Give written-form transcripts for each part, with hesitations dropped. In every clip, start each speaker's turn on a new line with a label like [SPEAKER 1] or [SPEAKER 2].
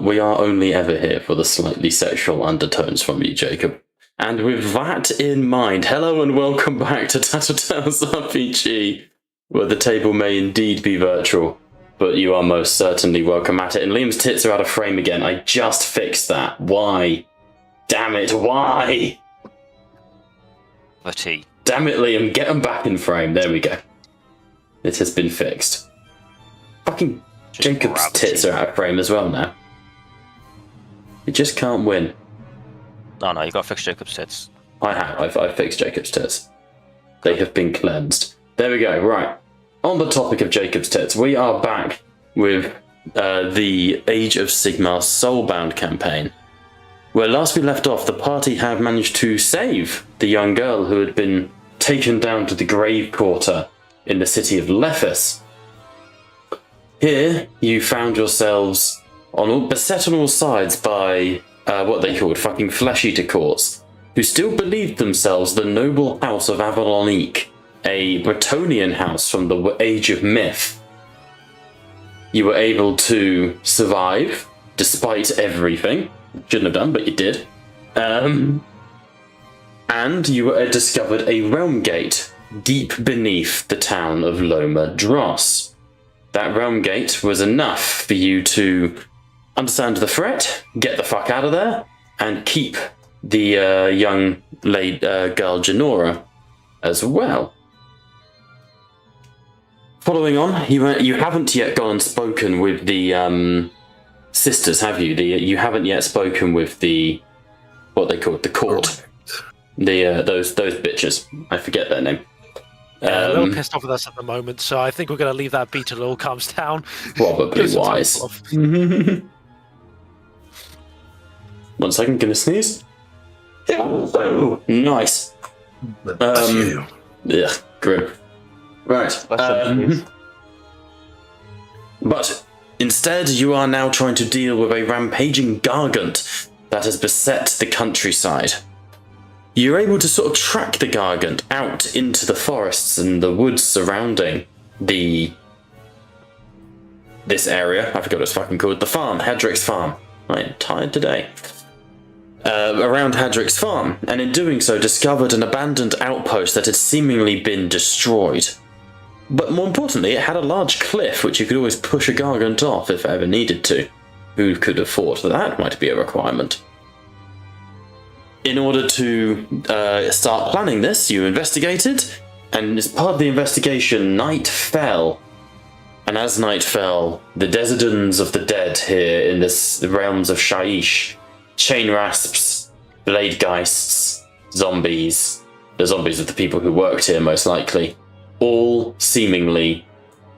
[SPEAKER 1] we are only ever here for the slightly sexual undertones from you, Jacob. And with that in mind, hello and welcome back to Tattletales RPG, where the table may indeed be virtual, but you are most certainly welcome at it. And Liam's tits are out of frame again. I just fixed that. Why? Damn it, why?
[SPEAKER 2] The tea.
[SPEAKER 1] Damn it, Liam, get them back in frame. There we go. It has been fixed. Fucking
[SPEAKER 2] Just
[SPEAKER 1] Jacob's tits are out of frame as well now. You just can't win.
[SPEAKER 2] No, you gotta fix Jacob's tits.
[SPEAKER 1] I have. I've fixed Jacob's tits. They have been cleansed. There we go. Right. On the topic of Jacob's tits, we are back with the Age of Sigmar Soulbound campaign. Where last we left off, the party had managed to save the young girl who had been taken down to the grave quarter in the city of Lephis. Here, you found yourselves beset on all sides by what they called fucking flesh-eater courts, who still believed themselves the noble house of Avalonique, a Bretonnian house from the Age of Myth. You were able to survive, despite everything. Shouldn't have done, but you did. And you discovered a realm gate deep beneath the town of Loma Dross. That realm gate was enough for you to understand the threat, get the fuck out of there, and keep the young girl Janora as well. Following on, you haven't yet gone and spoken with the sisters, have you? You haven't yet spoken with what they call it, the court. Those bitches. I forget their name.
[SPEAKER 3] Yeah, a little pissed off with us at the moment, so I think we're going to leave that beat till it all calms down.
[SPEAKER 1] Probably wise. 1 second, gonna sneeze. Nice. Yeah, grim. Right. But instead, you are now trying to deal with a rampaging gargant that has beset the countryside. You're able to sort of track the gargant out into the forests and the woods surrounding this area. I forgot what it's fucking called. The farm, Hadrick's farm. I am tired today. Around Hadrick's farm, and in doing so discovered an abandoned outpost that had seemingly been destroyed. But more importantly, it had a large cliff which you could always push a gargant off if ever needed to. Who could have thought that might be a requirement? In order to start planning this, you investigated, and as part of the investigation, night fell. And as night fell, the Desidons of the dead here in the realms of Shaiish, chain rasps, blade geists, zombies, the zombies of the people who worked here most likely, all seemingly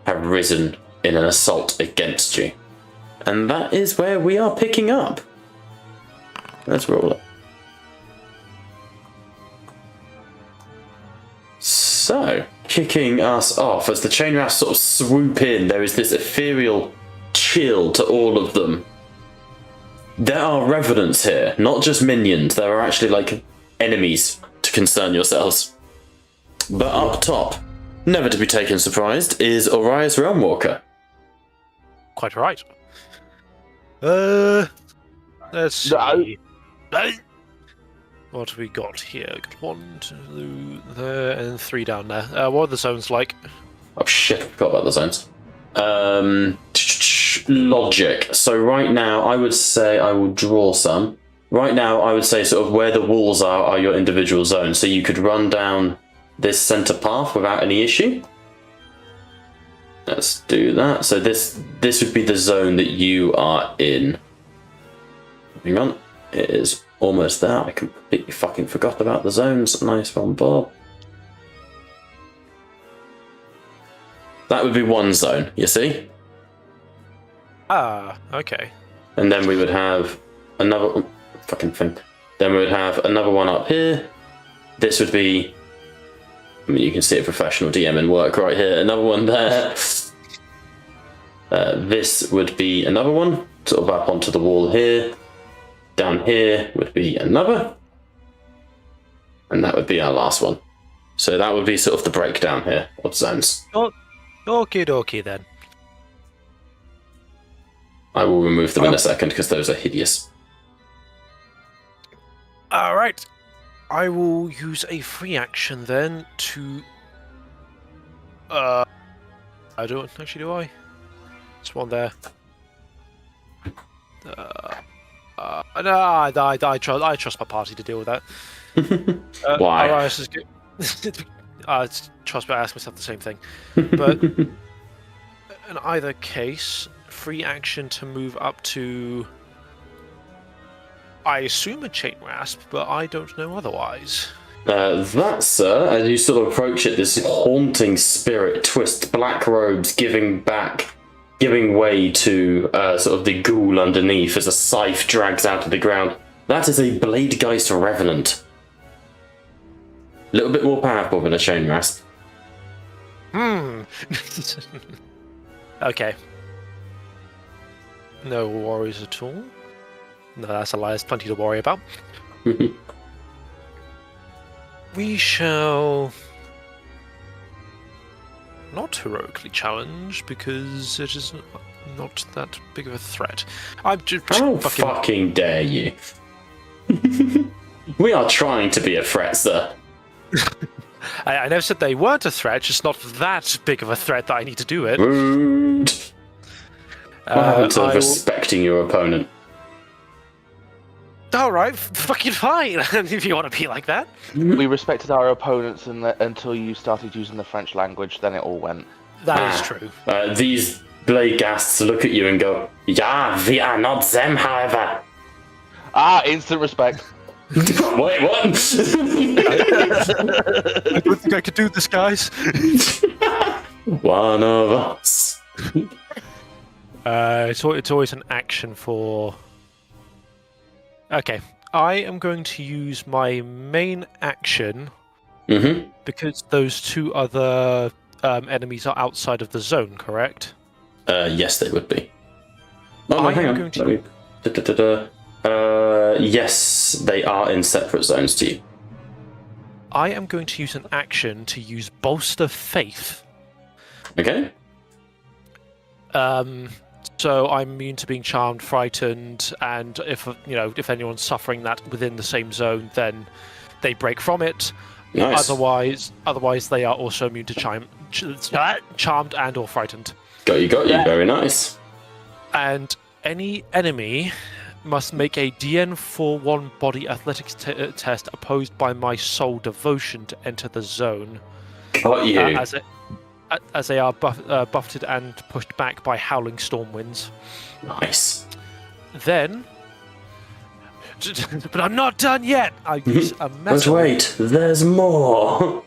[SPEAKER 1] have risen in an assault against you. And that is where we are picking up. Let's roll it. So, kicking us off, as the chain rasps sort of swoop in, there is this ethereal chill to all of them. There are revenants here, not just minions. There are actually, like, enemies to concern yourselves. But up top, never to be taken surprised, is Orius Realmwalker.
[SPEAKER 3] Quite right. Let's see. What have we got here? Got 1, 2 there, and 3 down there. What are the zones like?
[SPEAKER 1] Oh shit, I forgot about the zones. Logic. So right now, I would say I will draw some. Right now, I would say sort of where the walls are your individual zones. So you could run down this center path without any issue. Let's do that. So this would be the zone that you are in. Hang on. It is almost there. I completely fucking forgot about the zones. Nice one, Bob. That would be one zone, you see?
[SPEAKER 3] Ah, okay.
[SPEAKER 1] And then we would have another fucking thing. Then we would have another one up here. This would be, I mean, you can see a professional DM in work right here. Another one there. This would be another one, sort of up onto the wall here. Down here would be another. And that would be our last one. So that would be sort of the breakdown here of zones.
[SPEAKER 3] Okie dokie then.
[SPEAKER 1] I will remove them in a second because those are hideous.
[SPEAKER 3] All right. I will use a free action then to. I don't actually, do I? There's one there. No, I trust my party to deal with that.
[SPEAKER 1] Why?
[SPEAKER 3] I trust, but I ask myself the same thing. But in either case, free action to move up to. I assume a chain rasp, but I don't know otherwise.
[SPEAKER 1] That, sir, as you sort of approach it, this haunting spirit twists black robes, giving way to sort of the ghoul underneath as a scythe drags out of the ground. That is a Bladegeist Revenant. A little bit more powerful than a chain rasp.
[SPEAKER 3] Okay. No worries at all. No, that's a lie. There's plenty to worry about. We shall not heroically challenge because it is not that big of a threat. I'm just
[SPEAKER 1] How fucking dare you? We are trying to be a threat, sir.
[SPEAKER 3] I never said they weren't a threat, just not that big of a threat that I need to do it.
[SPEAKER 1] Rude. What happened to respecting your opponent?
[SPEAKER 3] Alright, fucking fine, if you want to be like that.
[SPEAKER 4] We respected our opponents until you started using the French language, then it all went.
[SPEAKER 3] That is true.
[SPEAKER 1] These Bladegasts look at you and go, "Yeah, we are not them, however."
[SPEAKER 4] Instant respect.
[SPEAKER 1] Wait, what?
[SPEAKER 3] I don't think I could do this, guys.
[SPEAKER 1] One of us.
[SPEAKER 3] It's always an action for... Okay, I am going to use my main action because those two other enemies are outside of the zone, correct?
[SPEAKER 1] Yes, they would be. Oh, no, hang on. Yes, they are in separate zones to you.
[SPEAKER 3] I am going to use an action to use Bolster Faith.
[SPEAKER 1] Okay.
[SPEAKER 3] So I'm immune to being charmed, frightened, and if anyone's suffering that within the same zone, then they break from it.
[SPEAKER 1] Nice.
[SPEAKER 3] Otherwise, they are also immune to charmed and or frightened.
[SPEAKER 1] Got you. Very nice.
[SPEAKER 3] And any enemy must make a DN41 body athletics test opposed by my soul devotion to enter the zone.
[SPEAKER 1] Got you.
[SPEAKER 3] As they are buffeted and pushed back by howling storm winds.
[SPEAKER 1] Nice.
[SPEAKER 3] Then, but I'm not done yet. I use a metal.
[SPEAKER 1] But wait, there's more.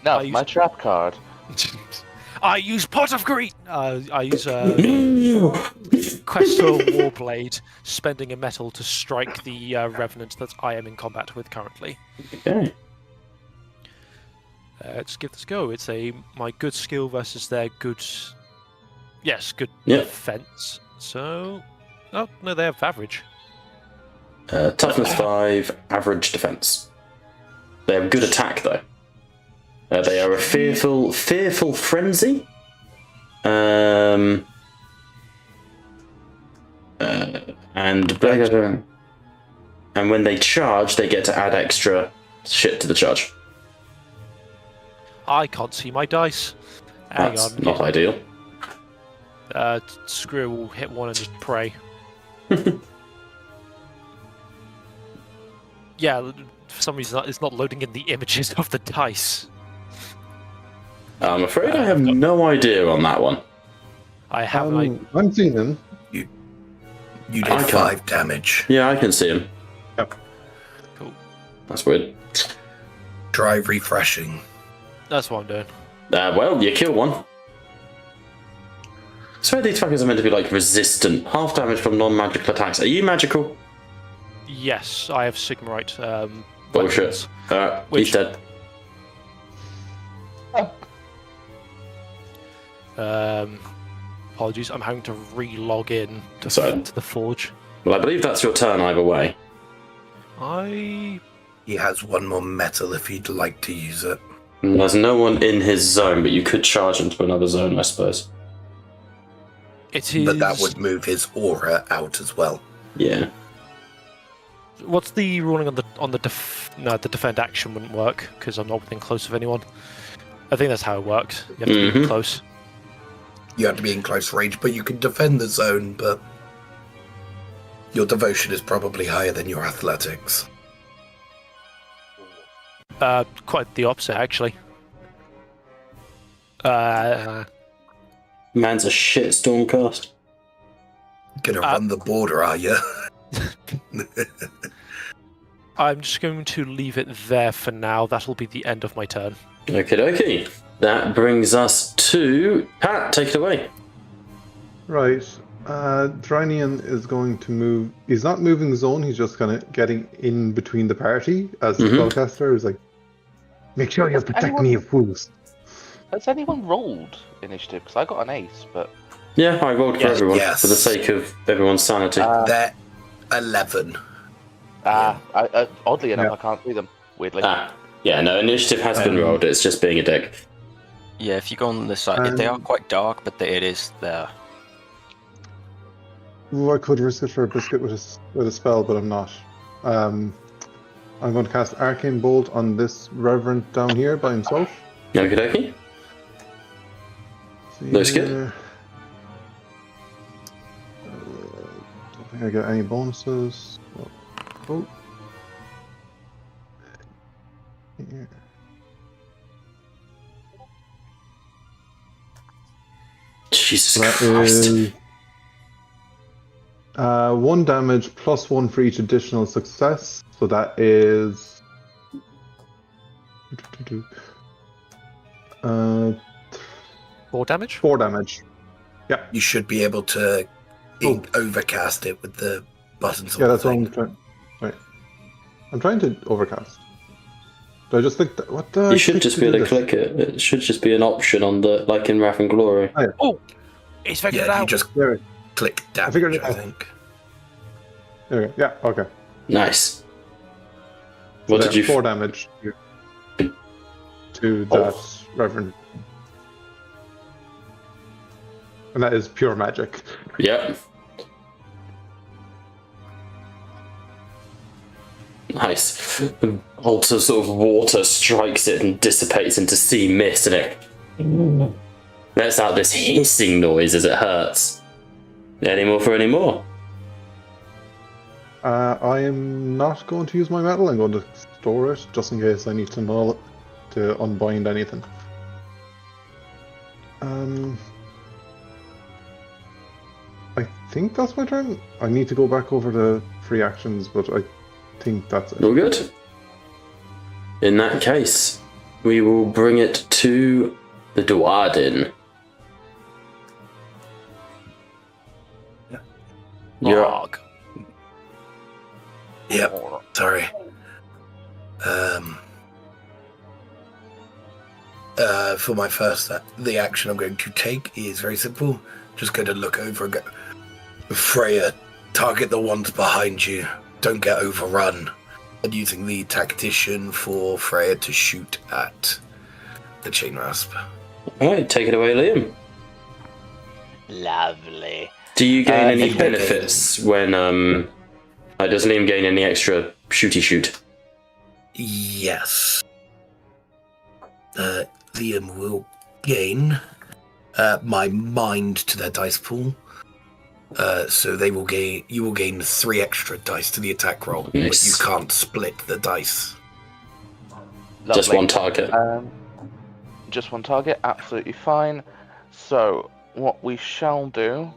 [SPEAKER 4] No, my trap card.
[SPEAKER 3] I use Pot of Greed. I use Questor Warblade, spending a metal to strike the Revenant that I am in combat with currently.
[SPEAKER 1] Okay.
[SPEAKER 3] Let's give this a go. It's my good skill versus their good... Yes, good
[SPEAKER 1] Yep.
[SPEAKER 3] defense. So... Oh, no, they have average.
[SPEAKER 1] Toughness 5, average defense. They have good attack, though. They are a fearful frenzy. And when they charge, they get to add extra shit to the charge.
[SPEAKER 3] I can't see my dice. Hang
[SPEAKER 1] That's
[SPEAKER 3] on.
[SPEAKER 1] not ideal.
[SPEAKER 3] Screw will hit one and just pray. Yeah, for some reason it's not loading in the images of the dice.
[SPEAKER 1] I'm afraid I have no idea on that one.
[SPEAKER 3] I have.
[SPEAKER 5] I'm seeing them.
[SPEAKER 6] You did 5 damage.
[SPEAKER 1] Yeah, I can see him.
[SPEAKER 5] Yep.
[SPEAKER 3] Cool.
[SPEAKER 1] That's weird.
[SPEAKER 6] Try refreshing.
[SPEAKER 3] That's what I'm doing.
[SPEAKER 1] Well, you kill one. I swear these fuckers are meant to be like resistant. Half damage from non-magical attacks. Are you magical?
[SPEAKER 3] Yes, I have Sigmarite.
[SPEAKER 1] Bullshit. He's dead.
[SPEAKER 3] Apologies, I'm having to re-log in to the Forge.
[SPEAKER 1] Well, I believe that's your turn either way.
[SPEAKER 6] He has one more metal if he'd like to use it.
[SPEAKER 1] There's no one in his zone, but you could charge into another zone, I suppose.
[SPEAKER 3] It is.
[SPEAKER 6] But that would move his aura out as well.
[SPEAKER 1] Yeah.
[SPEAKER 3] What's the ruling on the No, the defend action wouldn't work because I'm not within close of anyone. I think that's how it works. You have to be close.
[SPEAKER 6] You have to be in close range, but you can defend the zone, but your devotion is probably higher than your athletics.
[SPEAKER 3] Quite the opposite, actually.
[SPEAKER 1] Man's a shit Stormcast.
[SPEAKER 6] Gonna run the border, are you?
[SPEAKER 3] I'm just going to leave it there for now. That'll be the end of my turn.
[SPEAKER 1] Okie dokie. That brings us to Pat. Take it away.
[SPEAKER 5] Right. Drinian is going to move. He's not moving zone. He's just kind of getting in between the party as the spellcaster. He's like, make sure you protect me, you fools.
[SPEAKER 4] Has anyone rolled initiative? Because I got an ace, but...
[SPEAKER 1] Yeah, I rolled for everyone
[SPEAKER 6] Yes.
[SPEAKER 1] for the sake of everyone's sanity.
[SPEAKER 6] They're 11.
[SPEAKER 4] Oddly enough,
[SPEAKER 5] Yeah.
[SPEAKER 4] I can't see them, weirdly.
[SPEAKER 1] Yeah, no, initiative has been rolled. It's just being a dick.
[SPEAKER 2] Yeah, if you go on this side, they are quite dark, but it is there.
[SPEAKER 5] Ooh, I could risk it for a biscuit with a spell, but I'm not. I'm going to cast Arcane Bolt on this Reverend down here by himself.
[SPEAKER 1] Okie dokie. Looks good.
[SPEAKER 5] Don't think I get any bonuses. Oh. Here.
[SPEAKER 1] Jesus
[SPEAKER 5] That
[SPEAKER 1] Christ.
[SPEAKER 5] is 1 damage plus 1 for each additional success. So that is
[SPEAKER 3] 4 damage?
[SPEAKER 5] 4 damage.
[SPEAKER 6] You should be able to overcast it with the buttons.
[SPEAKER 5] Yeah, that's what I'm trying. Right. I'm trying to overcast. Do I just click that? What the?
[SPEAKER 1] You should just be able to click it. It should just be an option on the, like in Wrath and Glory.
[SPEAKER 3] Oh! It's figured it
[SPEAKER 6] Yeah, you
[SPEAKER 3] out!
[SPEAKER 6] just
[SPEAKER 5] There,
[SPEAKER 6] click
[SPEAKER 5] I figured
[SPEAKER 6] damage,
[SPEAKER 5] it
[SPEAKER 6] I
[SPEAKER 5] out.
[SPEAKER 6] think.
[SPEAKER 5] there we go. Yeah, okay.
[SPEAKER 1] Nice.
[SPEAKER 5] So
[SPEAKER 1] What did you...
[SPEAKER 5] 4 damage to that Reverend. And that is pure magic.
[SPEAKER 1] Yep. Nice. Also, sort of water strikes it and dissipates into sea mist, and it lets out this hissing noise as it hurts. Any more for any more?
[SPEAKER 5] I am not going to use my metal. I'm going to store it just in case I need to null it to unbind anything. I think that's my turn. I need to go back over the free actions, but I think that's it.
[SPEAKER 1] All good. In that case, we will bring it to the Duardin. You're
[SPEAKER 3] Log.
[SPEAKER 6] Yep, sorry. For my first, the action I'm going to take is very simple. Just going to look over and go, Freya, target the ones behind you. Don't get overrun. And using the tactician for Freya to shoot at the chain rasp.
[SPEAKER 1] Alright, take it away, Liam.
[SPEAKER 2] Lovely.
[SPEAKER 1] Do you gain any
[SPEAKER 6] he
[SPEAKER 1] benefits when, does Liam gain any extra shooty shoot?
[SPEAKER 6] Yes. Liam will gain my mind to their dice pool. So they will gain. You will gain 3 extra dice to the attack roll,
[SPEAKER 1] Nice.
[SPEAKER 6] but you can't split the dice.
[SPEAKER 1] Just
[SPEAKER 4] Lovely.
[SPEAKER 1] one target.
[SPEAKER 4] Just one target, absolutely fine. So, what we shall do...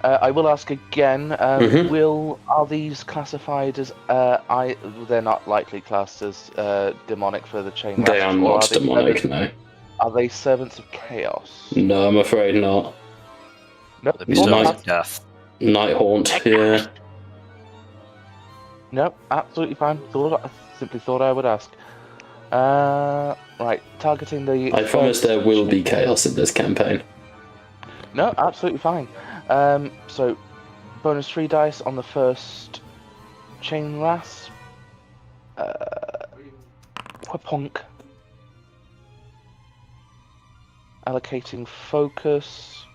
[SPEAKER 4] I will ask again. Are these classified as? They're not likely classed as demonic for the chain.
[SPEAKER 1] They are
[SPEAKER 4] rasps, or
[SPEAKER 1] not demonic,
[SPEAKER 4] servants-
[SPEAKER 1] no.
[SPEAKER 4] Are they servants of chaos?
[SPEAKER 1] No, I'm afraid not.
[SPEAKER 4] Nope.
[SPEAKER 2] The bestows
[SPEAKER 1] Nice.
[SPEAKER 2] of death.
[SPEAKER 1] Night Haunt, yeah.
[SPEAKER 4] Nope, absolutely fine. I simply thought I would ask. Right, targeting the.
[SPEAKER 1] I promise
[SPEAKER 4] first
[SPEAKER 1] there will be
[SPEAKER 4] chain-
[SPEAKER 1] chaos in this campaign.
[SPEAKER 4] No, absolutely fine. So, bonus 3 dice on the first chain rasp. Whaponk. Allocating focus.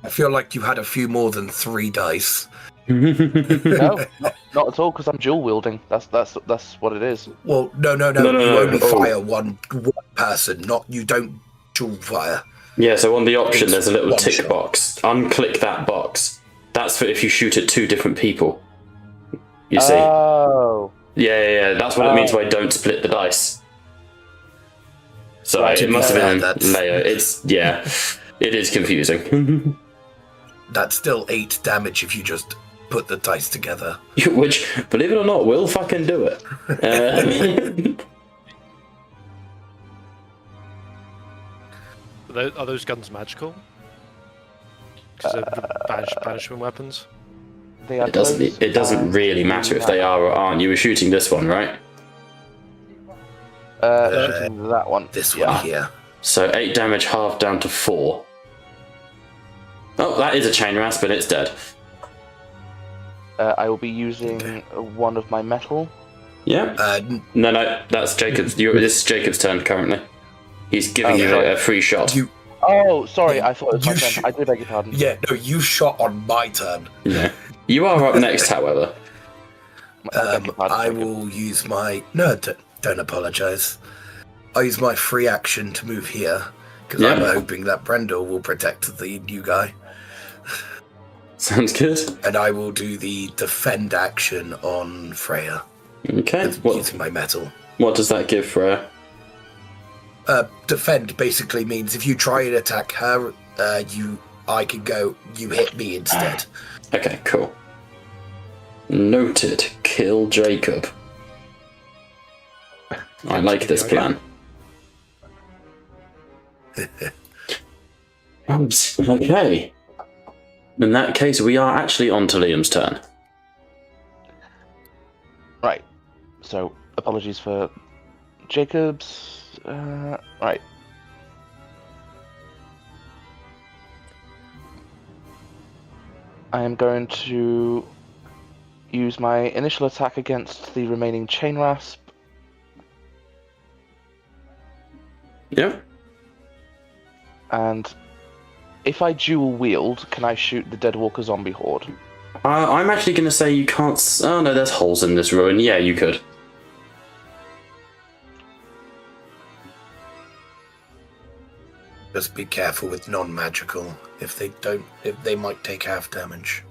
[SPEAKER 6] I feel like you had a few more than 3 dice.
[SPEAKER 4] No, not at all, because I'm dual wielding. That's what it is.
[SPEAKER 6] Well, no. You only fire one person, not you don't dual fire.
[SPEAKER 1] Yeah, so on the option, there's a little
[SPEAKER 6] one
[SPEAKER 1] tick
[SPEAKER 6] shot.
[SPEAKER 1] box. Unclick that box. That's for if you shoot at 2 different people. You see?
[SPEAKER 4] Oh.
[SPEAKER 1] Yeah. That's what it means by don't split the dice. So
[SPEAKER 4] Right,
[SPEAKER 1] it must have been
[SPEAKER 6] that's-
[SPEAKER 1] layer. It is confusing.
[SPEAKER 6] That's still 8 damage if you just put the dice together.
[SPEAKER 1] Which, believe it or not, will fucking do it.
[SPEAKER 3] Are those guns magical? Because they're banishment weapons.
[SPEAKER 4] They are
[SPEAKER 1] It doesn't really matter if they are or aren't. You were shooting this one, right?
[SPEAKER 4] Shooting that one.
[SPEAKER 6] This one here.
[SPEAKER 1] So 8 damage halved down to 4. Oh, that is a chain rasp, and it's dead.
[SPEAKER 4] I will be using one of my metal.
[SPEAKER 1] Yeah. No, that's Jacob's. This is Jacob's turn currently. He's giving you a free shot.
[SPEAKER 4] Oh, sorry, I thought it was my turn. I do beg your pardon.
[SPEAKER 6] Yeah, no, you shot on my turn.
[SPEAKER 1] Yeah. You are up next, however.
[SPEAKER 6] I will use my... No, don't apologise. I'll use my free action to move here, because I'm hoping that Brendel will protect the new guy.
[SPEAKER 1] Sounds good.
[SPEAKER 6] And I will do the defend action on Freya.
[SPEAKER 1] Okay.
[SPEAKER 6] Using my metal.
[SPEAKER 1] What does that give Freya?
[SPEAKER 6] Defend basically means if you try and attack her, I can go, you hit me instead.
[SPEAKER 1] Okay, cool. Noted. Kill Jacob. I like this plan. Okay. In that case, we are actually on to Liam's turn.
[SPEAKER 4] Right. So, apologies for Jacob's. Right. I am going to use my initial attack against the remaining chain rasp.
[SPEAKER 1] Yeah.
[SPEAKER 4] And if I dual wield, can I shoot the Deadwalker zombie horde?
[SPEAKER 1] I'm actually going to say you can't... Oh no, there's holes in this ruin. Yeah, you could.
[SPEAKER 6] Just be careful with non-magical. If they might take half damage.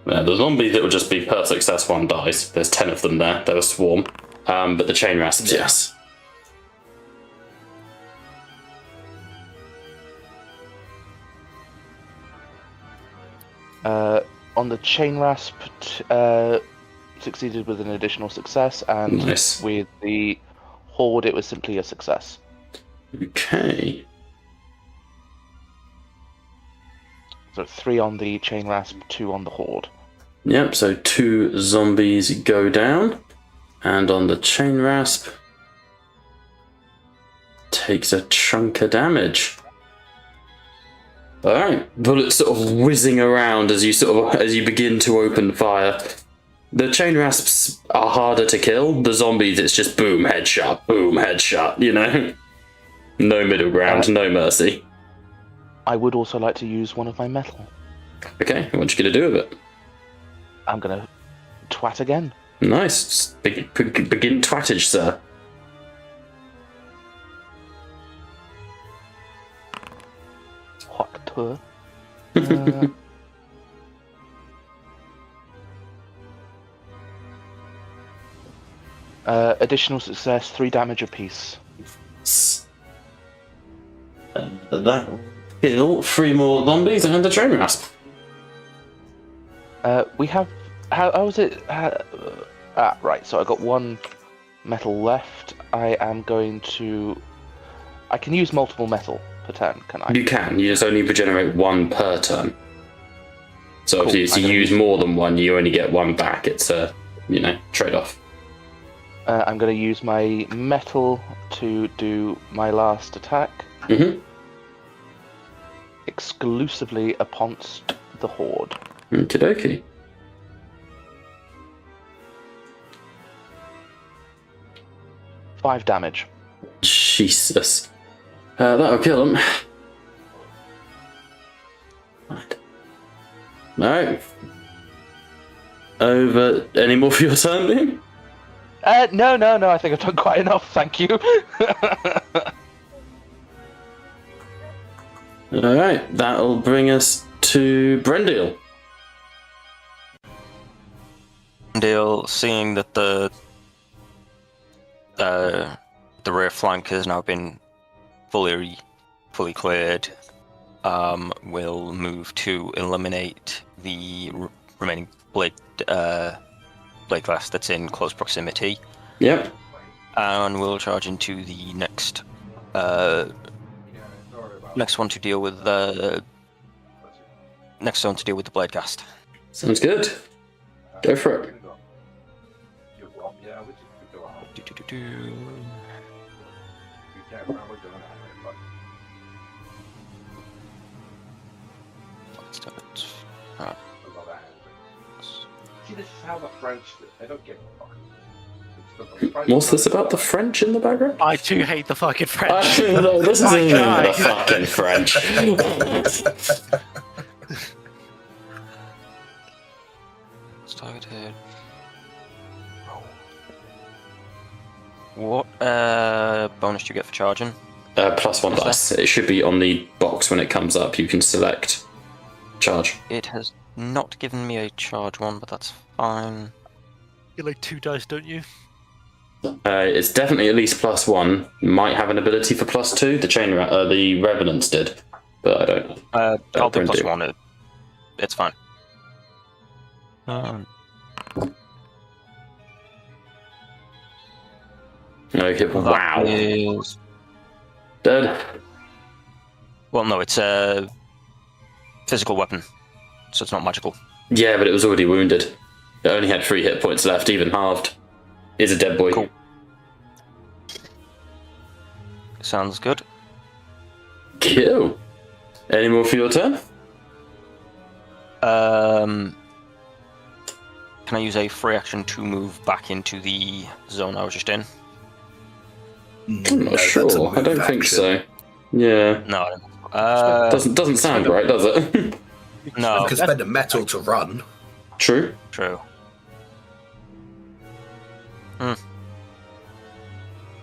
[SPEAKER 1] Yeah, the zombies, it will just be per success 1 dice. There's 10 of them there. They're a swarm. But the chain rasps, yes.
[SPEAKER 4] On the chain rasp, succeeded with an additional success, and
[SPEAKER 1] Nice.
[SPEAKER 4] with the horde, it was simply a success.
[SPEAKER 1] Okay.
[SPEAKER 4] So 3 on the chain rasp, 2 on the horde.
[SPEAKER 1] Yep, so 2 zombies go down. And on the chain rasp, takes a chunk of damage. Alright, bullets sort of whizzing around as you begin to open fire. The chain rasps are harder to kill. The zombies, it's just boom, headshot, you know? No middle ground, no mercy.
[SPEAKER 4] I would also like to use one of my metal.
[SPEAKER 1] Okay, what you gonna do with it?
[SPEAKER 4] I'm gonna twat again.
[SPEAKER 1] Nice. Begin twattage, sir.
[SPEAKER 4] Hawk tour. Additional success, 3 damage apiece.
[SPEAKER 1] That kill 3 more zombies and the chain rasp.
[SPEAKER 4] We have. How was it? Right. So I got 1 metal left. I am going to. I can use multiple metal per turn, can I?
[SPEAKER 1] You can. You just only regenerate 1 per turn. So
[SPEAKER 4] Cool.
[SPEAKER 1] if you use more than 1, you only get 1 back. It's a, trade-off.
[SPEAKER 4] I'm going to use my metal to do my last attack.
[SPEAKER 1] Mm-hmm.
[SPEAKER 4] exclusively upon the Horde.
[SPEAKER 1] Okie dokie.
[SPEAKER 4] Five damage.
[SPEAKER 1] Jesus. That'll kill him. Alright. Over. Any more for your turn, Liam?
[SPEAKER 4] No, I think I've done quite enough, thank you.
[SPEAKER 1] Alright, that'll bring us to Brendil.
[SPEAKER 2] Brendil, seeing that the rear flank has now been fully cleared, will move to eliminate the remaining blade class that's in close proximity.
[SPEAKER 1] Yep.
[SPEAKER 2] And we'll charge into the next one to deal with the blade cast.
[SPEAKER 1] Sounds good. Go for it. What's this about the French in the background?
[SPEAKER 3] I do hate the fucking French.
[SPEAKER 1] No, this isn't even
[SPEAKER 3] God.
[SPEAKER 1] the fucking French.
[SPEAKER 2] Targeted. What bonus do you get for charging?
[SPEAKER 1] +1 dice. It should be on the box when it comes up. You can select charge.
[SPEAKER 2] It has not given me a charge one, but that's fine.
[SPEAKER 3] You like 2 dice, don't you?
[SPEAKER 1] It's definitely at least +1. Might have an ability for +2. The Revenants did, but I don't know.
[SPEAKER 2] I'll do +1. It's fine.
[SPEAKER 1] Okay, wow.
[SPEAKER 2] Is...
[SPEAKER 1] Dead.
[SPEAKER 2] Well, no, it's a physical weapon, so it's not magical.
[SPEAKER 1] Yeah, but it was already wounded. It only had 3 hit points left, even halved. Is a dead boy.
[SPEAKER 2] Cool. Sounds good.
[SPEAKER 1] Cool. Any more for your turn?
[SPEAKER 2] Can I use a free action to move back into the zone I was just in?
[SPEAKER 1] I'm not sure. I don't think so. Yeah.
[SPEAKER 2] No, I don't.
[SPEAKER 1] Doesn't sound right, does it?
[SPEAKER 2] No.
[SPEAKER 6] You can spend a metal to run.
[SPEAKER 1] True.
[SPEAKER 2] True.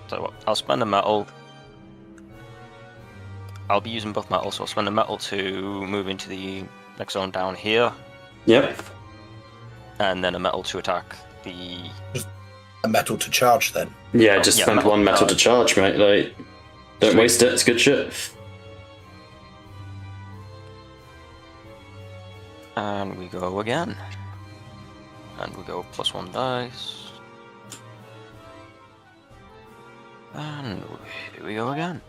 [SPEAKER 2] So what? I'll spend a metal. I'll be using both metals, so I'll spend a metal to move into the next zone down here,
[SPEAKER 1] Yep.
[SPEAKER 2] and then a metal to attack the.
[SPEAKER 6] A metal to charge then.
[SPEAKER 1] Yeah, just
[SPEAKER 2] Yeah,
[SPEAKER 1] spend
[SPEAKER 2] metal
[SPEAKER 1] 1 metal to charge, mate. Like, don't
[SPEAKER 2] Sweet.
[SPEAKER 1] waste it. It's good shit.
[SPEAKER 2] And we go again. And we go +1 dice. And here we go again.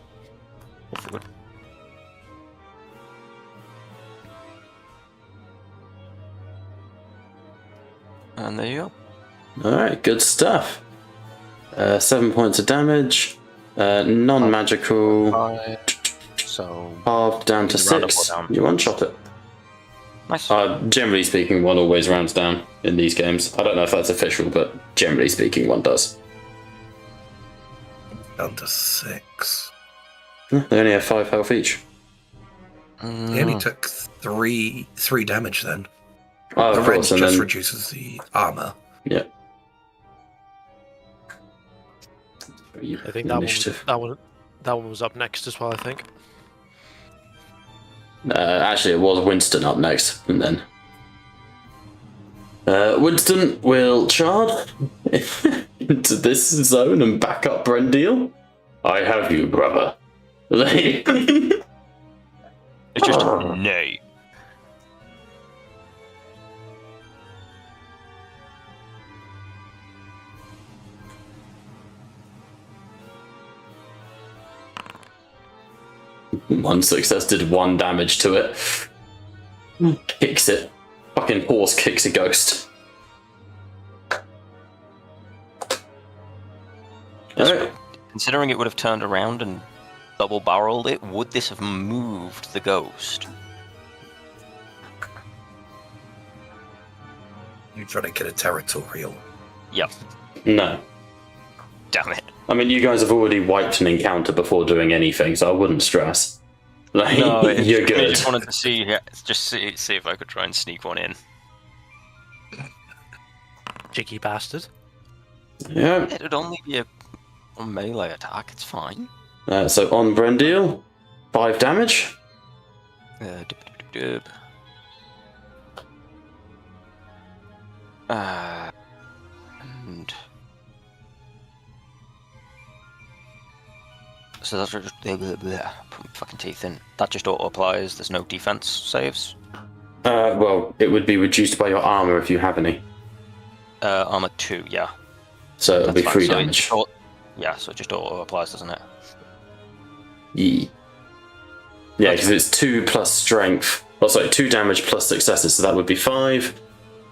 [SPEAKER 2] Hopefully good. And there you go.
[SPEAKER 1] Alright, good stuff. 7 points of damage. Non-magical.
[SPEAKER 2] 5. So
[SPEAKER 1] Halved down to
[SPEAKER 2] Round up or
[SPEAKER 1] 6.
[SPEAKER 2] down?
[SPEAKER 1] You one-shot it.
[SPEAKER 2] nice.
[SPEAKER 1] Generally speaking, 1 always rounds down in these games. I don't know if that's official, but generally speaking, 1 does.
[SPEAKER 6] Down to 6.
[SPEAKER 1] They only have 5 health each.
[SPEAKER 6] He only took 3 damage then.
[SPEAKER 1] Oh,
[SPEAKER 6] The
[SPEAKER 1] of
[SPEAKER 6] range
[SPEAKER 1] course, and
[SPEAKER 6] just
[SPEAKER 1] then...
[SPEAKER 6] reduces the armor.
[SPEAKER 1] Yeah.
[SPEAKER 3] I think that one was up next as well, I think.
[SPEAKER 1] Actually, it was Winston up next, and then... Winston will charge into this zone and back up Brendil. I have you, brother.
[SPEAKER 2] It's just nay.
[SPEAKER 1] One success did 1 damage to it. Kicks it. Fucking horse kicks a ghost. Alright.
[SPEAKER 2] Considering it would have turned around and double-barreled it, would this have moved the ghost?
[SPEAKER 6] You trying to get a territorial?
[SPEAKER 2] Yep.
[SPEAKER 1] No.
[SPEAKER 2] Damn it.
[SPEAKER 1] I mean, you guys have already wiped an encounter before doing anything, so I wouldn't stress. Like,
[SPEAKER 2] No,
[SPEAKER 1] you're
[SPEAKER 2] I
[SPEAKER 1] good.
[SPEAKER 2] just wanted to see if I could try and sneak one in.
[SPEAKER 3] Cheeky bastard.
[SPEAKER 1] Yeah.
[SPEAKER 2] It'd only be a melee attack, it's fine.
[SPEAKER 1] So on Brendil, 5 damage.
[SPEAKER 2] Dib, dib, dib, dib. And so that's just put my fucking teeth in. That just auto applies. There's no defense saves.
[SPEAKER 1] Well, it would be reduced by your armor if you have any.
[SPEAKER 2] Armor 2, yeah.
[SPEAKER 1] So it'll be
[SPEAKER 2] That's
[SPEAKER 1] 3
[SPEAKER 2] fine.
[SPEAKER 1] damage.
[SPEAKER 2] Yeah, so it just auto applies, doesn't it?
[SPEAKER 1] Yeah, because it's 2 plus strength. Oh, sorry, 2 damage plus successes, so that would be 5.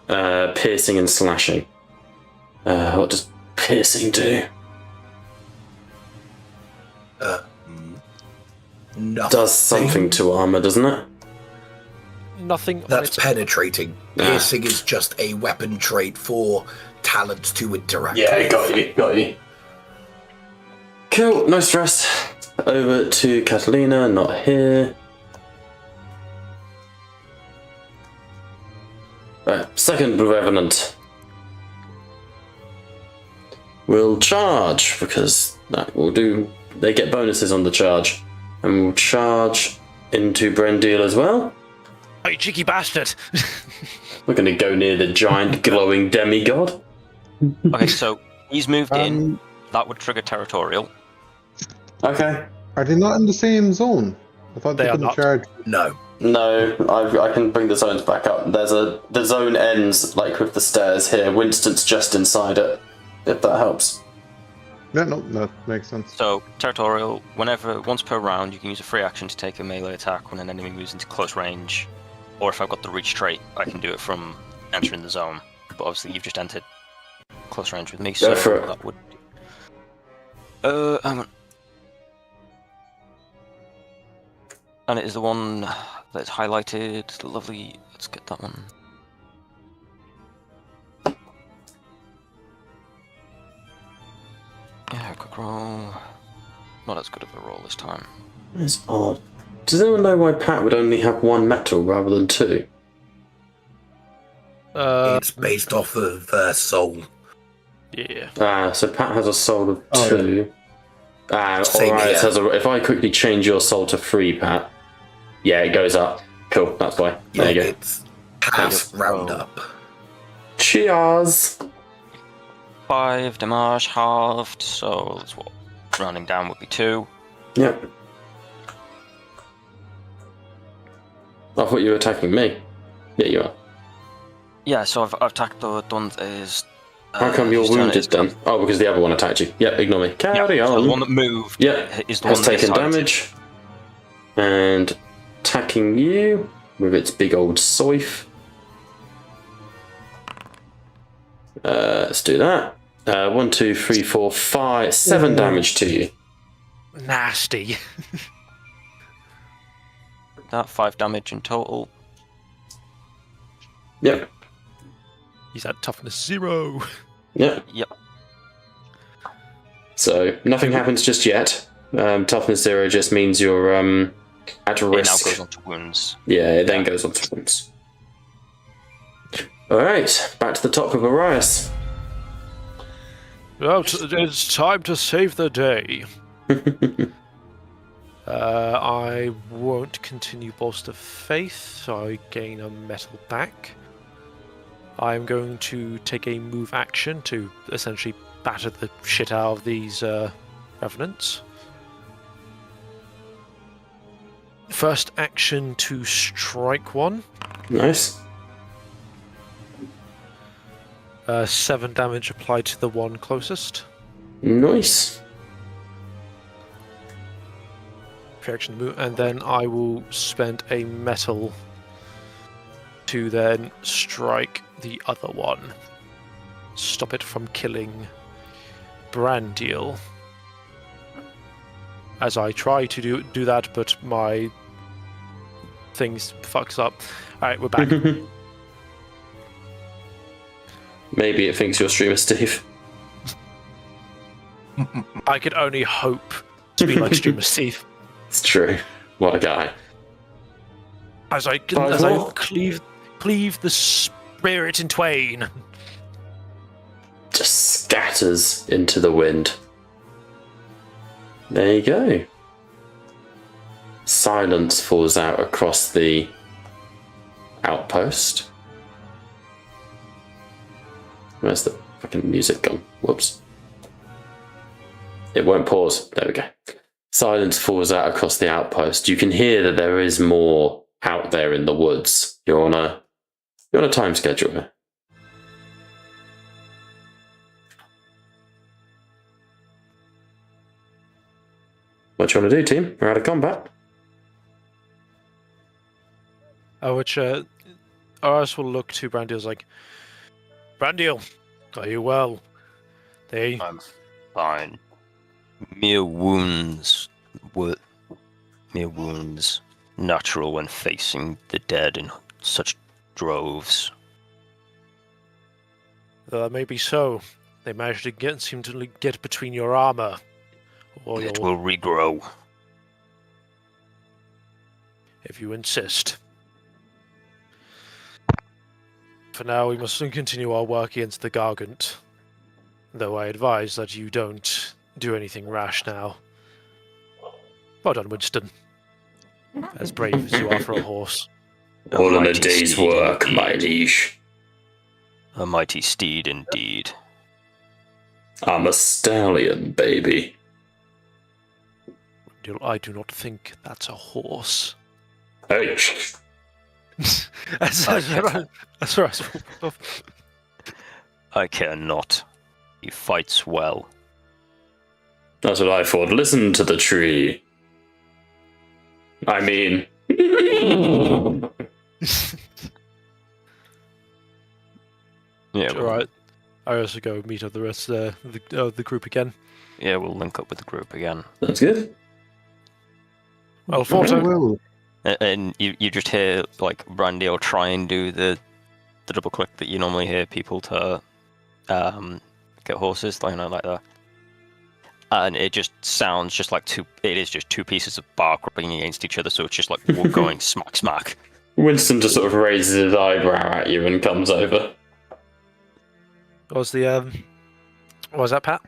[SPEAKER 1] Piercing and slashing. What does piercing do?
[SPEAKER 6] Nothing.
[SPEAKER 1] Does something to armor, doesn't it?
[SPEAKER 3] Nothing. on
[SPEAKER 6] That's
[SPEAKER 3] its-
[SPEAKER 6] penetrating. Piercing is just a weapon trait for talents to interact.
[SPEAKER 1] Yeah,
[SPEAKER 6] with.
[SPEAKER 1] got you. Cool, no stress. Over to Catalina, not here. Right, second Revenant. We'll charge, because that will do. They get bonuses on the charge. And we'll charge into Brendil as well.
[SPEAKER 3] Oh, you cheeky bastard!
[SPEAKER 1] We're going to go near the giant glowing demigod.
[SPEAKER 2] Okay, so he's moved in. That would trigger territorial.
[SPEAKER 1] Okay.
[SPEAKER 5] Are they not in the same zone? I thought they
[SPEAKER 3] They are
[SPEAKER 5] couldn't
[SPEAKER 3] not.
[SPEAKER 5] charge.
[SPEAKER 6] No.
[SPEAKER 1] No, I can bring the zones back up. The zone ends like with the stairs here. Winston's just inside it, if that helps.
[SPEAKER 5] Yeah, no, that makes sense.
[SPEAKER 2] So territorial. Once per round, you can use a free action to take a melee attack when an enemy moves into close range. Or if I've got the reach trait, I can do it from entering the zone. But obviously, you've just entered close range with me, so
[SPEAKER 1] Go for it.
[SPEAKER 2] that would. Hang on. And it is the one that's highlighted. The lovely. Let's get that one. Yeah, quick roll. Not as good of a roll this time.
[SPEAKER 1] It's odd. Does anyone know why Pat would only have 1 metal rather than 2?
[SPEAKER 6] It's based off of soul.
[SPEAKER 3] Yeah.
[SPEAKER 1] So Pat has a soul of
[SPEAKER 5] Oh,
[SPEAKER 1] 2.
[SPEAKER 6] Same
[SPEAKER 1] Alright,
[SPEAKER 6] here.
[SPEAKER 1] if I quickly change your soul to 3, Pat. Yeah, it goes up. Cool, that's why. There you go.
[SPEAKER 6] It's half round up.
[SPEAKER 1] Cheers!
[SPEAKER 2] 5 damage halved, so that's what rounding down would be 2.
[SPEAKER 1] Yep. I thought you were attacking me. Yeah, you are.
[SPEAKER 2] Yeah, so I've attacked the one that is.
[SPEAKER 1] How come you're
[SPEAKER 2] whose turn it
[SPEAKER 1] wounded
[SPEAKER 2] is?
[SPEAKER 1] then? Oh, because the other one attacked you. Yep, ignore me. Carry
[SPEAKER 2] Yeah,
[SPEAKER 1] on.
[SPEAKER 2] so the one that moved
[SPEAKER 1] Yep,
[SPEAKER 2] is the
[SPEAKER 1] has
[SPEAKER 2] one that is
[SPEAKER 1] taken
[SPEAKER 2] sighted.
[SPEAKER 1] damage. And attacking you with its big old soif. Let's do that. 1, 2, 3, 4, 5, 7 damage to you.
[SPEAKER 3] Nasty.
[SPEAKER 2] That 5 damage in total.
[SPEAKER 1] Yep,
[SPEAKER 3] He's at toughness 0.
[SPEAKER 1] yep.
[SPEAKER 2] Yep.
[SPEAKER 1] So nothing happens just yet. Toughness 0 just means you're at
[SPEAKER 2] It now
[SPEAKER 1] risk.
[SPEAKER 2] goes on to wounds.
[SPEAKER 1] Yeah, it then goes on to wounds. Alright, back to the top of Arias.
[SPEAKER 3] Well, it's time to save the day. I won't continue Bolster Faith, so I gain a metal back. I'm going to take a move action to essentially batter the shit out of these revenants. First action to strike one.
[SPEAKER 1] Nice.
[SPEAKER 3] 7 damage applied to the one closest.
[SPEAKER 1] Nice.
[SPEAKER 3] Reaction move, and then I will spend a metal to then strike the other one. Stop it from killing Brandil. as I try to do that, but my things fucks up. Alright, we're back.
[SPEAKER 1] Maybe it thinks you're streamer Steve.
[SPEAKER 3] I could only hope to be like Streamer Steve.
[SPEAKER 1] It's true. What a guy.
[SPEAKER 3] As I cleave the spirit in twain.
[SPEAKER 1] Just scatters into the wind. There you go. Silence falls out across the outpost. Where's the fucking music gone? Whoops. It won't pause. There we go. Silence falls out across the outpost. You can hear that there is more out there in the woods. You're on a time schedule here. What do you want to do, team? We're out of combat.
[SPEAKER 3] Which Aras will look to Brandiel's like, Brandiel, are you well?
[SPEAKER 2] I'm fine. Mere wounds. Mere wounds. Natural when facing the dead in such droves.
[SPEAKER 3] That may be so. They managed to seem to get between your armor. Or
[SPEAKER 2] It will regrow.
[SPEAKER 3] If you insist. For now, we must continue our work against the Gargant. Though I advise that you don't do anything rash now. Well done, Winston. As brave as you are for a horse.
[SPEAKER 1] All in a day's work, my liege.
[SPEAKER 2] A mighty steed indeed.
[SPEAKER 1] I'm a stallion, baby.
[SPEAKER 3] I do not think that's a horse.
[SPEAKER 1] Hey.
[SPEAKER 2] I care not. He fights well.
[SPEAKER 1] That's what I thought. Listen to the tree. I mean...
[SPEAKER 2] Yeah,
[SPEAKER 3] Alright. I also go meet up the rest of the group again.
[SPEAKER 2] Yeah, we'll link up with the group again.
[SPEAKER 1] That's good.
[SPEAKER 3] Well, Forto.
[SPEAKER 5] Well,
[SPEAKER 2] And you just hear, like, Brandiel try and do the double click that you normally hear people to get horses, like that. And it just sounds just like it is just two pieces of bark rubbing against each other, so it's just like going smack smack.
[SPEAKER 1] Winston just sort of raises his eyebrow at you and comes over.
[SPEAKER 3] What was that, Pat?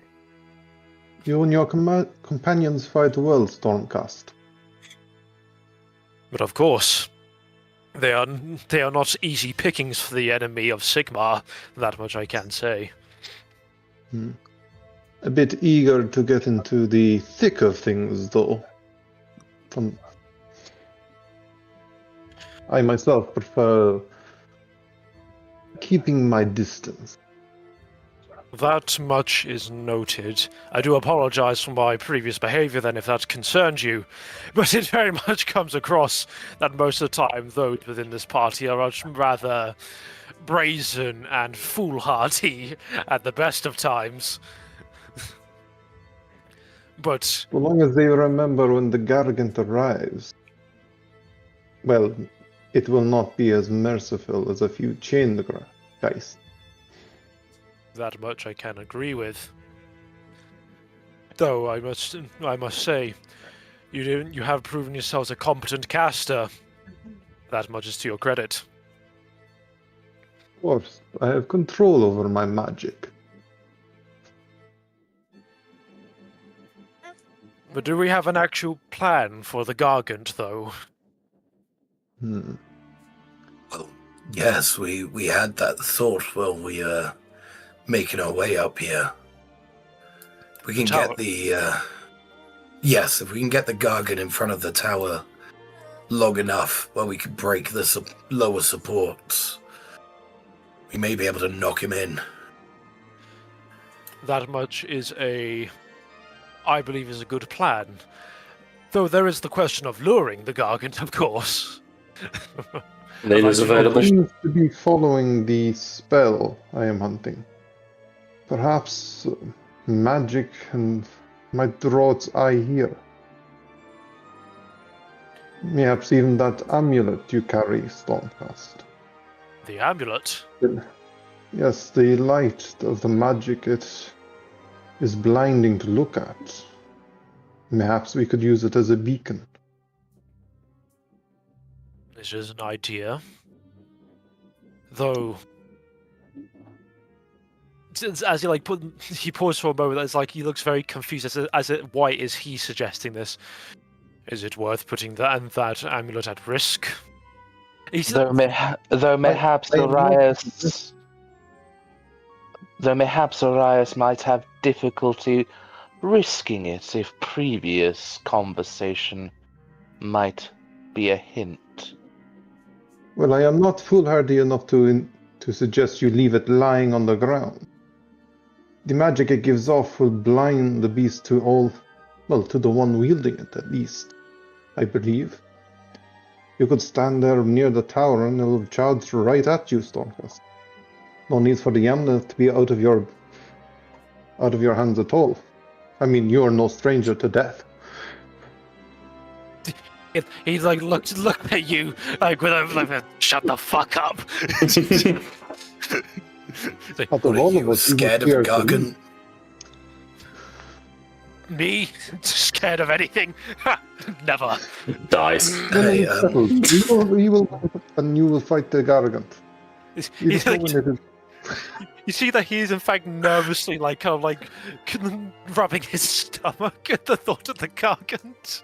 [SPEAKER 5] you and your companions fight well, Stormcast.
[SPEAKER 3] But of course, they are not easy pickings for the enemy of Sigmar. That much I can say.
[SPEAKER 5] A bit eager to get into the thick of things, though. I myself prefer keeping my distance.
[SPEAKER 3] That much is noted. I do apologize for my previous behavior then if that concerned you, but it very much comes across that most of the time those within this party are much rather brazen and foolhardy at the best of times. But
[SPEAKER 5] So long as they remember when the Gargant arrives, well, it will not be as merciful as a few chained guys.
[SPEAKER 3] that much I can agree with. Though I must say, you have proven yourselves a competent caster. That much is to your credit.
[SPEAKER 5] Of course, I have control over my magic.
[SPEAKER 3] But do we have an actual plan for the Gargant, though?
[SPEAKER 6] Well, yes, we had that thought while we were making our way up here. We can get the yes, if we can get the Gargan in front of the tower long enough where we can break the lower supports, we may be able to knock him in.
[SPEAKER 3] That much I believe is a good plan. Though there is the question of luring the Gargant, of course.
[SPEAKER 1] Lena's available.
[SPEAKER 5] Seems to be following the spell I am hunting. Perhaps magic and might draw its eye here. Perhaps even that amulet you carry, Stormcast.
[SPEAKER 3] The amulet?
[SPEAKER 5] Yes, the light of the magic, it is blinding to look at. Perhaps we could use it as a beacon.
[SPEAKER 3] This is an idea. Though, as he he paused for a moment. It's like he looks very confused. Why is he suggesting this? Is it worth putting that amulet at risk?
[SPEAKER 4] Though mayhaps Arias might have difficulty risking it if previous conversation might be a hint.
[SPEAKER 5] Well, I am not foolhardy enough to suggest you leave it lying on the ground. The magic it gives off will blind the beast to the one wielding it at least, I believe. You could stand there near the tower and it'll charge right at you, Stormcast. No need for the amulet to be out of your hands at all. I mean, you are no stranger to death.
[SPEAKER 3] He looked at you shut the fuck up.
[SPEAKER 5] At the
[SPEAKER 6] What, are you scared of a gargant?
[SPEAKER 3] Me? Scared of anything? Never.
[SPEAKER 1] Dies.
[SPEAKER 6] Hey,
[SPEAKER 5] you will fight the gargant.
[SPEAKER 3] You see that he is in fact nervously rubbing his stomach at the thought of the gargant.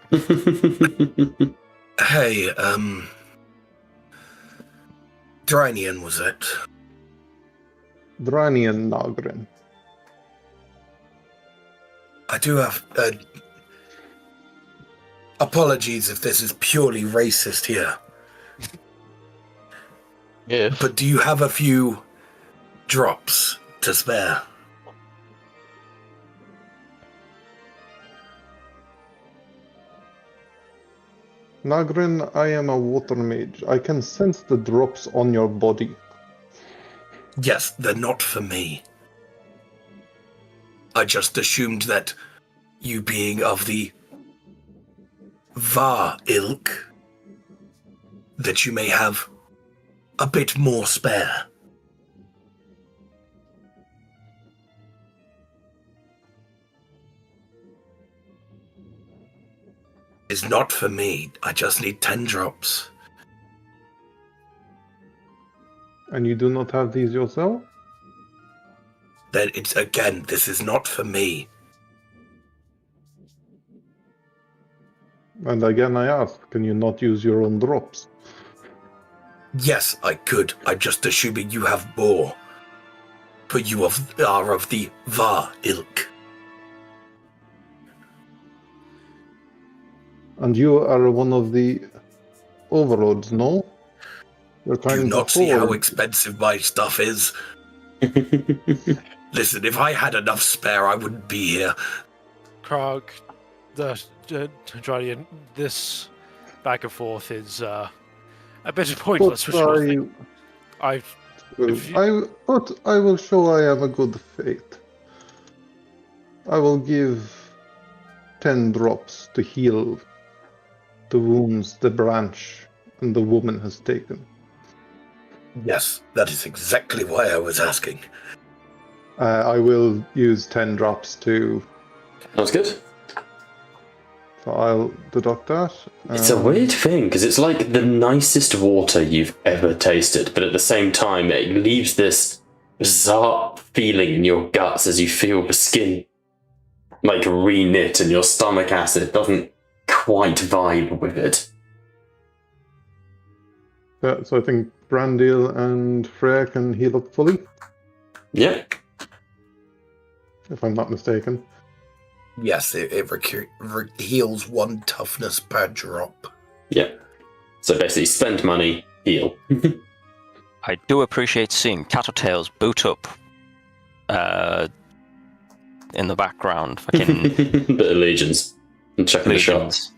[SPEAKER 6] Hey, Drinian was it?
[SPEAKER 5] Dranian Nagrin.
[SPEAKER 6] I do have apologies if this is purely racist here.
[SPEAKER 4] Yes.
[SPEAKER 6] But do you have a few drops to spare?
[SPEAKER 5] Nagrin, I am a water mage. I can sense the drops on your body.
[SPEAKER 6] Yes, they're not for me. I just assumed that you being of the Va ilk, that you may have a bit more spare. It's not for me. I just need 10 drops.
[SPEAKER 5] And you do not have these yourself?
[SPEAKER 6] Then it's again, this is not for me.
[SPEAKER 5] And again I ask, can you not use your own drops?
[SPEAKER 6] Yes, I could. I'm just assuming you have more. But you are of the Va ilk.
[SPEAKER 5] And you are one of the overlords, no? You're
[SPEAKER 6] Do you
[SPEAKER 5] trying
[SPEAKER 6] not
[SPEAKER 5] to
[SPEAKER 6] see how
[SPEAKER 5] hoard.
[SPEAKER 6] expensive my stuff is? Listen, if I had enough spare, I wouldn't be here.
[SPEAKER 3] Krog, Dranian, this back and forth is a bit pointless.
[SPEAKER 5] But I will show I am a good faith. I will give 10 drops to heal the wounds the branch and the woman has taken.
[SPEAKER 6] Yes, that is exactly why I was asking.
[SPEAKER 5] I will use 10 drops to...
[SPEAKER 1] That's good.
[SPEAKER 5] So I'll deduct that.
[SPEAKER 1] It's a weird thing, because it's like the nicest water you've ever tasted, but at the same time it leaves this bizarre feeling in your guts as you feel the skin like re-knit and your stomach acid doesn't quite vibe with it.
[SPEAKER 5] Yeah, so I think Brandil and Freya can heal up fully,
[SPEAKER 1] Yep.
[SPEAKER 5] if I'm not mistaken.
[SPEAKER 6] Yes, it heals 1 toughness per drop.
[SPEAKER 1] Yep. So basically spend money, heal.
[SPEAKER 2] I do appreciate seeing Tattletales boot up in the background. Fucking
[SPEAKER 1] Bit of legions. And checking the shots.
[SPEAKER 2] legions.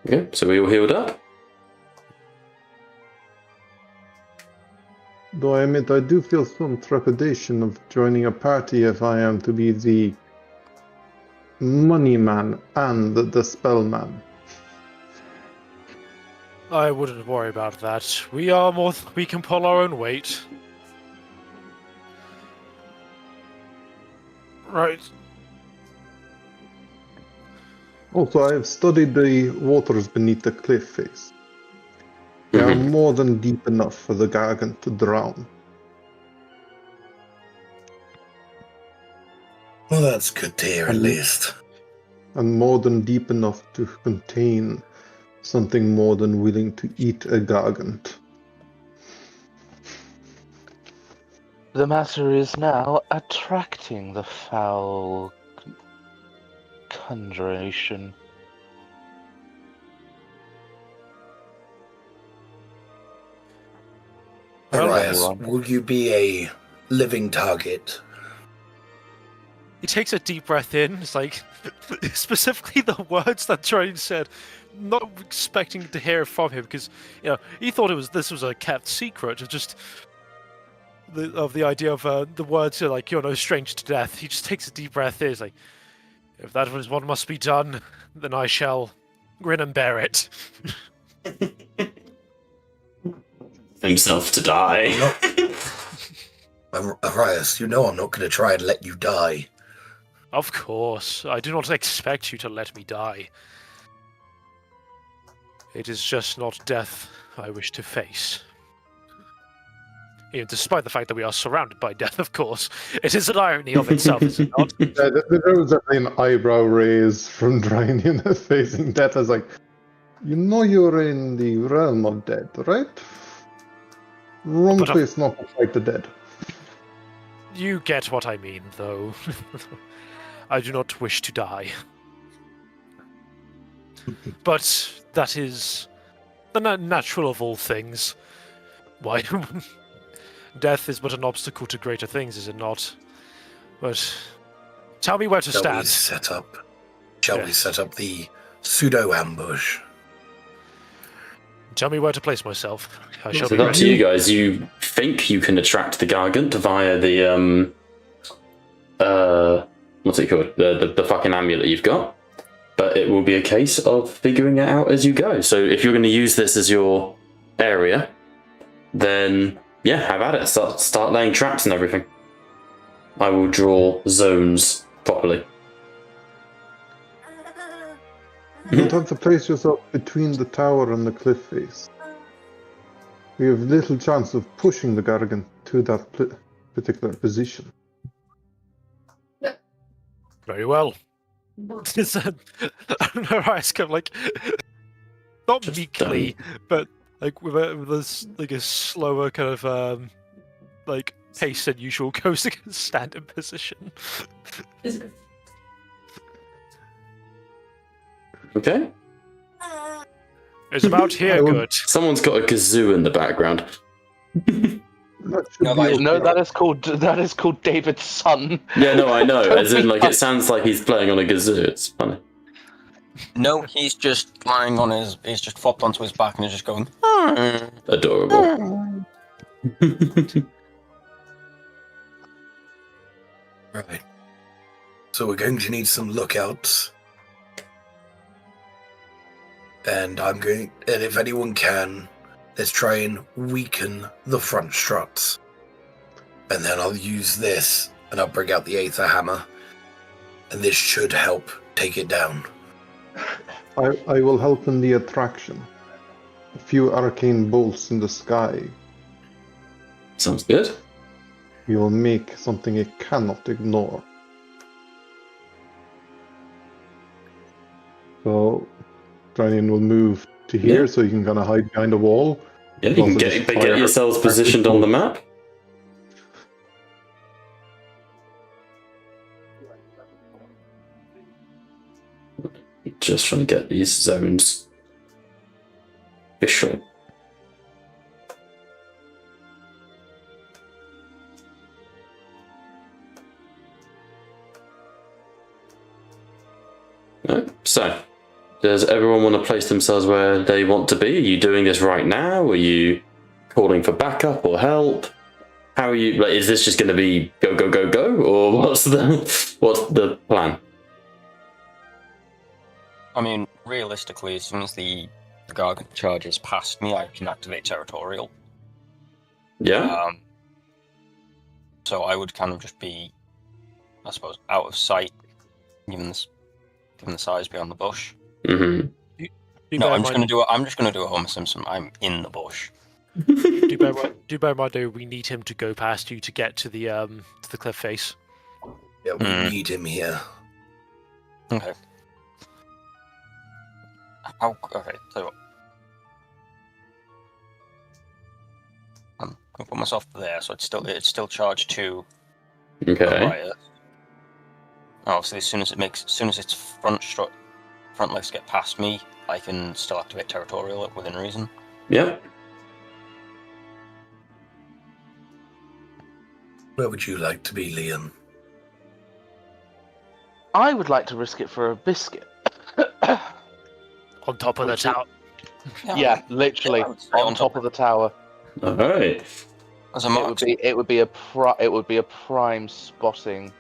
[SPEAKER 1] Okay, so we all healed up.
[SPEAKER 5] Though I admit I do feel some trepidation of joining a party if I am to be the money man and the spell man.
[SPEAKER 3] I wouldn't worry about that. We are more. We can pull our own weight. Right.
[SPEAKER 5] Also, I have studied the waters beneath the cliff face. They are more than deep enough for the gargant to drown.
[SPEAKER 6] Well, that's good to hear, at least.
[SPEAKER 5] And more than deep enough to contain something more than willing to eat a gargant.
[SPEAKER 4] The matter is now attracting the foul conjuration.
[SPEAKER 6] Arias, will you be a living target?
[SPEAKER 3] He takes a deep breath in. It's like specifically the words that Trine said, not expecting to hear from him because he thought this was a kept secret of just the idea of the words like you're no stranger to death. He just takes a deep breath in. He's like, if that is what must be done, then I shall grin and bear it.
[SPEAKER 1] Himself to die.
[SPEAKER 6] Arias, you know I'm not going to try and let you die.
[SPEAKER 3] Of course, I do not expect you to let me die. It is just not death I wish to face. Despite the fact that we are surrounded by death, of course. It is an irony of itself, is it not?
[SPEAKER 5] There was definitely an eyebrow raise from Drynian facing death as like, you know you're in the realm of dead, right? Wrong place not to fight the dead.
[SPEAKER 3] You get what I mean, though. I do not wish to die. But that is the natural of all things. Why? Death is but an obstacle to greater things, is it not? But tell me where to stand.
[SPEAKER 6] Shall we set up the pseudo ambush?
[SPEAKER 3] Tell me where to place myself. I shall
[SPEAKER 1] It's
[SPEAKER 3] be
[SPEAKER 1] up
[SPEAKER 3] ready.
[SPEAKER 1] to you guys. You think you can attract the gargant via the what's it called? The fucking amulet you've got. But it will be a case of figuring it out as you go. So if you're going to use this as your area, then yeah, have at it. Start laying traps and everything. I will draw zones properly.
[SPEAKER 5] You don't have to place yourself between the tower and the cliff face. We have little chance of pushing the gargant to that particular position.
[SPEAKER 3] Very well. I don't know how I kind of like, not
[SPEAKER 1] Just
[SPEAKER 3] meekly, but like with a slower kind of like pace than usual, goes to stand in position.
[SPEAKER 1] Okay.
[SPEAKER 3] It's about here, good.
[SPEAKER 1] Someone's got a kazoo in the background.
[SPEAKER 4] That is called David's son.
[SPEAKER 1] Yeah, no, I know. As in, like, it sounds like he's playing on a kazoo. It's funny.
[SPEAKER 2] No, he's just lying on he's just flopped onto his back and is just going,
[SPEAKER 1] Adorable.
[SPEAKER 6] Right. So we're going to need some lookouts. And if anyone can, let's try and weaken the front struts. And then I'll use this, and I'll bring out the Aether Hammer. And this should help take it down.
[SPEAKER 5] I will help in the attraction. A few arcane bolts in the sky.
[SPEAKER 1] Sounds good.
[SPEAKER 5] We will make something it cannot ignore. So, Dranian will move to here so you can kind of hide behind a wall.
[SPEAKER 1] Yeah, you can get yourselves positioned on the map. Just trying to get these zones official. No? So, does everyone want to place themselves where they want to be? Are you doing this right now? Are you calling for backup or help? How are you? Like, is this just going to be go go go go, or what's the plan?
[SPEAKER 2] I mean, realistically, as soon as the Gargant charges past me, I can activate Territorial.
[SPEAKER 1] Yeah.
[SPEAKER 2] So I would kind of just be, I suppose, out of sight, given the size beyond the bush.
[SPEAKER 1] Mm-hmm.
[SPEAKER 2] No, I'm just gonna do a Homer Simpson. I'm in the bush.
[SPEAKER 3] Do bear in mind, though, we need him to go past you to get to the cliff face.
[SPEAKER 6] Yeah, we need him here.
[SPEAKER 2] Okay. Okay, tell you what. I'm gonna put myself there, so it's still charged to
[SPEAKER 1] Okay.
[SPEAKER 2] riot. Obviously, as soon as its front legs get past me, I can still activate Territorial within reason.
[SPEAKER 1] Yep.
[SPEAKER 6] Where would you like to be, Liam?
[SPEAKER 4] I would like to risk it for a biscuit.
[SPEAKER 3] On top of the tower.
[SPEAKER 4] Yeah, literally on top of the tower.
[SPEAKER 1] All right.
[SPEAKER 2] As a marksman,
[SPEAKER 4] It would be a prime spotting.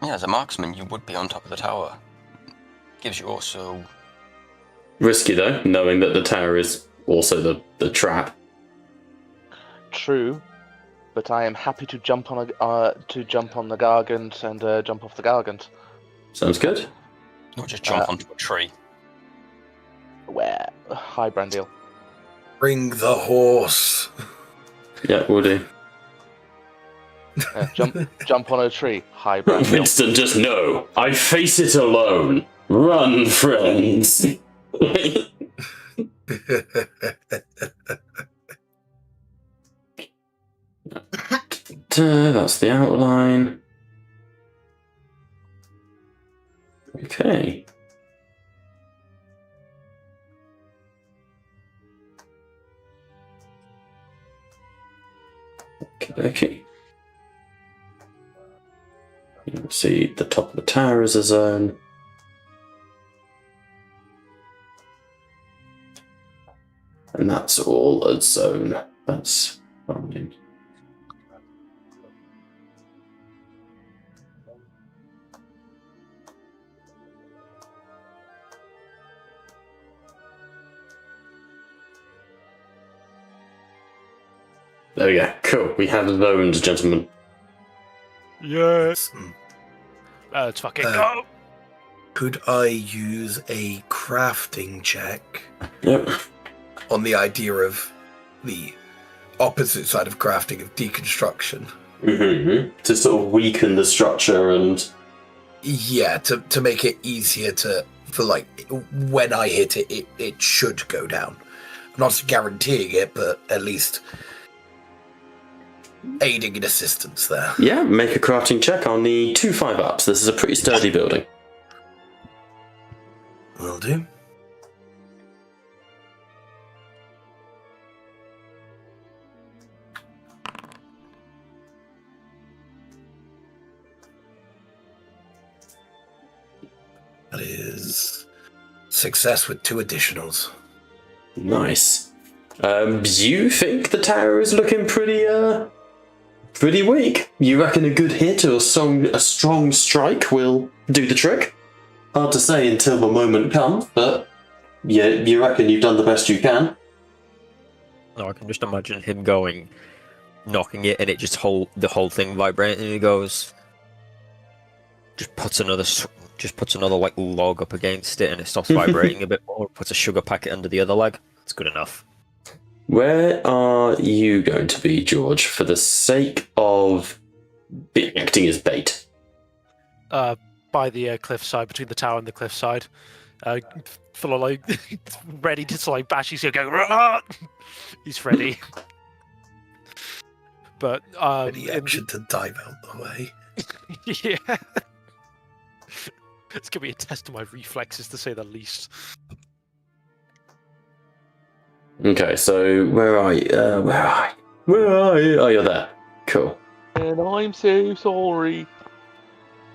[SPEAKER 2] yeah, as a marksman, you would be on top of the tower. Gives you also
[SPEAKER 1] Risky though, knowing that the tower is also the trap.
[SPEAKER 4] True, but I am happy to jump on the Gargant and jump off the Gargant.
[SPEAKER 1] Sounds good.
[SPEAKER 2] or just jump onto a tree.
[SPEAKER 4] Where? Hi, Brandil.
[SPEAKER 6] Bring the horse.
[SPEAKER 1] Yeah, we'll do.
[SPEAKER 4] Jump on a tree. Hi, Brandil.
[SPEAKER 1] Winston, just no. I face it alone. Run, friends. That's the outline. Okay. Okay. You can see the top of the tower is a zone. And that's all a zone. That's fine. There we go. Cool. We have zones, gentlemen.
[SPEAKER 3] Yes. Let's fucking go.
[SPEAKER 6] Could I use a crafting check
[SPEAKER 1] Yep.
[SPEAKER 6] on the idea of the opposite side of crafting, of deconstruction?
[SPEAKER 1] Mm-hmm. To sort of weaken the structure and...
[SPEAKER 6] Yeah, to make it easier for like, when I hit it, it should go down. I'm not guaranteeing it, but at least aiding in assistance there.
[SPEAKER 1] Yeah, make a crafting check. I'll need 2 5-ups. This is a pretty sturdy building.
[SPEAKER 6] Will do. That is success with 2 additionals.
[SPEAKER 1] Nice. You think the tower is looking pretty weak? You reckon a good hit or a strong strike will do the trick? Hard to say until the moment comes, but yeah, you reckon you've done the best you can?
[SPEAKER 7] No, I can just imagine him knocking it, and it just the whole thing vibrating, and he goes, just puts another like log up against it, and it stops vibrating a bit more. Puts a sugar packet under the other leg. It's good enough.
[SPEAKER 1] Where are you going to be, George, for the sake of acting as bait?
[SPEAKER 3] By the cliffside, between the tower and the cliffside. Full of like ready to like bash. He's gonna go. Rah! He's ready. But
[SPEAKER 6] Ready action to dive out the way.
[SPEAKER 3] Yeah. It's gonna be a test of my reflexes, to say the least.
[SPEAKER 1] Okay, so where are you? Where are you? Oh, you're there. Cool.
[SPEAKER 4] And I'm so sorry.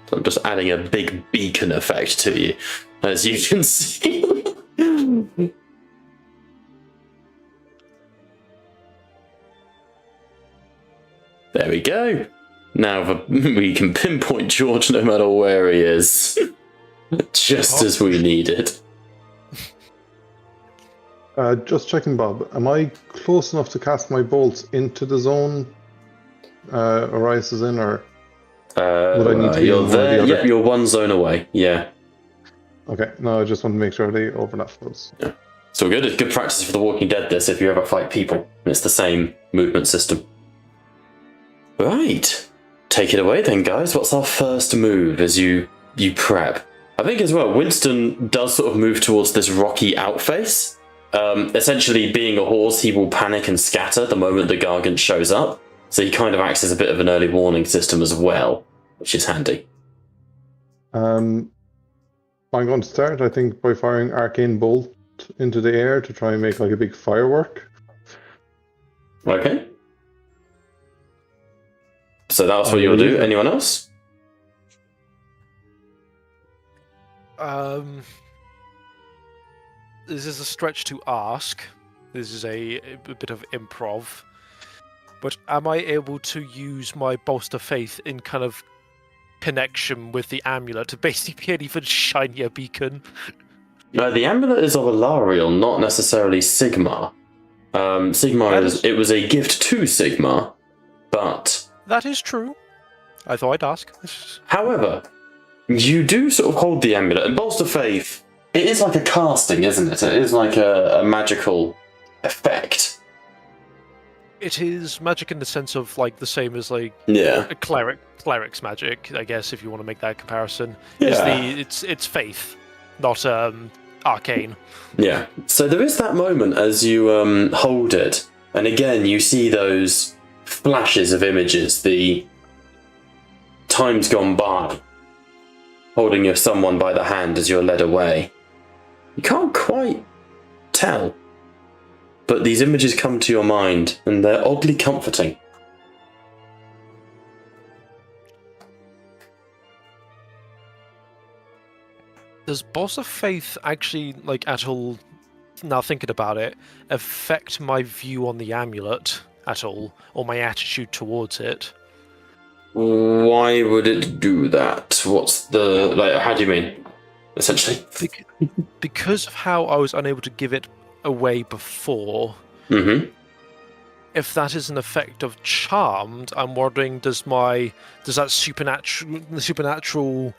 [SPEAKER 1] So I'm just adding a big beacon effect to you, as you can see. There we go. Now we can pinpoint George no matter where he is. Just as we need it.
[SPEAKER 5] Just checking, Bob. Am I close enough to cast my bolts into the zone Arias is in, or would I need to be
[SPEAKER 1] you're
[SPEAKER 5] in one or
[SPEAKER 1] there.
[SPEAKER 5] the other?
[SPEAKER 1] Yep, you're one zone away. Yeah.
[SPEAKER 5] Okay, no, I just want to make sure they overlap those.
[SPEAKER 1] Yeah. It's all good. It's good practice for The Walking Dead, this, if you ever fight people. It's the same movement system. Right. Take it away then, guys. What's our first move as you prep? I think as well, Winston does sort of move towards this rocky outface. Essentially, being a horse, he will panic and scatter the moment the Gargant shows up. So he kind of acts as a bit of an early warning system as well, which is handy.
[SPEAKER 5] I'm going to start, I think, by firing Arcane Bolt into the air to try and make like a big firework.
[SPEAKER 1] Okay. So that's what you'll do. Anyone else?
[SPEAKER 3] This is a stretch to ask. This is a bit of improv. But am I able to use my bolster faith in kind of connection with the amulet to basically be an even shinier beacon?
[SPEAKER 1] The amulet is of Alariel, not necessarily Sigmar. Sigmar it was a gift to Sigmar, but
[SPEAKER 3] that is true. I thought I'd ask.
[SPEAKER 1] However, you do sort of hold the amulet, and Bolster Faith, it is like a casting, isn't it? It is like a magical effect.
[SPEAKER 3] It is magic in the sense of like the same as like
[SPEAKER 1] a
[SPEAKER 3] cleric's magic, I guess, if you want to make that comparison.
[SPEAKER 1] Yeah.
[SPEAKER 3] It's faith, not arcane.
[SPEAKER 1] Yeah. So there is that moment as you hold it, and again you see those flashes of images, the times gone by, holding someone by the hand as you're led away. You can't quite tell, but these images come to your mind, and they're oddly comforting.
[SPEAKER 3] Does Boss of Faith actually, like, at all, now thinking about it, affect my view on the amulet at all, or my attitude towards it?
[SPEAKER 1] Why would it do that? What's the, like, how do you mean, essentially?
[SPEAKER 3] Because of how I was unable to give it away before, if that is an effect of Charmed, I'm wondering, does that supernatural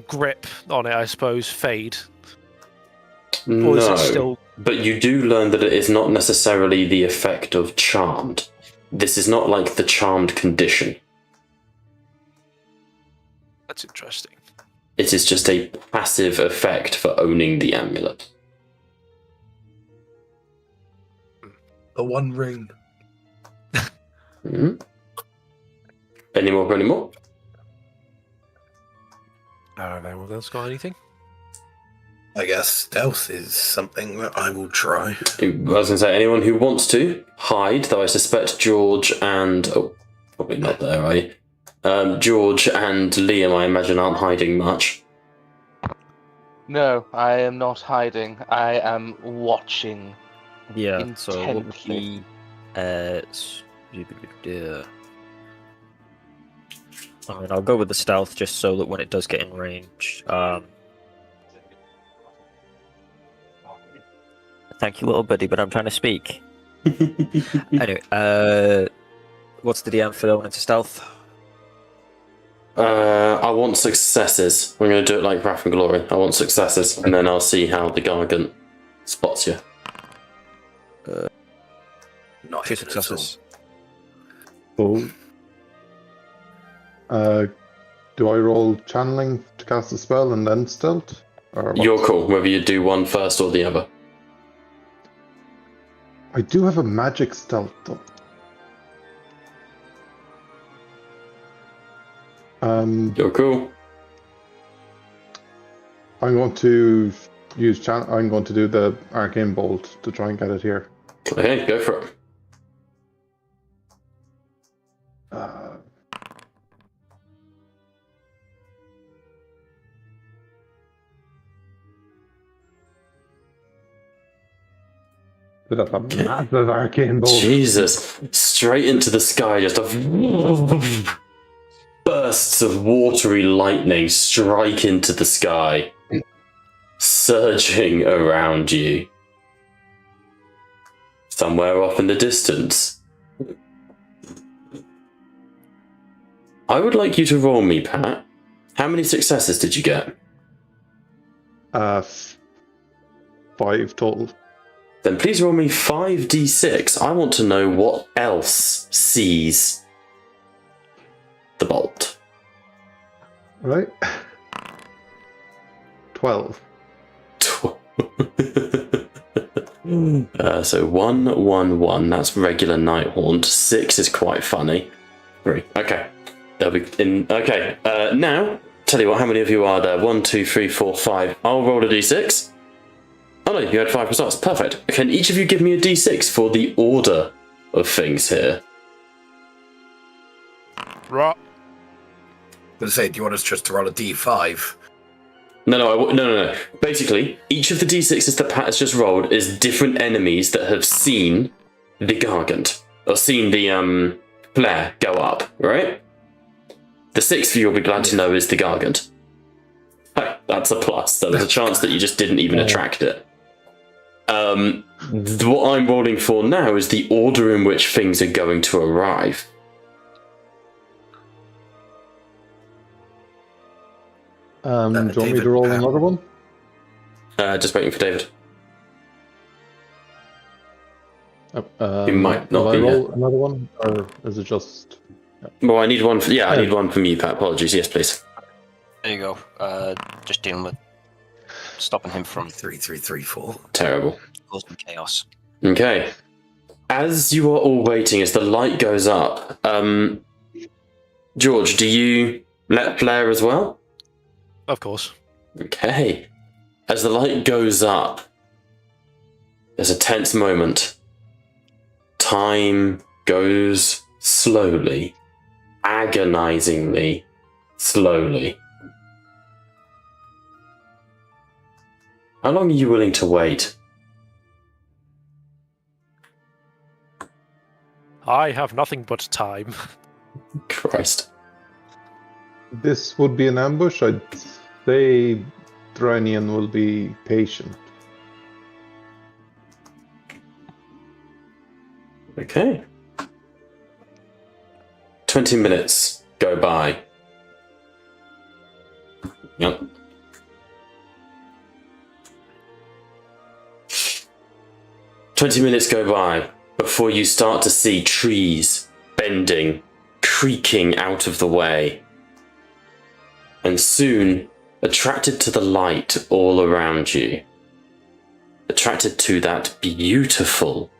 [SPEAKER 3] grip on it, I suppose, fade?
[SPEAKER 1] No,
[SPEAKER 3] or is it still...
[SPEAKER 1] but you do learn that it is not necessarily the effect of Charmed. This is not like the Charmed condition.
[SPEAKER 3] That's interesting.
[SPEAKER 1] It is just a passive effect for owning the amulet.
[SPEAKER 6] The One Ring.
[SPEAKER 1] Any more?
[SPEAKER 3] I don't know. Anyone else got anything?
[SPEAKER 6] I guess stealth is something that I will try.
[SPEAKER 1] I was going to say, anyone who wants to hide, though I suspect George and... Oh, probably not there, are you? George and Liam, I imagine, aren't hiding much.
[SPEAKER 4] No, I am not hiding. I am watching.
[SPEAKER 7] Yeah, so what would
[SPEAKER 4] intently.
[SPEAKER 7] be... I mean, I'll go with the stealth just so that when it does get in range. Thank you, little buddy, but I'm trying to speak. Anyway, what's the DM for going into stealth?
[SPEAKER 1] I want successes. We're going to do it like Wrath and Glory. I want successes, and then I'll see how the Gargant spots you.
[SPEAKER 6] Not
[SPEAKER 7] 2
[SPEAKER 6] even at
[SPEAKER 7] successes.
[SPEAKER 5] Do I roll channeling to cast a spell and then stealth? Or what?
[SPEAKER 1] You're cool, whether you do one first or the other.
[SPEAKER 5] I do have a magic stealth though.
[SPEAKER 1] You're cool.
[SPEAKER 5] I'm going to use I'm going to do the arcane bolt to try and get it here.
[SPEAKER 1] Okay, go for it.
[SPEAKER 5] But that's a massive arcane bolt.
[SPEAKER 1] Jesus. Straight into the sky, just a bursts of watery lightning strike into the sky, surging around you. Somewhere off in the distance. I would like you to roll me, Pat. How many successes did you get?
[SPEAKER 5] 5 total.
[SPEAKER 1] Then please roll me 5d6. I want to know what else sees the bolt.
[SPEAKER 5] Right? 12.
[SPEAKER 1] So 1, 1, 1. That's regular Nighthaunt. 6 is quite funny. 3. Okay. They'll be in. Okay. Now, tell you what. How many of you are there? 1, 2, 3, 4, 5. I'll roll a d6. Oh no, you had 5 results. Perfect. Can each of you give me a d6 for the order of things here?
[SPEAKER 3] Right.
[SPEAKER 6] I'm gonna say, do you want us just to roll a d5?
[SPEAKER 1] No. Basically, each of the d6s that Pat has just rolled is different enemies that have seen the Gargant, or seen the flare go up, right? The 6th you'll be glad to know is the Gargant. Hey, that's a plus. There was a chance that you just didn't even attract it. What I'm rolling for now is the order in which things are going to arrive.
[SPEAKER 5] Do you want me
[SPEAKER 6] David,
[SPEAKER 5] to roll another one?
[SPEAKER 1] Just waiting for David.
[SPEAKER 5] He
[SPEAKER 1] might not
[SPEAKER 5] will
[SPEAKER 1] be
[SPEAKER 5] I roll
[SPEAKER 1] here.
[SPEAKER 5] another one, or is it just...
[SPEAKER 1] Well, I need one. I need one from you, Pat. Apologies. Yes, please.
[SPEAKER 2] There you go. Just dealing with stopping him from
[SPEAKER 6] 3, 3, 3, 4.
[SPEAKER 1] Terrible.
[SPEAKER 2] causing chaos.
[SPEAKER 1] Okay. As you are all waiting, as the light goes up, George, do you let flare as well?
[SPEAKER 3] Of course.
[SPEAKER 1] Okay. As the light goes up, there's a tense moment. Time goes slowly, agonizingly slowly. How long are you willing to wait?
[SPEAKER 3] I have nothing but time.
[SPEAKER 1] Christ.
[SPEAKER 5] This would be an ambush. I'd say Dranian will be patient.
[SPEAKER 1] Okay. 20 minutes go by. Yep. Minutes go by before you start to see trees bending, creaking out of the way. And soon, attracted to the light all around you, attracted to that beautiful,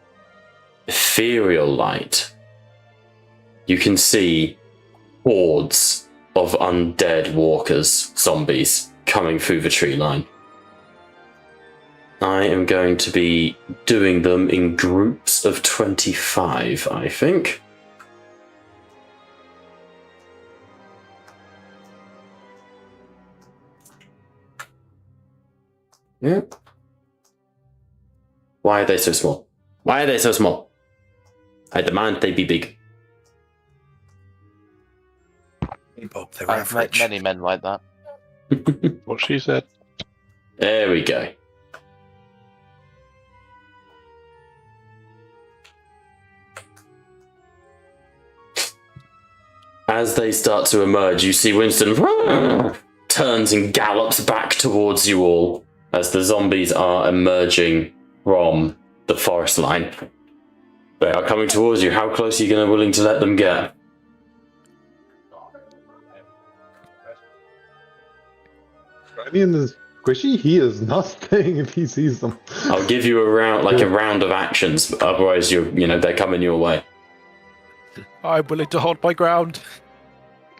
[SPEAKER 1] ethereal light, you can see hordes of undead walkers, zombies, coming through the tree line. I am going to be doing them in groups of 25, I think. Yep. Why are they so small? Why are they so small? I demand they be big.
[SPEAKER 6] Hey Bob, they're
[SPEAKER 4] I've met
[SPEAKER 6] average.
[SPEAKER 4] many men like that.
[SPEAKER 8] What she said.
[SPEAKER 1] There we go. As they start to emerge, you see Winston turns and gallops back towards you all as the zombies are emerging from the forest line. They are coming towards you. How close are you going to willing to let them get?
[SPEAKER 5] Dranian is squishy. He is not staying if he sees them.
[SPEAKER 1] I'll give you a round of actions, but otherwise they're coming your way.
[SPEAKER 3] I'm willing to hold my ground.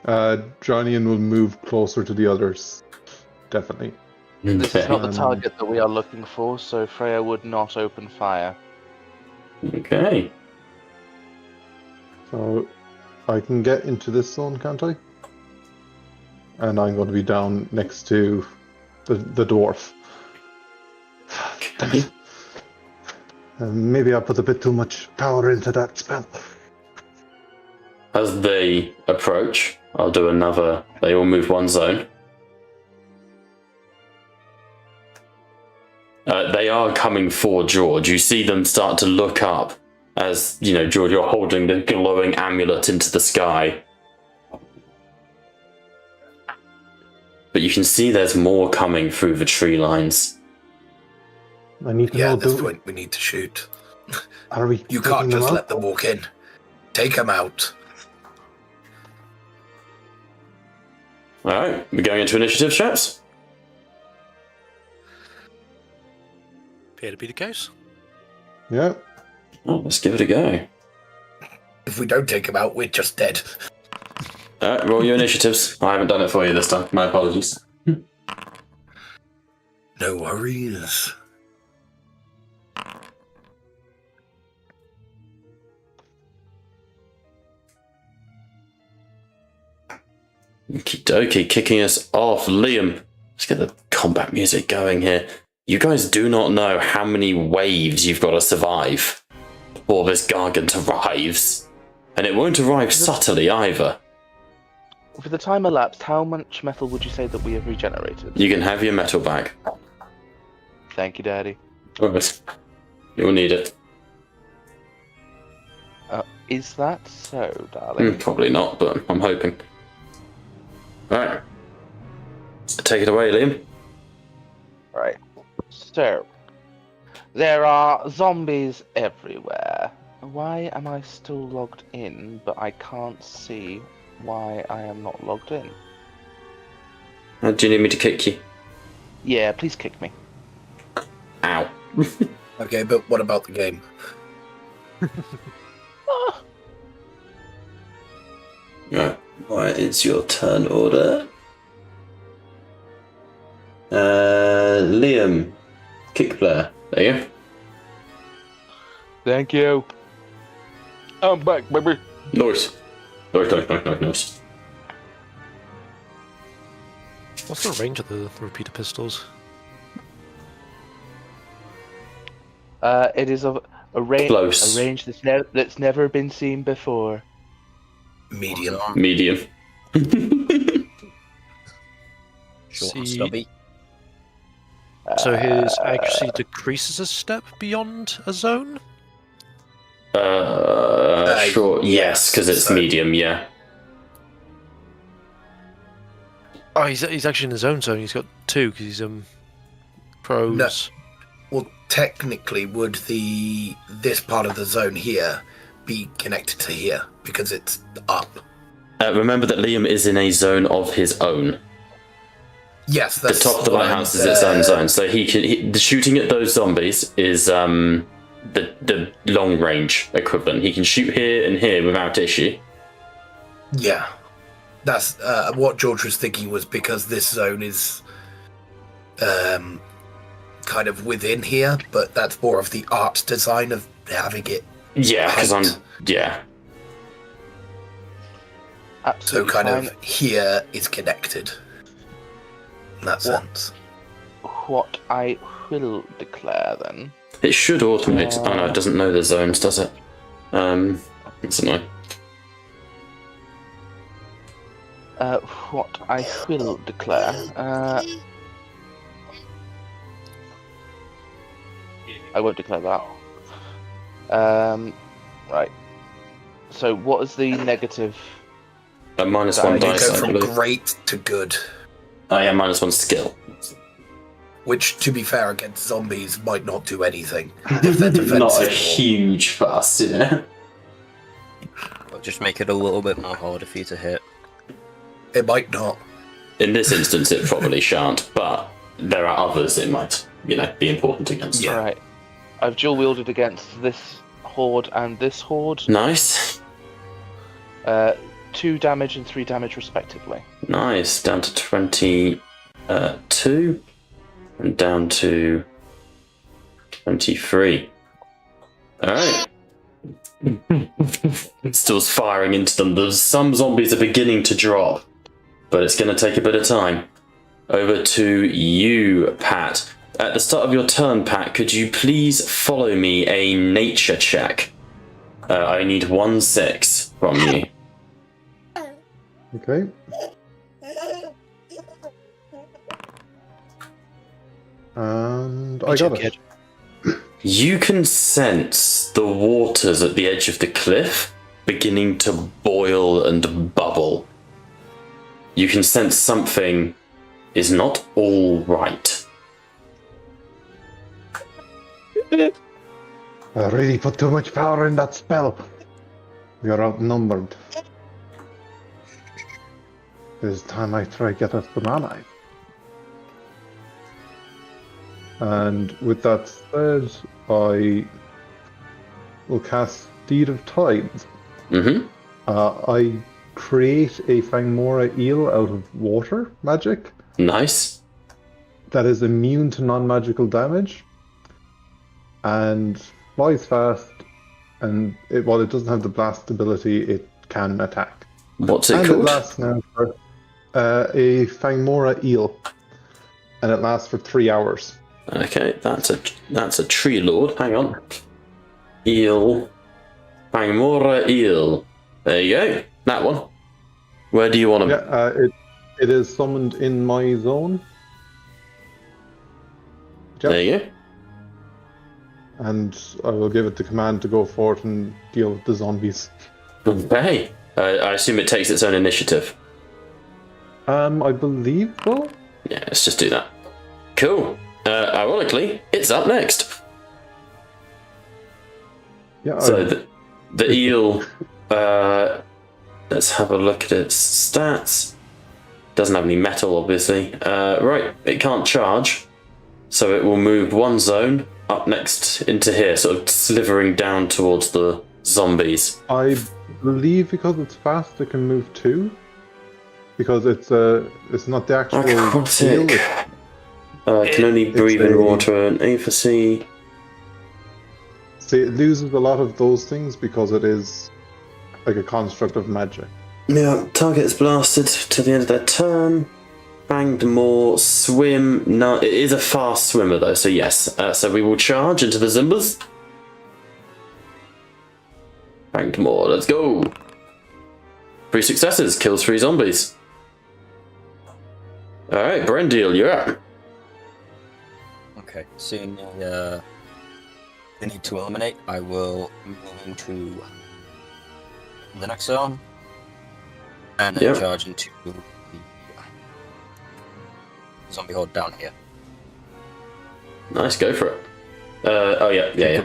[SPEAKER 5] Dranian will move closer to the others. Definitely.
[SPEAKER 4] This is not the
[SPEAKER 5] Um,
[SPEAKER 4] target that we are looking for, so Freya would not open fire.
[SPEAKER 1] Okay.
[SPEAKER 5] So I can get into this zone, can't I? And I'm going to be down next to the dwarf.
[SPEAKER 1] Okay.
[SPEAKER 5] Maybe I put a bit too much power into that spell.
[SPEAKER 1] As they approach, I'll do another. They all move one zone. They are coming for George. You see them start to look up as, George, you're holding the glowing amulet into the sky. But you can see there's more coming through the tree lines.
[SPEAKER 5] I need to
[SPEAKER 6] Yeah,
[SPEAKER 5] know.
[SPEAKER 6] at this point, we need to shoot.
[SPEAKER 5] Are we?
[SPEAKER 6] You can't just
[SPEAKER 5] out?
[SPEAKER 6] let them walk in. Take them out.
[SPEAKER 1] Alright, we're going into initiative, chaps.
[SPEAKER 3] Appear to be the case.
[SPEAKER 5] Yeah.
[SPEAKER 1] Oh, let's give it a go.
[SPEAKER 6] If we don't take them out, we're just dead.
[SPEAKER 1] Alright, roll your initiatives. I haven't done it for you this time. My apologies.
[SPEAKER 6] No worries.
[SPEAKER 1] Okie dokie, kicking us off. Liam, let's get the combat music going here. You guys do not know how many waves you've got to survive before this Gargant arrives. And it won't arrive subtly either.
[SPEAKER 4] For the time elapsed, how much metal would you say that we have regenerated?
[SPEAKER 1] You can have your metal back.
[SPEAKER 4] Thank you, Daddy.
[SPEAKER 1] Alright. You'll need it.
[SPEAKER 4] Is that so, darling?
[SPEAKER 1] Probably not, but I'm hoping. Alright. Take it away, Liam.
[SPEAKER 4] Right. So, there are zombies everywhere. Why am I still logged in, but I can't see why I am not logged in?
[SPEAKER 1] Do you need me to kick you?
[SPEAKER 4] Yeah, please kick me.
[SPEAKER 1] Ow.
[SPEAKER 6] Okay, but what about the game?
[SPEAKER 1] Right. What is your turn order? Liam. Kick player. There you go.
[SPEAKER 4] Thank you. I'm back, baby.
[SPEAKER 1] Nice. Nice.
[SPEAKER 3] What's the range of the repeater pistols?
[SPEAKER 4] It is a range
[SPEAKER 1] Close.
[SPEAKER 4] that's never been seen before.
[SPEAKER 6] Medium.
[SPEAKER 1] Medium.
[SPEAKER 7] Short and
[SPEAKER 3] See-
[SPEAKER 7] stubby.
[SPEAKER 3] So his accuracy decreases a step beyond a zone?
[SPEAKER 1] Sure. Yes, because it's
[SPEAKER 6] so-
[SPEAKER 1] medium, yeah.
[SPEAKER 3] Oh, he's actually in his own zone. He's got two because he's pros.
[SPEAKER 6] No. Well, technically, would this part of the zone here be connected to here because it's up?
[SPEAKER 1] Remember that Liam is in a zone of his own.
[SPEAKER 6] Yes,
[SPEAKER 1] The
[SPEAKER 6] that's
[SPEAKER 1] top of the
[SPEAKER 6] what
[SPEAKER 1] lighthouse
[SPEAKER 6] I'm-
[SPEAKER 1] is its own zone, so the shooting at those zombies is the long range equivalent. He can shoot here and here without issue.
[SPEAKER 6] Yeah, that's what George was thinking, was because this zone is kind of within here, but that's more of the art design of having it.
[SPEAKER 1] Yeah, because
[SPEAKER 6] Height.
[SPEAKER 1] yeah.
[SPEAKER 6] So
[SPEAKER 4] Absolutely
[SPEAKER 6] kind
[SPEAKER 4] fine.
[SPEAKER 6] of here is connected in that sense.
[SPEAKER 4] What I will declare then.
[SPEAKER 1] It should automate. Oh no, it doesn't know the zones, does it? It's annoying.
[SPEAKER 4] What I will declare. I won't declare that. Right. So what is the negative?
[SPEAKER 1] A minus
[SPEAKER 4] So
[SPEAKER 1] one
[SPEAKER 6] You
[SPEAKER 1] dice,
[SPEAKER 6] go
[SPEAKER 1] I
[SPEAKER 6] from
[SPEAKER 1] believe.
[SPEAKER 6] great to good,
[SPEAKER 1] Oh yeah, minus one skill.
[SPEAKER 6] which, to be fair, against zombies might not do anything if they're defensive.
[SPEAKER 1] Not a
[SPEAKER 6] or-
[SPEAKER 1] huge fuss, yeah.
[SPEAKER 7] It'll just make it a little bit more harder for you to hit.
[SPEAKER 6] It might not.
[SPEAKER 1] In this instance, it probably shan't, but there are others it might, be important against.
[SPEAKER 6] Yeah.
[SPEAKER 4] Right. I've dual wielded against this horde and this horde.
[SPEAKER 1] Nice.
[SPEAKER 4] 2 damage and 3 damage respectively.
[SPEAKER 1] Nice. Down to 22. And down to 23. Alright. Still's firing into them. There's some zombies are beginning to drop, but it's going to take a bit of time. Over to you, Pat. at the start of your turn, Pat, could you please follow me a nature check? I need 1/6 from you.
[SPEAKER 5] Okay. And I got it.
[SPEAKER 1] You can sense the waters at the edge of the cliff beginning to boil and bubble. You can sense something is not all right.
[SPEAKER 5] I really put too much power in that spell. We are outnumbered. This time I try get us banana. And with that said, I will cast Deed of Tides.
[SPEAKER 1] Mm-hmm.
[SPEAKER 5] I create a Fangmora eel out of water magic
[SPEAKER 1] Nice.
[SPEAKER 5] that is immune to non-magical damage and flies fast, and while it doesn't have the blast ability, it can attack.
[SPEAKER 1] What's it
[SPEAKER 5] And
[SPEAKER 1] called?
[SPEAKER 5] it lasts now for a Fangmora eel, and it lasts for 3 hours.
[SPEAKER 1] Okay, that's a tree lord. Hang on. Eel. Fangmora eel. There you go. That one. Where do you want him?
[SPEAKER 5] Yeah, it is summoned in my zone. Yep.
[SPEAKER 1] There you go.
[SPEAKER 5] And I will give it the command to go forth and deal with the zombies.
[SPEAKER 1] Okay. I assume it takes its own initiative.
[SPEAKER 5] I believe so.
[SPEAKER 1] Yeah, let's just do that. Cool. Ironically, it's up next.
[SPEAKER 5] Yeah.
[SPEAKER 1] So the eel. Let's have a look at its stats. Doesn't have any metal, obviously. Right, it can't charge, so it will move one zone up next into here, sort of slithering down towards the zombies.
[SPEAKER 5] I believe because it's fast, it can move 2. Because it's not the actual eel.
[SPEAKER 1] Can only breathe in water and A for C.
[SPEAKER 5] See, it loses a lot of those things because it is like a construct of magic.
[SPEAKER 1] Yeah, target's blasted to the end of their turn. Banged more, swim. No, it is a fast swimmer though, so yes. So we will charge into the Zimbas. Banged more, let's go. 3 successes, kills 3 zombies. Alright, Brendil, you're up.
[SPEAKER 7] Okay, seeing the need to eliminate, I will move into the next zone and then charge into the zombie horde down here.
[SPEAKER 1] Nice, go for it. Oh yeah.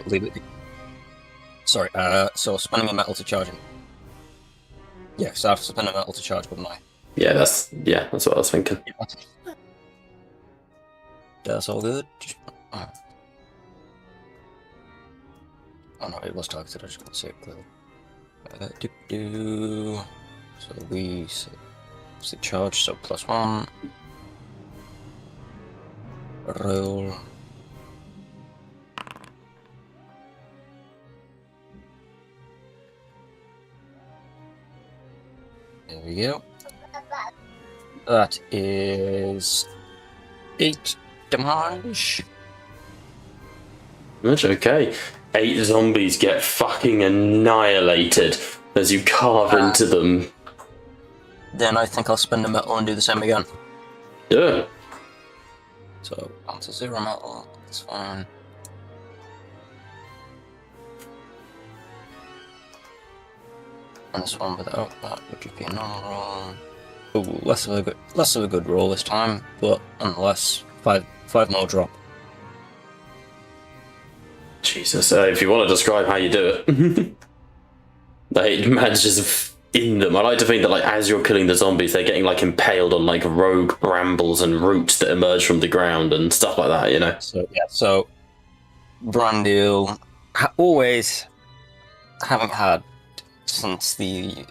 [SPEAKER 7] Sorry, so spending a metal to charge in. Yeah, so I have to spend a metal to charge, wouldn't I?
[SPEAKER 1] Yeah, that's what I was thinking.
[SPEAKER 7] That's all good. Oh no, it was targeted, I just can't see it clearly. So we say charge, so +1. Roll. There we go. That is 8 damage.
[SPEAKER 1] That's okay. 8 zombies get fucking annihilated as you carve into them.
[SPEAKER 7] Then I think I'll spend a metal and do the same again.
[SPEAKER 1] Yeah.
[SPEAKER 7] So, onto 0 metal, that's fine. And this one without that would just be a normal roll. Ooh, less of a good roll this time, but nonetheless, 5 more drop.
[SPEAKER 1] Jesus, if you want to describe how you do it. It manages in them. I like to think that, like, as you're killing the zombies, they're getting, like, impaled on, like, rogue brambles and roots that emerge from the ground and stuff like that, you know?
[SPEAKER 7] So Brandil, always, having had, since the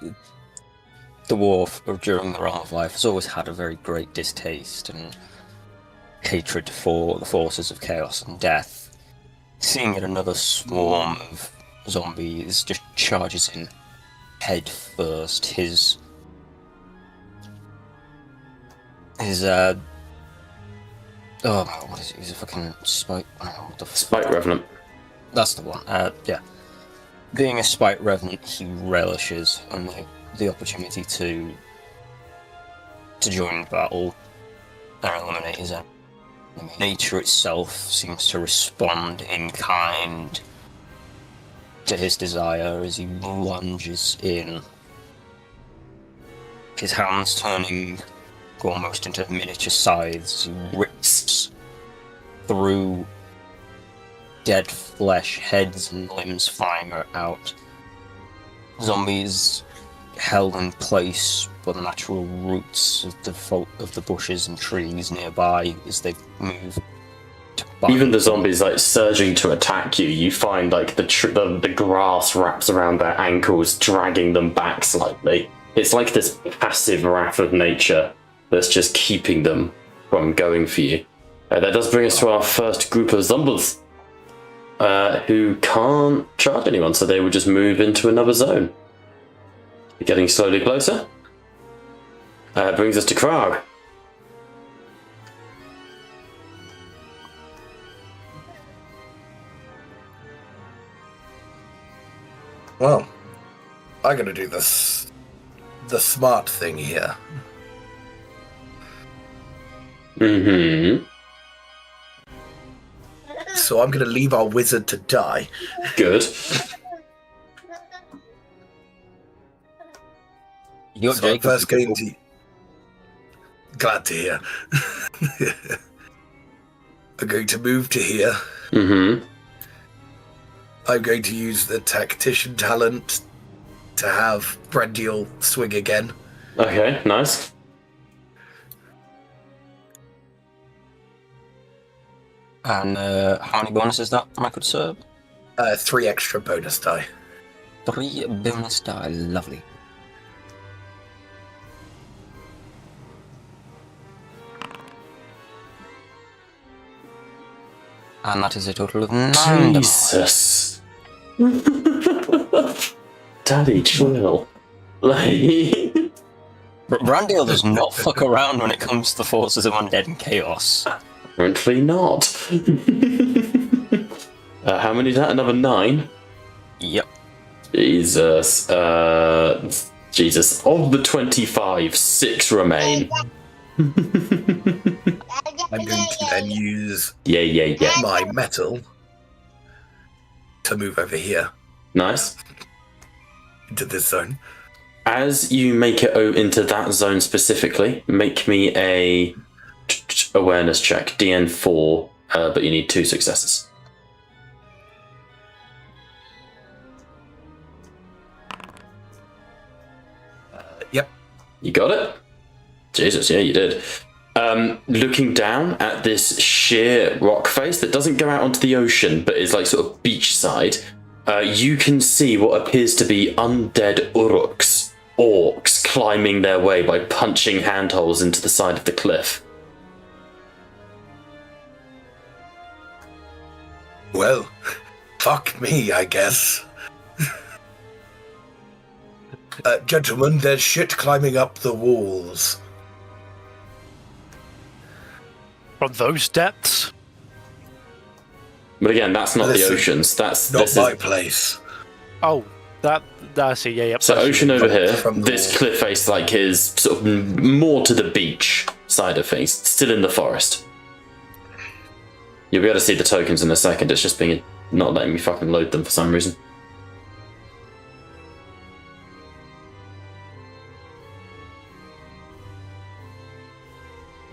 [SPEAKER 7] war during the Realm of Life, has always had a very great distaste and hatred for the forces of chaos and death. Seeing it, another swarm of zombies just charges in head first. His
[SPEAKER 2] Oh, what is it? He's a fucking spike. Oh, what the
[SPEAKER 1] Spike Revenant.
[SPEAKER 2] That's the one. Yeah. Being a spike revenant, he relishes on the opportunity to join battle and eliminate his enemy. Nature itself seems to respond in kind to his desire as he lunges in. His hands turning almost into miniature scythes, he rips through dead flesh, heads and limbs flying out. Zombies held in place by the natural roots of the bushes and trees nearby as they move.
[SPEAKER 1] Even the zombies like surging to attack you, you find like the grass wraps around their ankles, dragging them back slightly. It's like this passive wrath of nature that's just keeping them from going for you. That does bring us to our first group of zombies, who can't charge anyone, so they will just move into another zone. Getting slowly closer. Brings us to Krag.
[SPEAKER 6] Well, I'm gonna do this, the smart thing here.
[SPEAKER 1] Mm-hmm.
[SPEAKER 6] So I'm gonna leave our wizard to die.
[SPEAKER 1] Good.
[SPEAKER 2] You're
[SPEAKER 6] So I'm
[SPEAKER 2] Jacob.
[SPEAKER 6] first going to... Glad to hear. I'm going to move to here.
[SPEAKER 1] Mm-hmm.
[SPEAKER 6] I'm going to use the tactician talent to have Brendiel swing again.
[SPEAKER 1] Okay, nice.
[SPEAKER 2] And how many bonuses is that I could serve?
[SPEAKER 6] 3 extra bonus die.
[SPEAKER 2] 3 bonus die, lovely. And that is a total of 9 damage.
[SPEAKER 1] Jesus. Daddy, chill. Like...
[SPEAKER 2] Brandale does not fuck around when it comes to the forces of undead and chaos.
[SPEAKER 1] Apparently not. How many is that? Another 9?
[SPEAKER 2] Yep.
[SPEAKER 1] Jesus. Jesus. Of the 25, 6 remain.
[SPEAKER 6] I'm going to then use
[SPEAKER 1] Yeah.
[SPEAKER 6] my metal to move over here
[SPEAKER 1] Nice.
[SPEAKER 6] into this zone.
[SPEAKER 1] As you make it into that zone specifically, make me a awareness check, DN4, but you need 2 successes.
[SPEAKER 6] Yep.
[SPEAKER 1] You got it? Jesus, yeah, you did. Looking down at this sheer rock face that doesn't go out onto the ocean, but is like sort of beachside, you can see what appears to be undead uruks, orcs, climbing their way by punching handholds into the side of the cliff.
[SPEAKER 6] Well, fuck me, I guess. Gentlemen, there's shit climbing up the walls.
[SPEAKER 3] From those depths?
[SPEAKER 1] But again, that's not the
[SPEAKER 6] Listen,
[SPEAKER 1] oceans. That's
[SPEAKER 6] Not
[SPEAKER 1] this
[SPEAKER 6] my
[SPEAKER 1] is
[SPEAKER 6] place.
[SPEAKER 3] Oh, I see, yeah, yep.
[SPEAKER 1] so
[SPEAKER 3] I see.
[SPEAKER 1] ocean over here.
[SPEAKER 6] From the
[SPEAKER 1] This
[SPEAKER 6] wall.
[SPEAKER 1] cliff face like is sort of more to the beach side of things, still in the forest. You'll be able to see the tokens in a second. It's just being not letting me fucking load them for some reason.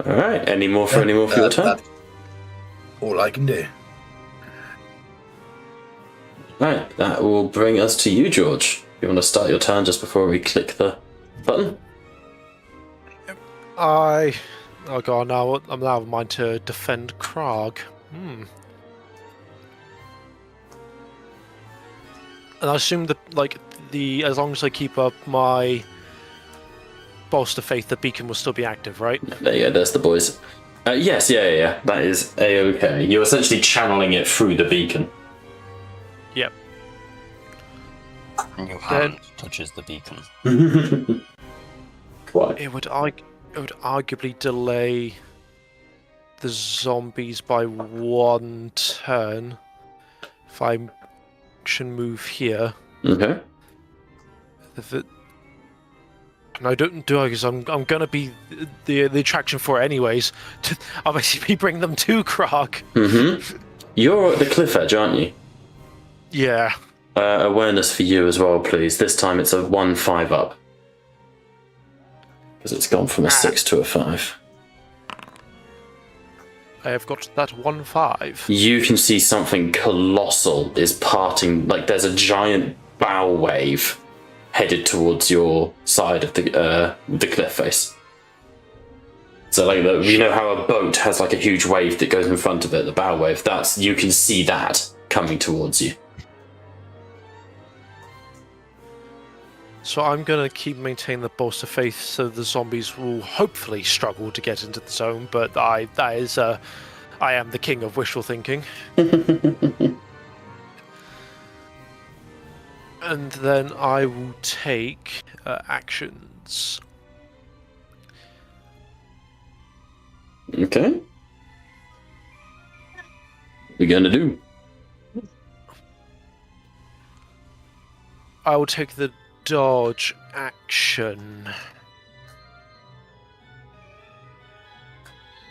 [SPEAKER 1] All right. Any more for your turn?
[SPEAKER 6] That's all I can do.
[SPEAKER 1] Right. That will bring us to you, George. You want to start your turn just before we click the button?
[SPEAKER 3] Oh god, now I'm now of mine to defend Krag. And I assume that as long as I keep up my bolster faith, the beacon will still be active, right?
[SPEAKER 1] There you go. There's the boys. Yes. Yeah. That is a-okay. You're essentially channeling it through the beacon.
[SPEAKER 3] Yep.
[SPEAKER 2] And your hand touches the beacon.
[SPEAKER 1] Quite.
[SPEAKER 3] It would arguably delay the zombies by 1 turn. If I action move here.
[SPEAKER 1] Okay.
[SPEAKER 3] If it, and I don't do it because I'm gonna be the attraction for it anyways. I'll basically bring them to Krog.
[SPEAKER 1] Mm-hmm. You're at the cliff edge, aren't you?
[SPEAKER 3] Yeah.
[SPEAKER 1] Awareness for you as well, please. This time it's a 1-5 up. Because it's gone from a 6 to a 5.
[SPEAKER 3] I have got that 1-5.
[SPEAKER 1] You can see something colossal is parting, like there's a giant bow wave headed towards your side of the cliff face. So like you know how a boat has like a huge wave that goes in front of it, the bow wave, you can see that coming towards you.
[SPEAKER 3] So I'm gonna keep maintaining the bolster of faith, so the zombies will hopefully struggle to get into the zone. But I am the king of wishful thinking. And then I will take actions.
[SPEAKER 1] Okay. What are you gonna do?
[SPEAKER 3] I will take the dodge action.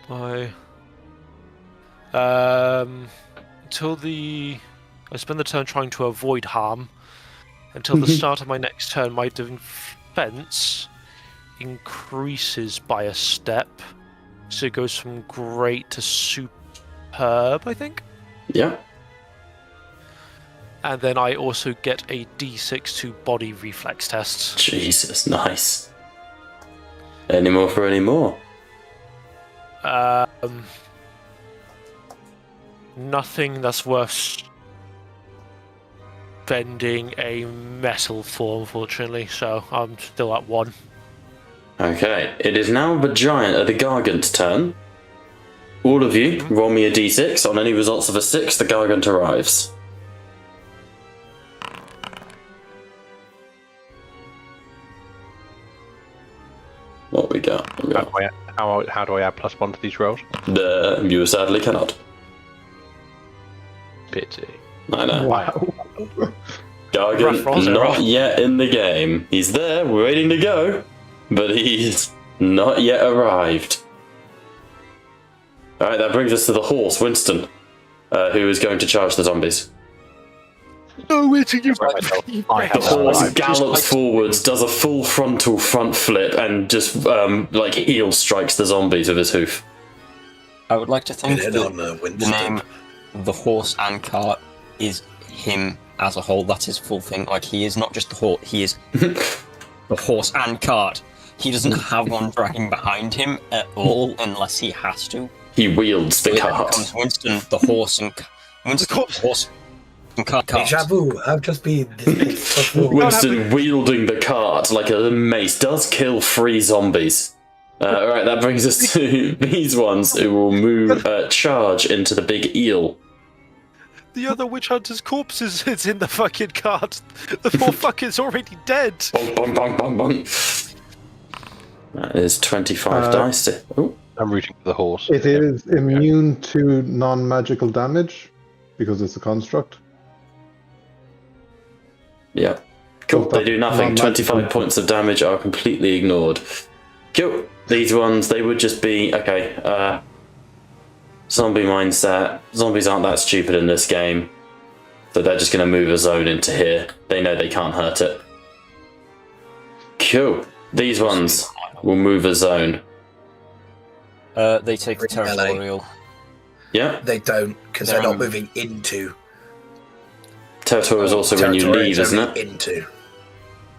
[SPEAKER 3] Until I spend the turn trying to avoid harm. Until the start of my next turn, my defense increases by a step. So it goes from great to superb, I think.
[SPEAKER 1] Yeah.
[SPEAKER 3] And then I also get a d6 to body reflex test.
[SPEAKER 1] Jesus, nice. Any more for any more?
[SPEAKER 3] Nothing that's worth spending a metal for, unfortunately, so I'm still at 1.
[SPEAKER 1] Okay, it is now the giant of the Gargant's turn. All of you, roll me a d6. On any results of a 6, the Gargant arrives. What we got?
[SPEAKER 8] How do I add +1 to these rolls?
[SPEAKER 1] You sadly cannot.
[SPEAKER 8] Pity.
[SPEAKER 1] I know.
[SPEAKER 5] Wow.
[SPEAKER 1] Gargant not yet in the game. He's there, waiting to go, but he's not yet arrived. Alright, that brings us to the horse, Winston, who is going to charge the zombies.
[SPEAKER 3] No, Winston,
[SPEAKER 8] I
[SPEAKER 1] The horse gallops forwards, does a full frontal front flip, and just like heel strikes the zombies with his hoof.
[SPEAKER 7] I would like to think
[SPEAKER 6] Good
[SPEAKER 7] that
[SPEAKER 6] on
[SPEAKER 7] the
[SPEAKER 6] Winston.
[SPEAKER 7] name The Horse and Cart is him as a whole. That's his full thing. Like, he is not just the horse, he is the horse and cart. He doesn't have one dragging behind him at all unless he has to.
[SPEAKER 1] He wields the
[SPEAKER 7] It
[SPEAKER 1] cart.
[SPEAKER 7] becomes Winston the horse and Winston the horse and cart.
[SPEAKER 6] Deja vu. I've just been this place before.
[SPEAKER 1] Winston wielding the cart like a mace does kill 3 zombies. Alright, that brings us to these ones who will move, charge into the big eel.
[SPEAKER 3] The other witch hunter's corpse is in the fucking cart. The poor fucker's already dead.
[SPEAKER 1] Bong, bong, bong, bong, bong. That is 25 dice. Oh.
[SPEAKER 8] I'm rooting for the horse.
[SPEAKER 5] It is immune to non-magical damage because it's a construct.
[SPEAKER 1] Yeah. Cool, they do nothing. 25 points of damage are completely ignored. Cool. These ones, they would just be, okay, zombie mindset. Zombies aren't that stupid in this game. So they're just going to move a zone into here. They know they can't hurt it. Cool. These ones will move a zone.
[SPEAKER 7] They take the territorial.
[SPEAKER 1] Yeah.
[SPEAKER 6] They don't, because they're not moving into.
[SPEAKER 1] Territorial is also when you
[SPEAKER 6] Territory
[SPEAKER 1] leave,
[SPEAKER 6] is
[SPEAKER 1] isn't
[SPEAKER 6] only
[SPEAKER 1] it?
[SPEAKER 6] Into.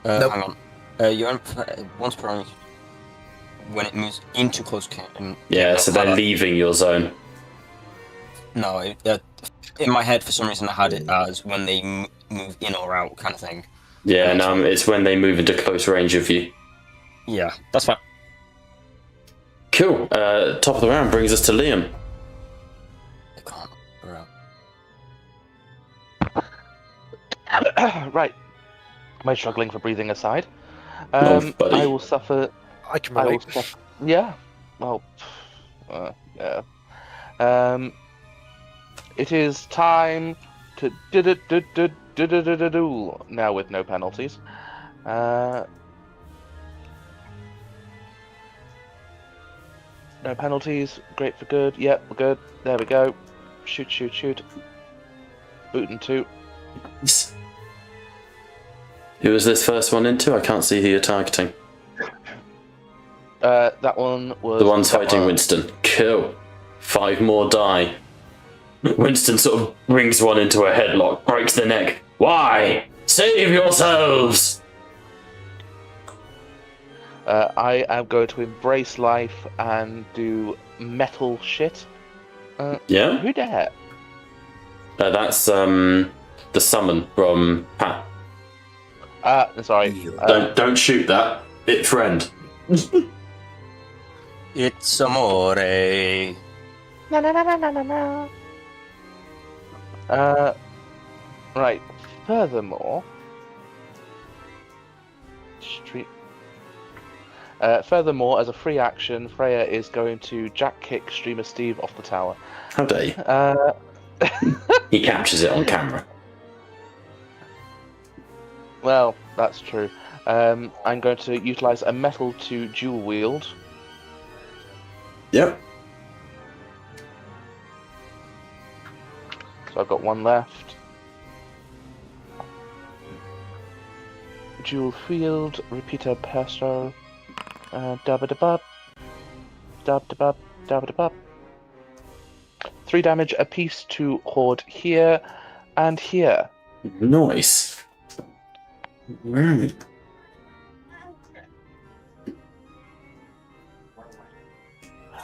[SPEAKER 6] Nope.
[SPEAKER 7] Hang on. You're once per round when it moves into close camp.
[SPEAKER 1] Yeah, so they're leaving your zone.
[SPEAKER 7] No, in my head for some reason I had it as when they move in or out kind of thing.
[SPEAKER 1] Yeah, no, it's when they move into close range of you.
[SPEAKER 7] Yeah, that's fine.
[SPEAKER 1] Cool. Top of the round brings us to Liam.
[SPEAKER 7] I can't.
[SPEAKER 4] Right. Am I struggling for breathing aside?
[SPEAKER 1] No, buddy.
[SPEAKER 4] I will suffer.
[SPEAKER 3] I can
[SPEAKER 4] I will
[SPEAKER 3] relate.
[SPEAKER 4] suffer. Yeah. Well. Yeah. It is time to do now with no penalties. No penalties. Great for good. Yep, we're good. There we go. Shoot, shoot, shoot. Boot and two.
[SPEAKER 1] Who was this first one into? I can't see who you're targeting.
[SPEAKER 4] That one was
[SPEAKER 1] The one's fighting Winston. Cool. 5 more die. Winston sort of brings one into a headlock, breaks the neck. Why? Save yourselves!
[SPEAKER 4] I am going to embrace life and do metal shit.
[SPEAKER 1] Yeah?
[SPEAKER 4] Who dare?
[SPEAKER 1] That's the summon from Pat.
[SPEAKER 4] Sorry.
[SPEAKER 1] Don't shoot that. It friend.
[SPEAKER 2] It's amore.
[SPEAKER 4] No, no, no, no, no, no, no. Right. Furthermore, as a free action, Freya is going to jack kick Streamer Steve off the tower.
[SPEAKER 1] How dare you? He captures it on camera.
[SPEAKER 4] Well, that's true. I'm going to utilize a metal to dual wield.
[SPEAKER 1] Yep.
[SPEAKER 4] So I've got one left. Dual field, repeater pesto, dub-a-da-bub, dub-da-bub, dub-da-bub. 3 damage apiece to Horde here and here.
[SPEAKER 1] Nice. Right.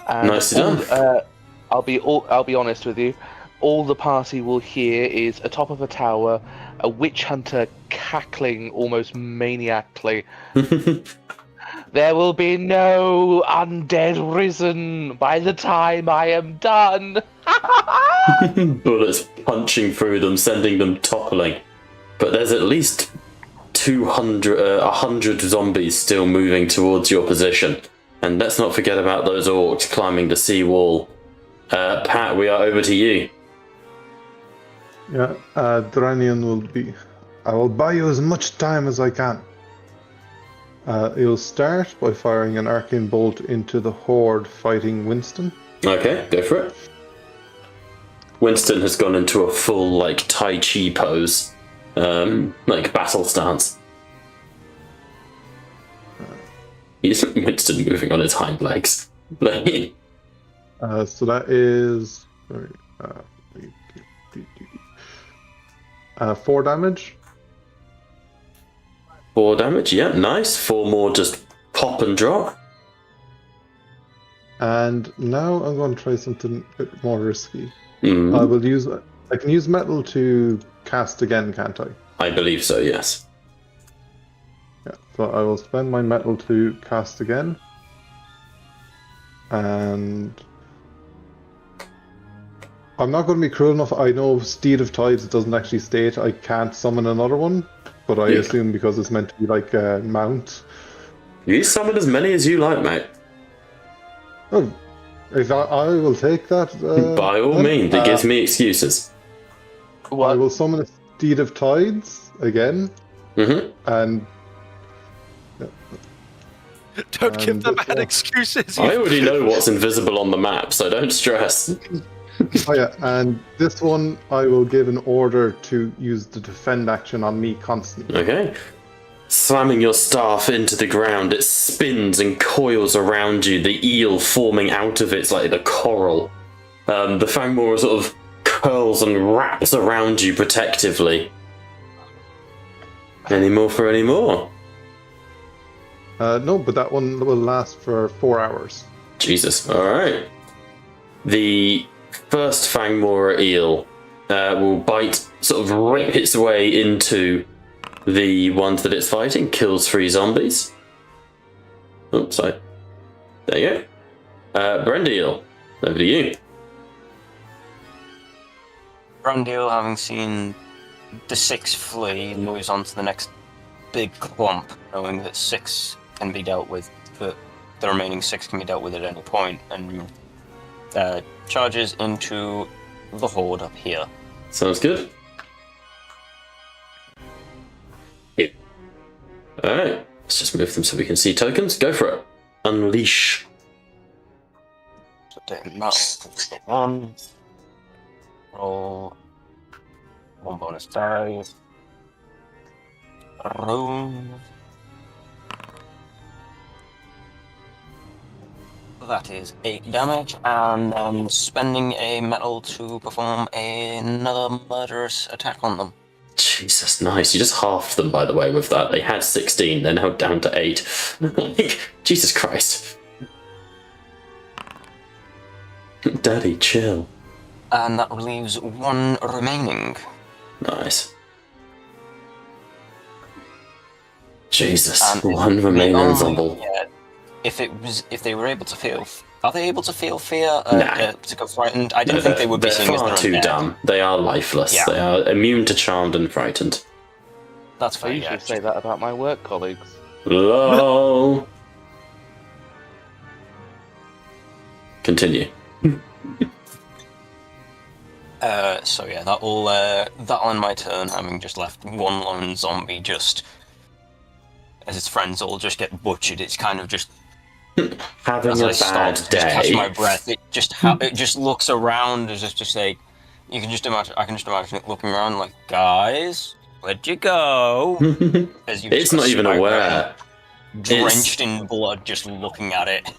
[SPEAKER 4] And
[SPEAKER 1] Nicely done.
[SPEAKER 4] I'll be honest with you. All the party will hear is atop of a tower, a witch hunter cackling almost maniacally. There will be no undead risen by the time I am done.
[SPEAKER 1] Bullets punching through them, sending them toppling. But there's at least 100 zombies still moving towards your position. And let's not forget about those orcs climbing the seawall. Pat, we are over to you.
[SPEAKER 5] Yeah, Dranian will be... I will buy you as much time as I can. You'll start by firing an arcane bolt into the horde fighting Winston.
[SPEAKER 1] Okay, go for it. Winston has gone into a full, like, Tai Chi pose. Like, battle stance. He's Winston moving on his hind legs.
[SPEAKER 5] So that is... Sorry, 4 damage.
[SPEAKER 1] 4 damage, yeah, nice. 4 more just pop and drop.
[SPEAKER 5] And now I'm going to try something a bit more risky.
[SPEAKER 1] Mm.
[SPEAKER 5] I can use metal to cast again, can't I?
[SPEAKER 1] I believe so, yes.
[SPEAKER 5] Yeah, so I will spend my metal to cast again. And I'm not going to be cruel enough. I know Steed of Tides doesn't actually state I can't summon another one, but I assume because it's meant to be like a mount.
[SPEAKER 1] You summon as many as you like, mate.
[SPEAKER 5] Oh, I will take that.
[SPEAKER 1] By all means, it gives me excuses.
[SPEAKER 5] I will summon a Steed of Tides again.
[SPEAKER 1] Mm-hmm.
[SPEAKER 5] And
[SPEAKER 3] Don't give the man excuses.
[SPEAKER 1] I already know what's invisible on the map, so don't stress.
[SPEAKER 5] Oh yeah, and this one I will give an order to use the defend action on me constantly.
[SPEAKER 1] Okay. Slamming your staff into the ground, it spins and coils around you, the eel forming out of it like the coral. The Fangmora sort of curls and wraps around you protectively. Any more for any more?
[SPEAKER 5] No, but that one will last for 4 hours.
[SPEAKER 1] Jesus, alright. The first Fangmora eel will bite, sort of rip its way into the ones that it's fighting, kills 3 zombies. Oops, sorry. There you go. Brendeel, over to you.
[SPEAKER 2] Brandil, having seen the 6 flee, moves on to the next big clump, knowing that 6 can be dealt with, but the remaining 6 can be dealt with at any point, and charges into the horde up here.
[SPEAKER 1] Sounds good. Here. Alright, let's just move them so we can see tokens. Go for it. Unleash.
[SPEAKER 2] So take that one. Roll. One bonus die. Roll. That is 8 damage, and spending a metal to perform another murderous attack on them.
[SPEAKER 1] Jesus, nice. You just halved them, by the way, with that. They had 16, they're now down to 8. Jesus Christ. Daddy, chill.
[SPEAKER 2] And that leaves 1 remaining.
[SPEAKER 1] Nice. Jesus,
[SPEAKER 2] And
[SPEAKER 1] 1 remaining zombie.
[SPEAKER 2] If they were able to feel, are they able to feel fear?
[SPEAKER 1] Nah.
[SPEAKER 2] To go frightened? I didn't think they would be
[SPEAKER 1] They're
[SPEAKER 2] seeing as
[SPEAKER 1] far
[SPEAKER 2] their
[SPEAKER 1] too
[SPEAKER 2] own
[SPEAKER 1] dumb. They are lifeless.
[SPEAKER 2] Yeah.
[SPEAKER 1] They are immune to charmed and frightened.
[SPEAKER 2] That's
[SPEAKER 4] I
[SPEAKER 2] fair.
[SPEAKER 4] usually
[SPEAKER 2] Yeah.
[SPEAKER 4] say that about my work colleagues.
[SPEAKER 1] LOL. Continue.
[SPEAKER 2] So yeah, that'll end my turn. Having just left 1 lone zombie, just as its friends all just get butchered. It's kind of just
[SPEAKER 1] Having
[SPEAKER 2] as
[SPEAKER 1] a
[SPEAKER 2] I
[SPEAKER 1] bad
[SPEAKER 2] stop, just catch
[SPEAKER 1] day.
[SPEAKER 2] my breath. It just looks around as if to say, you can just imagine. I can just imagine it looking around like, guys, where'd you go? As you've
[SPEAKER 1] It's
[SPEAKER 2] just got
[SPEAKER 1] not even
[SPEAKER 2] Sigmar
[SPEAKER 1] aware.
[SPEAKER 2] drenched in blood, just looking at it.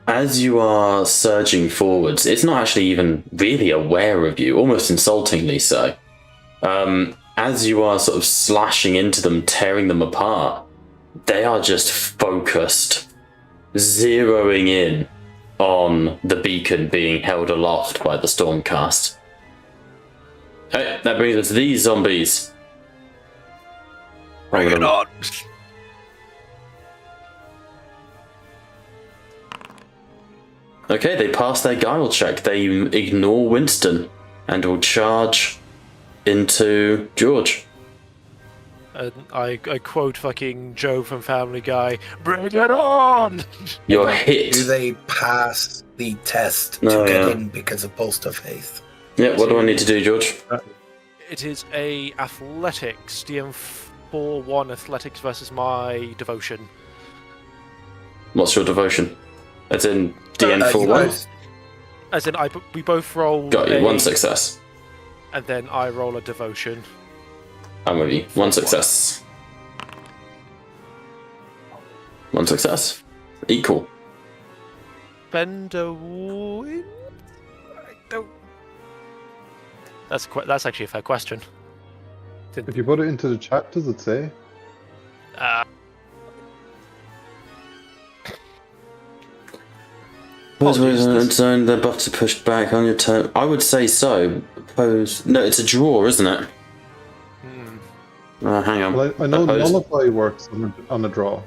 [SPEAKER 1] As you are surging forwards, it's not actually even really aware of you, almost insultingly so. As you are sort of slashing into them, tearing them apart, they are just focused, zeroing in on the beacon being held aloft by the Stormcast. Hey, that brings us to these zombies.
[SPEAKER 7] Bring it on!
[SPEAKER 1] Okay, they pass their guile check. They ignore Winston and will charge into George.
[SPEAKER 3] And I quote fucking Joe from Family Guy, "Bring it on!"
[SPEAKER 1] You're hit.
[SPEAKER 6] Do they pass the test
[SPEAKER 1] No,
[SPEAKER 6] to get
[SPEAKER 1] yeah.
[SPEAKER 6] in because of bolster faith?
[SPEAKER 1] Yeah, what do I need to do, George?
[SPEAKER 3] It is a athletics, DM41 athletics versus my devotion.
[SPEAKER 1] What's your devotion? It's in DN
[SPEAKER 6] You
[SPEAKER 1] 41.
[SPEAKER 6] both-
[SPEAKER 3] As in, we both roll.
[SPEAKER 1] Got you, 1 success.
[SPEAKER 3] And then I roll a devotion.
[SPEAKER 1] I'm with you. 1 success. 1 success. Equal.
[SPEAKER 3] Spend a win? I don't. That's actually a fair question.
[SPEAKER 5] If you put it into the chat, does it say?
[SPEAKER 1] Zone the buff to push back on your turn. I would say so. Oppose. No, it's a draw, isn't it? Hang on.
[SPEAKER 5] Well, I know
[SPEAKER 1] Oppose.
[SPEAKER 5] Nullify works on a draw.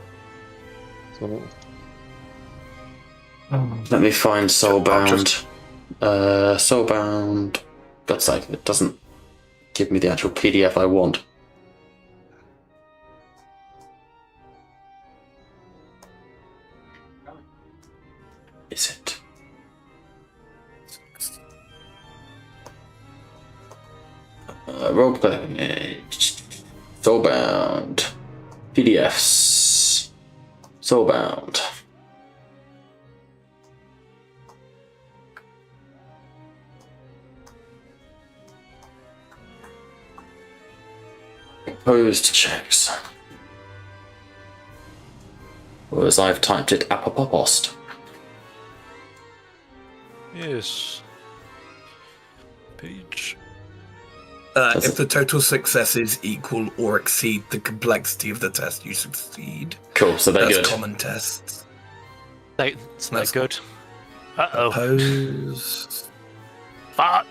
[SPEAKER 5] So
[SPEAKER 1] Let me find Soulbound. Soulbound. God's sake, it doesn't give me the actual PDF I want. Is it? Roleplay. Soulbound. PDFs. Soulbound. Opposed checks. Or as I've typed it, apopopost.
[SPEAKER 3] Yes. Page.
[SPEAKER 6] If the total successes equal or exceed the complexity of the test, you succeed.
[SPEAKER 1] Cool, so they're
[SPEAKER 6] That's
[SPEAKER 1] good.
[SPEAKER 6] common tests.
[SPEAKER 3] It's not
[SPEAKER 6] That's
[SPEAKER 3] good. Uh-oh.
[SPEAKER 6] Oppose.
[SPEAKER 3] Fuck.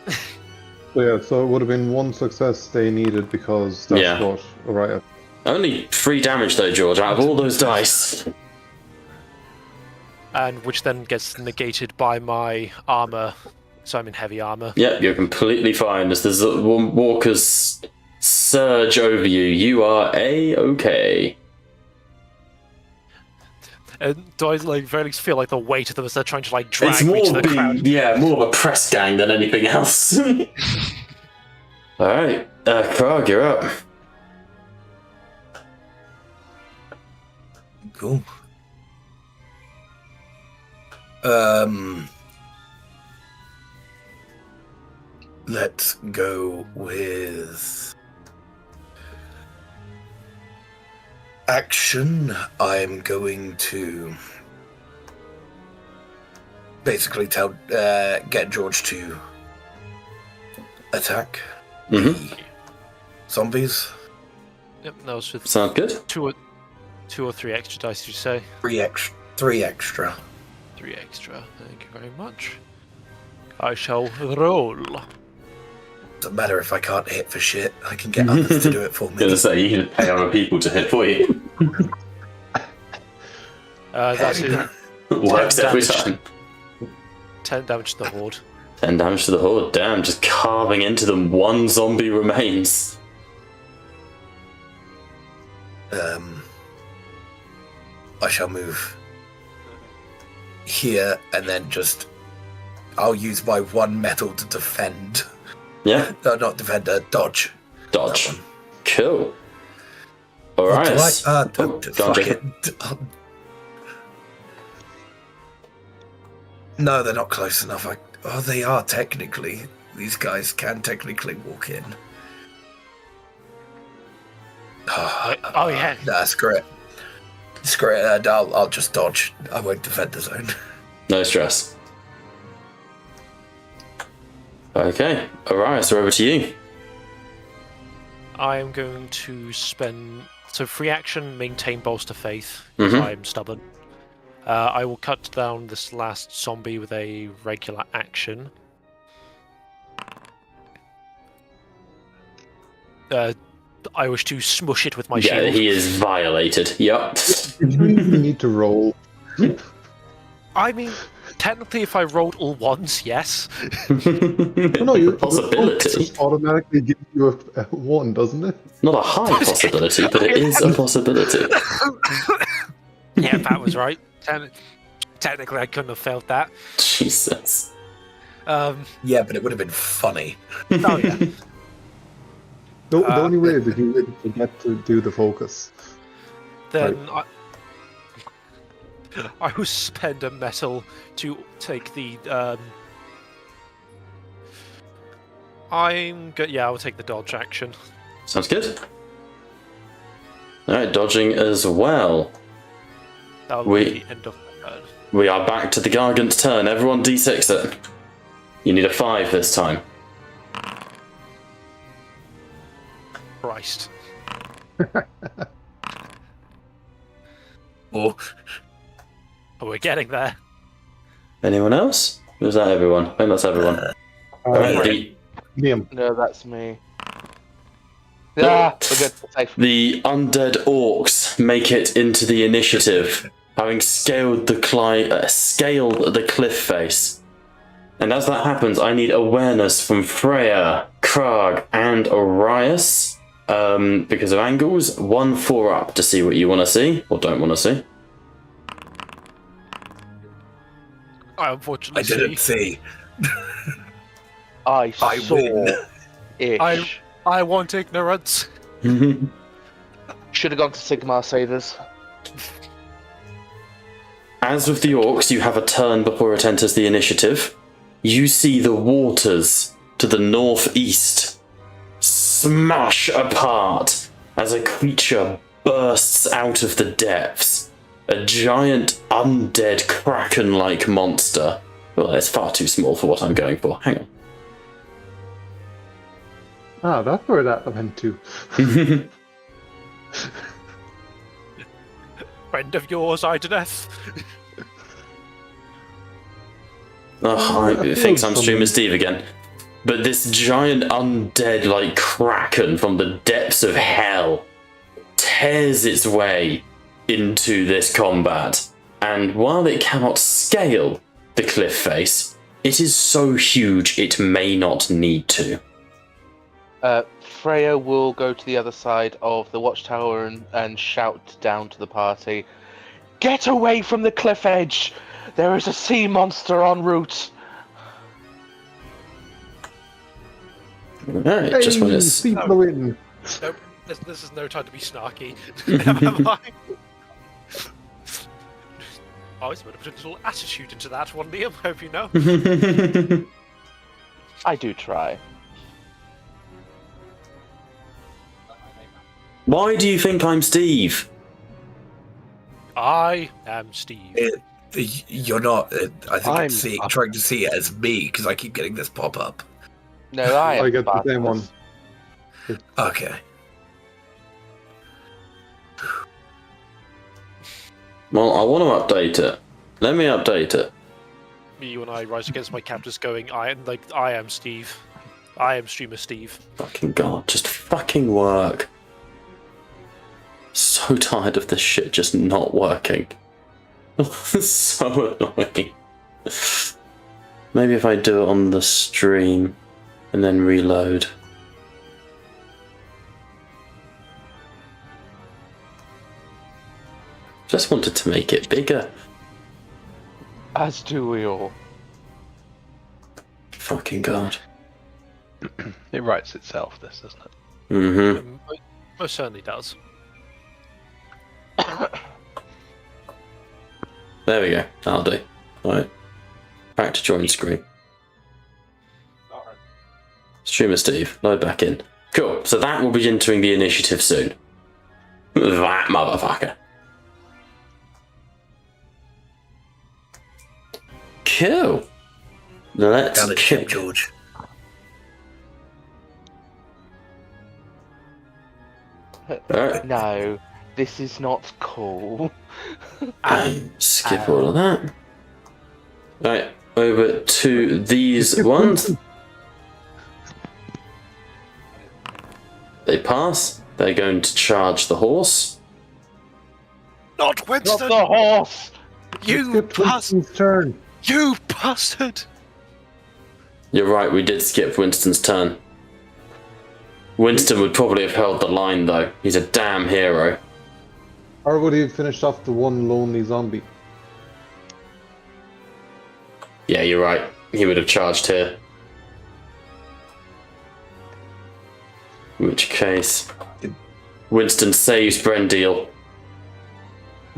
[SPEAKER 5] so it would have been 1 success they needed because that's
[SPEAKER 1] Yeah.
[SPEAKER 5] what Orion.
[SPEAKER 1] Only 3 damage though, George, out of all those dice.
[SPEAKER 3] And which then gets negated by my armor. So I'm in heavy armor.
[SPEAKER 1] Yep, you're completely fine. As the walkers surge over you, you are A-okay.
[SPEAKER 3] And do I like very feel like the weight of them as they're trying to like drag
[SPEAKER 1] It's
[SPEAKER 3] me
[SPEAKER 1] more
[SPEAKER 3] to the crowd?
[SPEAKER 1] more of a press gang than anything else. Alright, Krog, you're up.
[SPEAKER 6] Cool. Let's go with action. I'm going to basically get George to attack the zombies.
[SPEAKER 3] Yep, that was with
[SPEAKER 1] Sound good?
[SPEAKER 3] two or three extra dice. Did you say?
[SPEAKER 6] Three extra.
[SPEAKER 3] 3 extra. Thank you very much. I shall roll.
[SPEAKER 6] Doesn't matter if I can't hit for shit. I can get others to do it for
[SPEAKER 1] I was gonna
[SPEAKER 6] me.
[SPEAKER 1] say, you can pay other people to hit for you.
[SPEAKER 3] That's it.
[SPEAKER 1] Works every
[SPEAKER 3] damage.
[SPEAKER 1] time.
[SPEAKER 3] 10 damage to the horde.
[SPEAKER 1] 10 damage to the horde, damn, just carving into them. One zombie remains.
[SPEAKER 6] I shall move here and then I'll use my one metal to defend.
[SPEAKER 1] Yeah,
[SPEAKER 6] No, not defend, dodge.
[SPEAKER 1] dodge.
[SPEAKER 6] That one.
[SPEAKER 1] Cool.
[SPEAKER 6] What do
[SPEAKER 1] Alright.
[SPEAKER 6] don't
[SPEAKER 1] go on,
[SPEAKER 6] fuck
[SPEAKER 1] Jacob.
[SPEAKER 6] it. No, they're not close enough. They are technically. These guys can technically walk in.
[SPEAKER 3] Oh yeah.
[SPEAKER 6] That's great. It's great. I'll just dodge. I won't defend the zone.
[SPEAKER 1] No stress. Okay, alright, so over to you.
[SPEAKER 3] I am going to spend free action, maintain bolster faith because I'm stubborn. I will cut down this last zombie with a regular action. I wish to smush it with my
[SPEAKER 1] Yeah,
[SPEAKER 3] shield.
[SPEAKER 1] he is violated. Yep.
[SPEAKER 5] You even need to roll.
[SPEAKER 3] I mean, technically, if I rolled all ones, yes.
[SPEAKER 5] No, you
[SPEAKER 1] Possibility.
[SPEAKER 5] just automatically gives you a 1, doesn't it?
[SPEAKER 1] Not a high possibility, but it is a possibility.
[SPEAKER 3] Yeah, Pat was right. Technically, I couldn't have failed that.
[SPEAKER 1] Jesus.
[SPEAKER 6] Yeah, but it would have been funny.
[SPEAKER 3] Oh yeah.
[SPEAKER 5] The only way that you would forget to do the focus.
[SPEAKER 3] Then I will spend a metal to take the. I'll take the dodge action.
[SPEAKER 1] Sounds good. Alright, dodging as well.
[SPEAKER 3] That'll be the end of my turn.
[SPEAKER 1] We are back to the Gargant's turn. Everyone d6 it. You need a 5 this time.
[SPEAKER 3] Christ.
[SPEAKER 6] Or
[SPEAKER 3] Oh, we're getting there.
[SPEAKER 1] Anyone else? Or is that everyone? I think that's everyone. Alright,
[SPEAKER 5] Liam.
[SPEAKER 4] No, that's me. Yeah, we're good. We're safe.
[SPEAKER 1] the undead orcs make it into the initiative, having scaled the cliff face. And as that happens, I need awareness from Freya, Krag, and Arias. Because of angles, 1-4 up to see what you want to see or don't want to see.
[SPEAKER 3] I unfortunately
[SPEAKER 6] didn't see.
[SPEAKER 4] I
[SPEAKER 6] I
[SPEAKER 4] saw
[SPEAKER 6] win.
[SPEAKER 4] ish.
[SPEAKER 3] I want ignorance.
[SPEAKER 4] Should have gone to Sigmar Savers.
[SPEAKER 1] As with the orcs, you have a turn before it enters the initiative. You see the waters to the northeast smash apart as a creature bursts out of the depths. A giant undead kraken-like monster. Well, it's far too small for what I'm going for. Hang on.
[SPEAKER 5] Ah, that's where that went to.
[SPEAKER 3] Friend of yours, Ideneth.
[SPEAKER 1] I think I'm streamer Steve again. But this giant undead like kraken from the depths of hell tears its way into this combat. And while it cannot scale the cliff face, it is so huge it may not need to.
[SPEAKER 4] Freya will go to the other side of the watchtower and shout down to the party. Get away from the cliff edge! There is a sea monster en route!
[SPEAKER 1] Alright,
[SPEAKER 5] Hey,
[SPEAKER 1] just when it's...
[SPEAKER 5] see the wind.
[SPEAKER 3] Nope, this is no time to be snarky. Am I? I was going to put a little attitude into that one, Liam. Hope you know.
[SPEAKER 4] I do try.
[SPEAKER 1] Why do you think I'm Steve?
[SPEAKER 3] I am Steve.
[SPEAKER 6] You're not. I think
[SPEAKER 8] I'm
[SPEAKER 6] it's trying to see it as me because I keep getting this pop up.
[SPEAKER 4] No, I am.
[SPEAKER 5] I get the same one.
[SPEAKER 6] Okay.
[SPEAKER 1] Well, I want to update it. Let me update it.
[SPEAKER 3] Me when I rise against my captors, going, I am Steve. I am streamer Steve.
[SPEAKER 1] Fucking god, just fucking work. So tired of this shit just not working. So annoying. Maybe if I do it on the stream and then reload. Just wanted to make it bigger.
[SPEAKER 4] As do we all.
[SPEAKER 1] Fucking god.
[SPEAKER 8] It writes itself, this, doesn't it?
[SPEAKER 1] Mm-hmm.
[SPEAKER 3] Most certainly does.
[SPEAKER 1] There we go. That'll do. Alright. Back to join screen. Streamer Steve, load back in. Cool. So that will be entering the initiative soon. That motherfucker. Cool. Let's
[SPEAKER 6] Down the ship,
[SPEAKER 1] kick.
[SPEAKER 6] George.
[SPEAKER 1] Alright.
[SPEAKER 4] No, this is not cool.
[SPEAKER 1] Skip all of that. Right, over to these ones. They pass. They're going to charge the horse.
[SPEAKER 3] Not
[SPEAKER 4] Not
[SPEAKER 3] Winston!
[SPEAKER 4] the horse!
[SPEAKER 3] You
[SPEAKER 5] Skip
[SPEAKER 3] bastard!
[SPEAKER 5] Winston's turn.
[SPEAKER 3] You bastard!
[SPEAKER 1] You're right, we did skip Winston's turn. Winston would probably have held the line though. He's a damn hero.
[SPEAKER 5] Or would he have finished off the one lonely zombie?
[SPEAKER 1] Yeah, you're right. He would have charged here. In which case, Winston saves Brendil.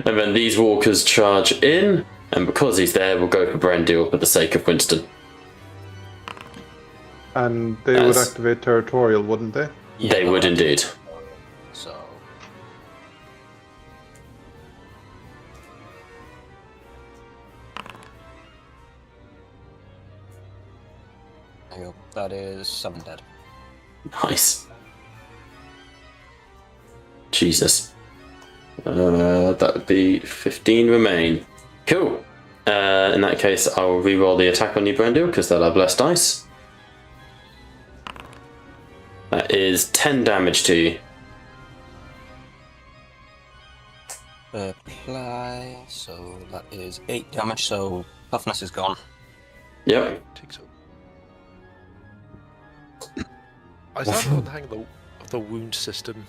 [SPEAKER 1] And then these walkers charge in, and because he's there, we'll go for Brendil for the sake of Winston.
[SPEAKER 5] And they would
[SPEAKER 1] As-
[SPEAKER 5] activate territorial, wouldn't they?
[SPEAKER 1] They would indeed.
[SPEAKER 2] So there you go. That is 7 dead.
[SPEAKER 1] Nice. Jesus. That would be 15 remain. Cool. In that case, I will reroll the attack on you, Brendil, because they'll have less dice. That is 10 damage to you.
[SPEAKER 2] Apply, so that is 8 damage, so toughness is gone.
[SPEAKER 1] Yep.
[SPEAKER 3] Takes it. I started on the hang of the wound system.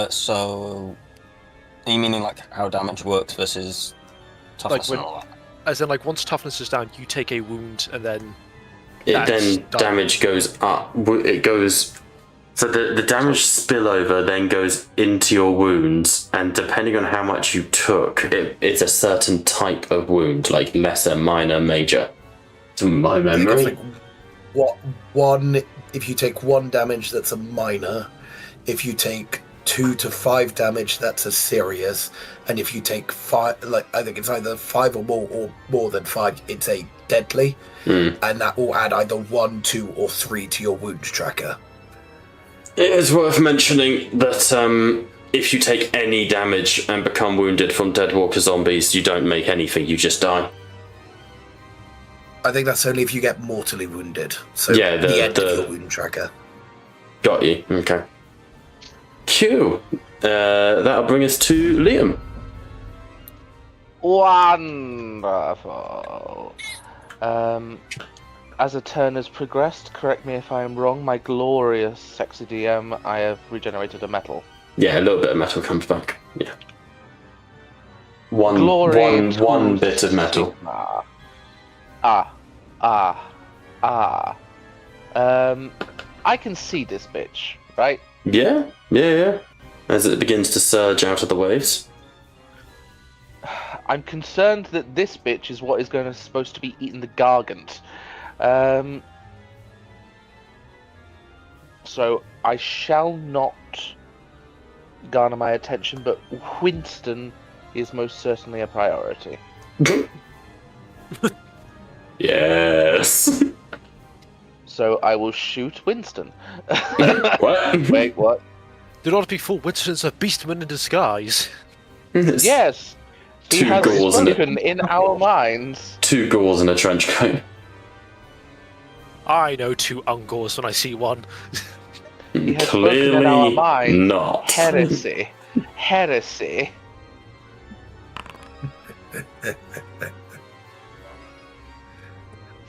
[SPEAKER 2] So are you meaning like how damage works versus toughness
[SPEAKER 3] when-
[SPEAKER 2] and all that?
[SPEAKER 3] As in, like, once toughness is down, you take a wound, and then
[SPEAKER 1] It
[SPEAKER 3] That's
[SPEAKER 1] then
[SPEAKER 3] done.
[SPEAKER 1] damage goes up. It goes. So the damage spillover then goes into your wounds, and depending on how much you took, it's a certain type of wound, like lesser, minor, major. To my
[SPEAKER 6] I think it's
[SPEAKER 1] memory.
[SPEAKER 6] like one. If you take 1 damage, that's a minor. If you take 2 to 5 damage, that's a serious. And if you take 5, like I think it's either 5 or more than 5, it's a deadly. And that will add either 1, 2, or 3 to your wound tracker.
[SPEAKER 1] It is worth mentioning that if you take any damage and become wounded from Deadwalker zombies, you don't make anything, you just die.
[SPEAKER 6] I think that's only if you get mortally wounded. So
[SPEAKER 1] Yeah,
[SPEAKER 6] the end
[SPEAKER 1] the-
[SPEAKER 6] of your wound tracker.
[SPEAKER 1] Got you. Okay. Cool. That'll bring us to Liam.
[SPEAKER 4] Wonderful. As a turn has progressed, correct me if I am wrong, my glorious sexy DM, I have regenerated a metal.
[SPEAKER 1] Yeah, a little bit of metal comes back. Yeah.
[SPEAKER 4] Glory to
[SPEAKER 1] one bit of metal.
[SPEAKER 4] Sigmar. I can see this bitch, right?
[SPEAKER 1] Yeah. As it begins to surge out of the waves.
[SPEAKER 4] I'm concerned that this bitch is what is supposed to be eating the Gargant. So I shall not garner my attention, but Winston is most certainly a priority.
[SPEAKER 1] Yes.
[SPEAKER 4] So I will shoot Winston.
[SPEAKER 1] What?
[SPEAKER 4] Wait, what?
[SPEAKER 3] Do not be fooled. Winston's a beastman in disguise.
[SPEAKER 4] Yes, he
[SPEAKER 1] Two
[SPEAKER 4] has
[SPEAKER 1] gauls and
[SPEAKER 4] spoken in our minds.
[SPEAKER 1] 2 gauls in a trench coat.
[SPEAKER 3] I know 2 Ungors when I see one.
[SPEAKER 4] He has spoken in our
[SPEAKER 1] Clearly
[SPEAKER 4] minds.
[SPEAKER 1] not.
[SPEAKER 4] Heresy. Heresy.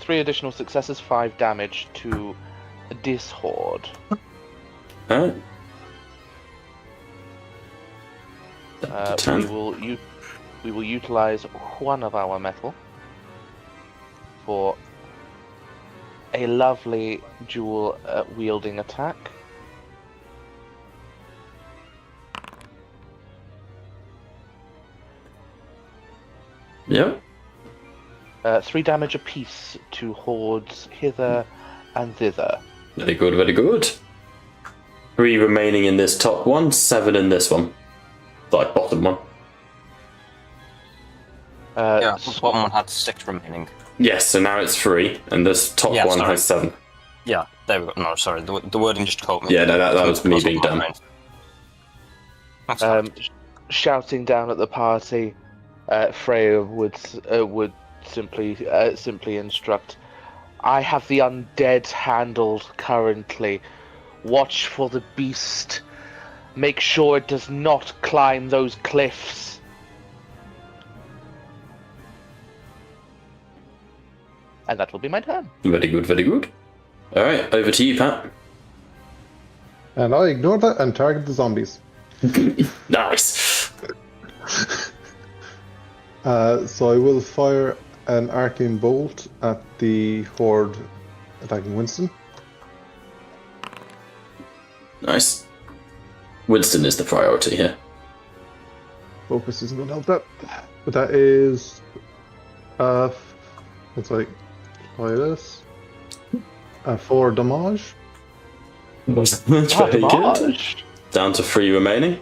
[SPEAKER 4] Three additional successes, 5 damage to this horde.
[SPEAKER 1] Huh?
[SPEAKER 4] We will utilize one of our metal for a lovely dual wielding attack.
[SPEAKER 1] Yep.
[SPEAKER 4] 3 damage apiece to hordes hither and thither.
[SPEAKER 1] Very good, very good. 3 remaining in this top one, 7 in this one. Like bottom one.
[SPEAKER 2] Yeah, the bottom one had 6 remaining.
[SPEAKER 1] Yes, so now it's 3, and this top
[SPEAKER 2] Yeah,
[SPEAKER 1] one
[SPEAKER 2] sorry.
[SPEAKER 1] has 7.
[SPEAKER 2] Yeah, there we go. No, sorry, the wording just caught me.
[SPEAKER 1] Yeah, no, that was me being dumb.
[SPEAKER 2] That's fine.
[SPEAKER 4] Shouting down at the party, Freya would simply instruct, I have the undead handled currently. Watch for the beast. Make sure it does not climb those cliffs. And that will be my turn.
[SPEAKER 1] Very good, very good. Alright, over to you, Pat.
[SPEAKER 5] And I ignore that and target the zombies.
[SPEAKER 1] Nice.
[SPEAKER 5] So I will fire an arcane bolt at the horde attacking Winston.
[SPEAKER 1] Nice. Winston is the priority here.
[SPEAKER 5] Focus isn't going to help that. But that is... it's like this. 4 damage.
[SPEAKER 1] That's very good. Down to 3 remaining.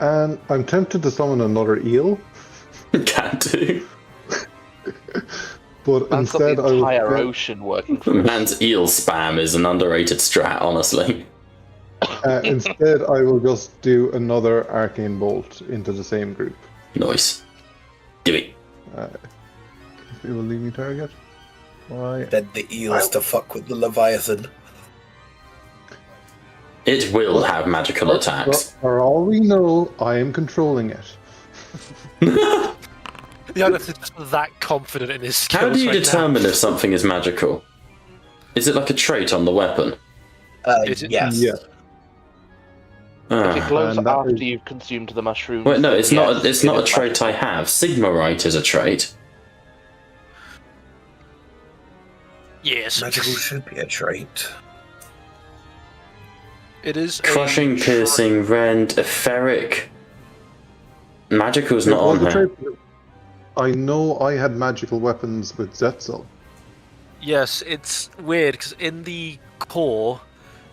[SPEAKER 5] And I'm tempted to summon another eel.
[SPEAKER 1] Can do.
[SPEAKER 5] But
[SPEAKER 4] Man's got
[SPEAKER 5] instead
[SPEAKER 4] the
[SPEAKER 5] I will
[SPEAKER 4] entire
[SPEAKER 5] get-
[SPEAKER 4] ocean working for us.
[SPEAKER 1] Man's eel spam is an underrated strat, honestly.
[SPEAKER 5] instead I will just do another arcane bolt into the same group.
[SPEAKER 1] Nice. Do it.
[SPEAKER 5] If you will leave me target. Why?
[SPEAKER 6] Then the eels to fuck with the Leviathan.
[SPEAKER 1] It will have magical attacks.
[SPEAKER 5] For all we know, I am controlling it.
[SPEAKER 3] The other is just that confident in his skills.
[SPEAKER 1] How do you
[SPEAKER 3] right now.
[SPEAKER 1] determine if something is magical? Is it like a trait on the weapon?
[SPEAKER 3] Is it-
[SPEAKER 6] Yes.
[SPEAKER 5] Yeah.
[SPEAKER 4] If
[SPEAKER 1] Ah.
[SPEAKER 4] it glows
[SPEAKER 5] And that
[SPEAKER 4] after
[SPEAKER 5] is-
[SPEAKER 4] you've consumed the mushrooms.
[SPEAKER 1] Wait, no,
[SPEAKER 4] then
[SPEAKER 1] it's
[SPEAKER 4] yes,
[SPEAKER 1] not. It's
[SPEAKER 4] it
[SPEAKER 1] not a
[SPEAKER 4] is
[SPEAKER 1] trait I
[SPEAKER 4] magical.
[SPEAKER 1] have. Sigmarite is a trait.
[SPEAKER 3] Yes.
[SPEAKER 6] Magical should be a trait.
[SPEAKER 3] It is
[SPEAKER 1] Crushing,
[SPEAKER 3] a
[SPEAKER 1] piercing, rend, etheric. Magical's not
[SPEAKER 5] It
[SPEAKER 1] on
[SPEAKER 5] was a
[SPEAKER 1] here.
[SPEAKER 5] trait. I know I had magical weapons with Zetzel.
[SPEAKER 3] Yes, it's weird because in the core,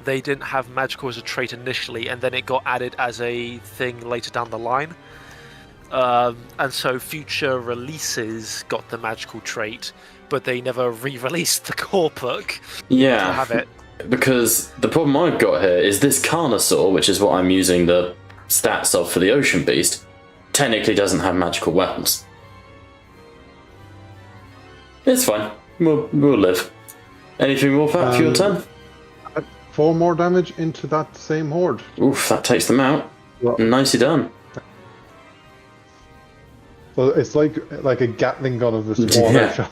[SPEAKER 3] they didn't have magical as a trait initially, and then it got added as a thing later down the line. And so future releases got the magical trait, but they never re-released the core book to
[SPEAKER 1] Yeah,
[SPEAKER 3] have it.
[SPEAKER 1] because the problem I've got here is this Carnosaur, which is what I'm using the stats of for the Ocean Beast, technically doesn't have magical weapons. It's fine. We'll live. Anything more, Pat, for your turn?
[SPEAKER 5] 4 more damage into that same horde.
[SPEAKER 1] Oof, that takes them out.
[SPEAKER 5] Well,
[SPEAKER 1] Nicely done.
[SPEAKER 5] so it's like a Gatling gun of this water
[SPEAKER 1] Yeah.
[SPEAKER 5] shot.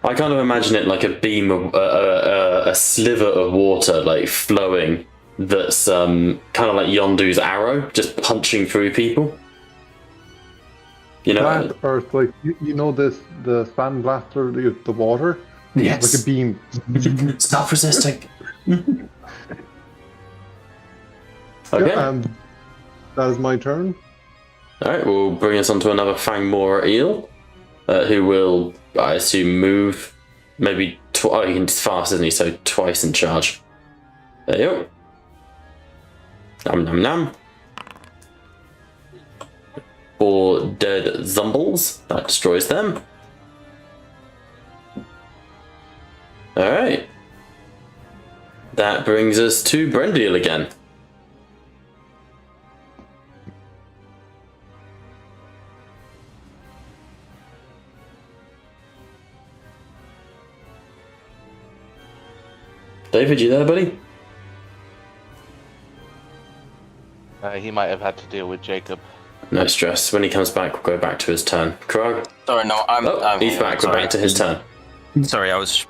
[SPEAKER 1] I kind of imagine it like a beam of a sliver of water like flowing. That's kind of like Yondu's arrow, just punching through people. You know,
[SPEAKER 5] flat earth, like you know this, the fan blaster, the water,
[SPEAKER 1] yes.
[SPEAKER 5] like a beam.
[SPEAKER 1] Stop resisting. Okay.
[SPEAKER 5] Yeah, that is my turn.
[SPEAKER 1] Alright, we'll bring us onto another Fangmora eel, who will, I assume, move maybe oh, he's fast, isn't he? So twice in charge. There you go. Nom nom nom. 4 dead Zumbles. That destroys them. Alright. That brings us to Brendil again. David, you there, buddy?
[SPEAKER 4] He might have had to deal with Jacob.
[SPEAKER 1] No stress. When he comes back, we'll go back to his turn. Krog?
[SPEAKER 2] Sorry, no,
[SPEAKER 1] He's back. We're back to his turn.
[SPEAKER 2] Sorry, I was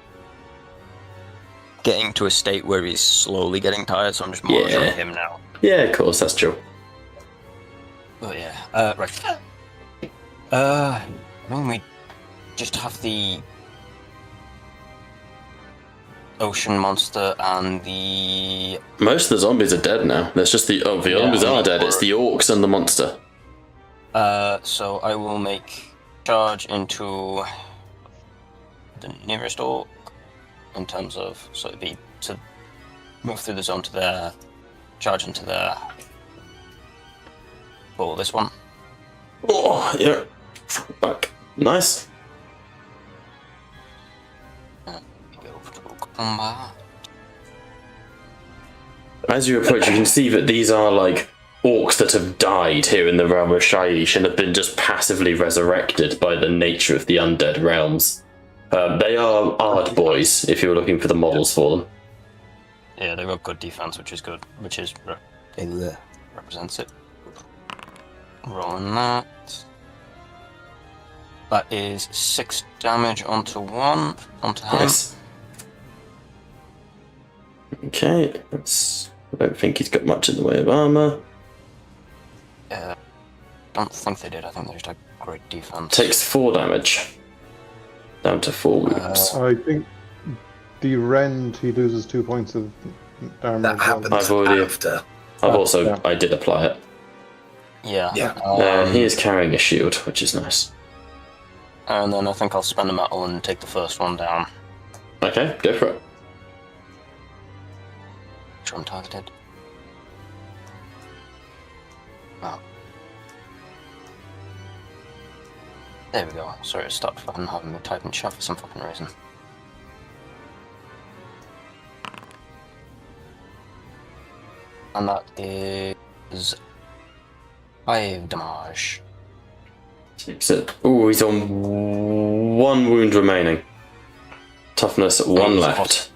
[SPEAKER 2] getting to a state where he's slowly getting tired, so I'm just monitoring him now.
[SPEAKER 1] Yeah, of course, that's true.
[SPEAKER 2] But yeah, right. When we just have the ocean monster and the...
[SPEAKER 1] Most of the zombies are dead now. There's just the zombies are dead. It's the orcs and the monster.
[SPEAKER 2] So I will make charge into the nearest orc in terms of, so it'd be to move through the zone to there, charge into there, pull this one.
[SPEAKER 1] Oh, yeah. Back. Nice.
[SPEAKER 2] Go to combat.
[SPEAKER 1] As you approach, you can see that these are like orcs that have died here in the realm of Shaiish and have been just passively resurrected by the nature of the undead realms. They are Ard boys, if you were looking for the models for them.
[SPEAKER 2] Yeah, they've got good defense, which is good, represents it. Rolling that. That is 6 damage onto him.
[SPEAKER 1] Nice. Okay, I don't think he's got much in the way of armor.
[SPEAKER 2] Don't think they did. I think they just had great defense.
[SPEAKER 1] Takes 4 damage. Down to 4 wounds.
[SPEAKER 5] I think the rend, he loses 2 points of armor.
[SPEAKER 6] That happens
[SPEAKER 1] I've already-
[SPEAKER 6] after.
[SPEAKER 1] I did apply it.
[SPEAKER 2] Yeah.
[SPEAKER 1] He is carrying a shield, which is nice.
[SPEAKER 2] And then I think I'll spend a metal and take the first one down.
[SPEAKER 1] Okay, go for it.
[SPEAKER 2] Which one targeted? Oh. There we go. Sorry, it stopped fucking having me type in chat for some fucking reason. And that is 5 damage.
[SPEAKER 1] Oh, he's on 1 wound remaining. Toughness 1 left.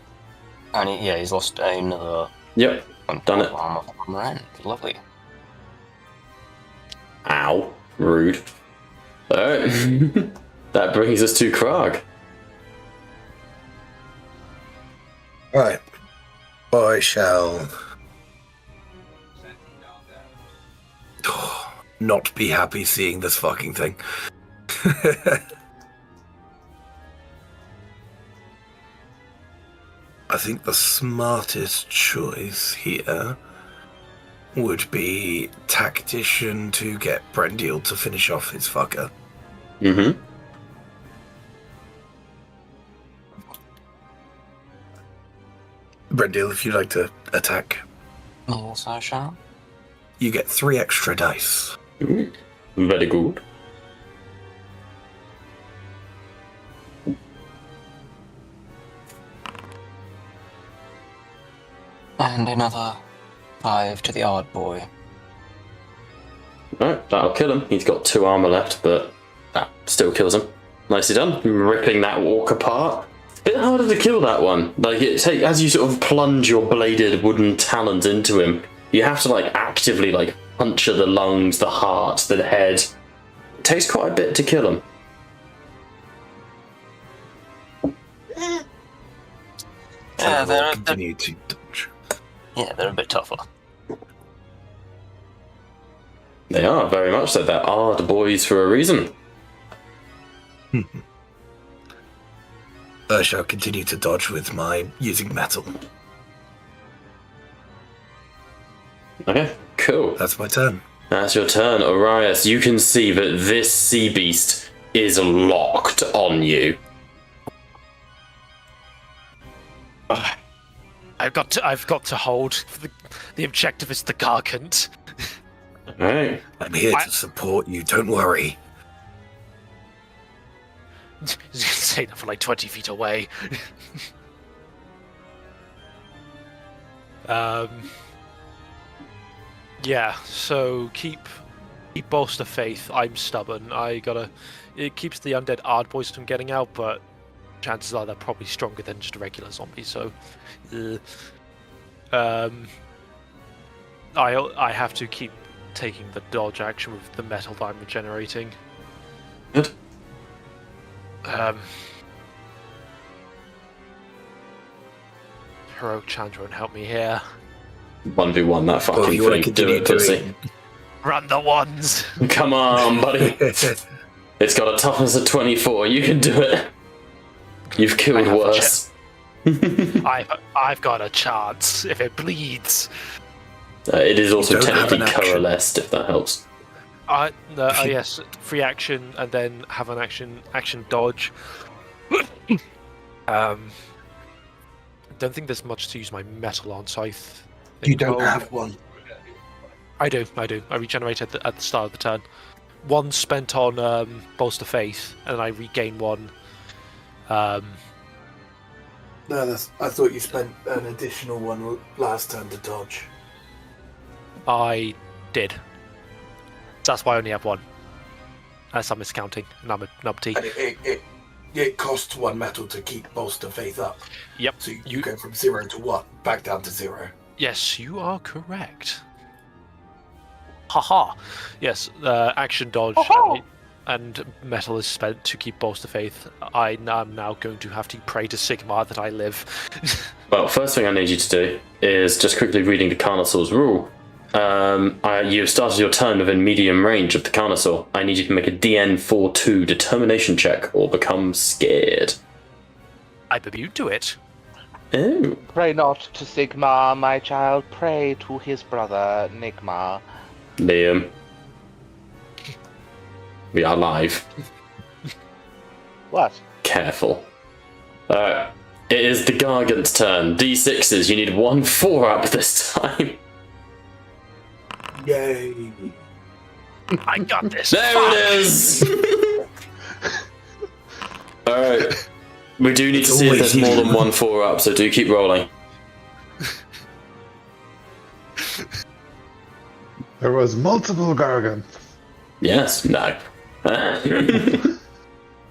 [SPEAKER 2] And he's lost another.
[SPEAKER 1] Yep, done it.
[SPEAKER 2] Armor. Lovely.
[SPEAKER 1] Ow, rude. Alright, that brings us to Krog.
[SPEAKER 6] Right. I shall not be happy seeing this fucking thing. I think the smartest choice here would be tactician to get Brendil to finish off his fucker.
[SPEAKER 1] Mm-hmm.
[SPEAKER 6] Brendil, if you'd like to attack,
[SPEAKER 2] Yes, I shall.
[SPEAKER 6] you get 3 extra dice.
[SPEAKER 1] Very good.
[SPEAKER 2] And another 5 to the Ard boy.
[SPEAKER 1] Alright, that'll kill him. He's got 2 armor left, but that still kills him. Nicely done. Ripping that walk apart. Bit harder to kill that one. Like, as you sort of plunge your bladed wooden talons into him, you have to actively puncture the lungs, the heart, the head. It takes quite a bit to kill him.
[SPEAKER 2] Yeah, they're
[SPEAKER 6] continue to dodge.
[SPEAKER 2] Yeah, they're a bit tougher.
[SPEAKER 1] They are, very much so. They're Ard boys for a reason.
[SPEAKER 6] I shall continue to dodge with my using metal.
[SPEAKER 1] Okay, cool.
[SPEAKER 6] That's my turn.
[SPEAKER 1] That's your turn, Orias. You can see that this sea beast is locked on you.
[SPEAKER 3] I've got to hold. The objective is the Gargant.
[SPEAKER 1] Alright.
[SPEAKER 6] I'm here to support you, don't worry.
[SPEAKER 3] Say that from like 20 feet away. Yeah, so keep bolster faith. I'm stubborn. It keeps the undead Ard boys from getting out, but chances are they're probably stronger than just a regular zombie. So, I have to keep taking the dodge action with the metal that I'm regenerating.
[SPEAKER 1] Good.
[SPEAKER 3] Heroic Chandra won't help me here.
[SPEAKER 1] 1v1 that fucking
[SPEAKER 6] you want to
[SPEAKER 1] thing. Do
[SPEAKER 6] continue
[SPEAKER 1] it, pussy.
[SPEAKER 6] doing...
[SPEAKER 3] Run the ones!
[SPEAKER 1] Come on, buddy. It's got a toughness of 24. You can do it. You've killed worse.
[SPEAKER 3] I've got a chance if it bleeds.
[SPEAKER 1] It is also
[SPEAKER 6] You don't have
[SPEAKER 1] technically
[SPEAKER 6] an action.
[SPEAKER 1] coalesced, if that helps.
[SPEAKER 3] Yes, free action and then have an action dodge. Don't think there's much to use my metal on, so
[SPEAKER 6] You don't have one.
[SPEAKER 3] I do. I regenerate at the start of the turn. One spent on bolster faith, and I regain one.
[SPEAKER 6] No, I thought you spent an additional one last turn to dodge.
[SPEAKER 3] I did. That's why I only have one. Unless I'm miscounting, and I'm a numpty.
[SPEAKER 6] And it costs one metal to keep bolster faith up.
[SPEAKER 3] Yep.
[SPEAKER 6] So you go from 0 to 1, back down to 0.
[SPEAKER 3] Yes, you are correct. Haha. Yes, action dodge and metal is spent to keep bolster faith. I am now going to have to pray to Sigmar that I live.
[SPEAKER 1] Well, first thing I need you to do is just quickly reading the Carnosaur's rule. You've started your turn within medium range of the Carnosaur. I need you to make a DN42 determination check or become scared.
[SPEAKER 3] I immune to it.
[SPEAKER 1] Oh.
[SPEAKER 4] Pray not to Sigmar, my child. Pray to his brother, Nigmar.
[SPEAKER 1] Liam. We are live.
[SPEAKER 4] What?
[SPEAKER 1] Careful. It is the Gargant's turn. D6s, you need 1 4-up this time.
[SPEAKER 6] Yay!
[SPEAKER 3] I got this.
[SPEAKER 1] There it is! Alright. We do need to see if there's more than 1 4-up, so do keep rolling.
[SPEAKER 5] There was multiple Gargants.
[SPEAKER 1] Yes, no.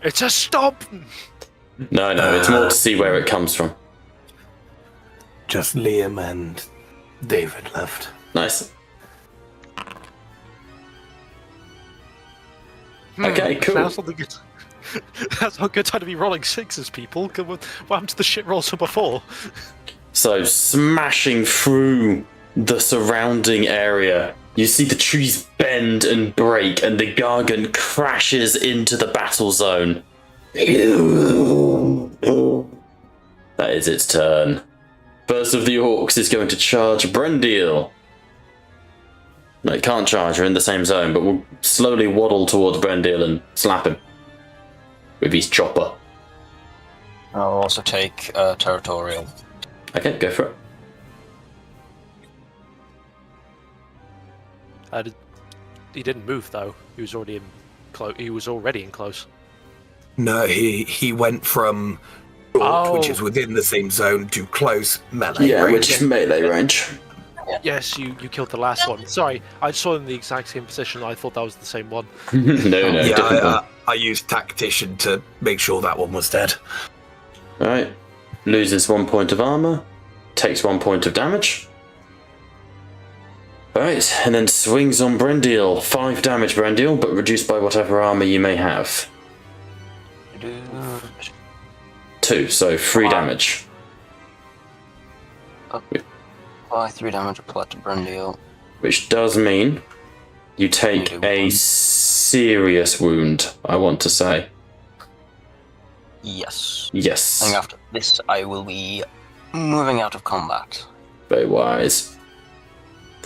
[SPEAKER 3] It's a stop.
[SPEAKER 1] No, it's more to see where it comes from.
[SPEAKER 6] Just Liam and David left.
[SPEAKER 1] Nice. Okay, cool.
[SPEAKER 3] That's not the good. That's not a good time to be rolling sixes, people. What happened to the shit rolls from before?
[SPEAKER 1] So, smashing through the surrounding area, you see the trees bend and break, and the Gargant crashes into the battle zone. That is its turn. First of the Orcs is going to charge Brendil. No, it can't charge, we're in the same zone, but we'll slowly waddle towards Brendil and slap him with his chopper.
[SPEAKER 2] I'll also take territorial.
[SPEAKER 1] Okay, go for it.
[SPEAKER 3] He didn't move though. He was already in close. He was already in close.
[SPEAKER 6] No, he went from short, which is within the same zone, to close melee.
[SPEAKER 1] Yeah,
[SPEAKER 6] range.
[SPEAKER 1] which is melee range.
[SPEAKER 3] Yes, you killed the last one. Sorry, I saw him in the exact same position. I thought that was the same one.
[SPEAKER 1] No, different one.
[SPEAKER 6] Yeah, I used tactician to make sure that one was dead.
[SPEAKER 1] Alright. Loses 1 point of armor. Takes 1 point of damage. Alright, and then swings on Brendil. 5 damage, Brendil, but reduced by whatever armor you may have. 2, so 3 damage.
[SPEAKER 2] Apply 3 damage applied to Brendil.
[SPEAKER 1] Which does mean You take a serious wound, I want to say.
[SPEAKER 2] Yes.
[SPEAKER 1] Yes.
[SPEAKER 2] I think after this, I will be moving out of combat.
[SPEAKER 1] Very wise.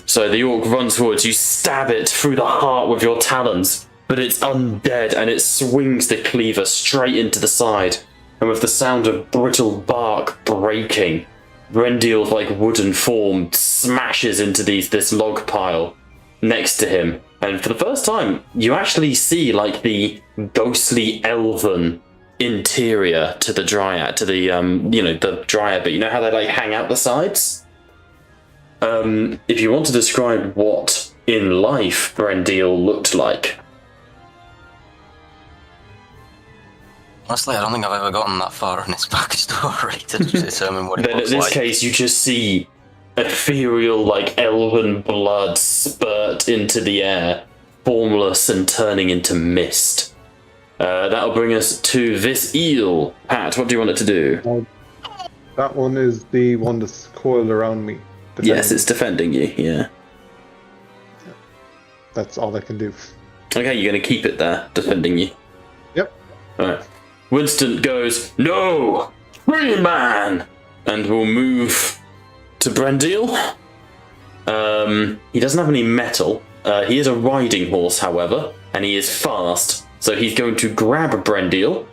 [SPEAKER 1] So the orc runs towards you, stab it through the heart with your talons, but it's undead and it swings the cleaver straight into the side. And with the sound of brittle bark breaking, Brendiel's like wooden form smashes into this log pile next to him. And for the first time, you actually see like the ghostly elven interior to the dryad, to the the dryad bit. You know how they like hang out the sides? If you want to describe what in life Brendiel looked like.
[SPEAKER 2] Honestly, I don't think I've ever gotten that far in its backstory to determine what it
[SPEAKER 1] Then in
[SPEAKER 2] looks
[SPEAKER 1] this
[SPEAKER 2] like.
[SPEAKER 1] case, you just see ethereal, like elven blood spurt into the air, formless and turning into mist. That'll bring us to this eel. Pat, what do you want it to do?
[SPEAKER 5] That one is the one that's coiled around me.
[SPEAKER 1] Yes, it's defending you, yeah.
[SPEAKER 5] That's all I can do.
[SPEAKER 1] Okay, you're going to keep it there, defending you.
[SPEAKER 5] Yep.
[SPEAKER 1] Alright. Winston goes, "No! Free man!" And we'll move to Brendiel. He doesn't have any metal. He is a riding horse, however, and he is fast. So he's going to grab Brendiel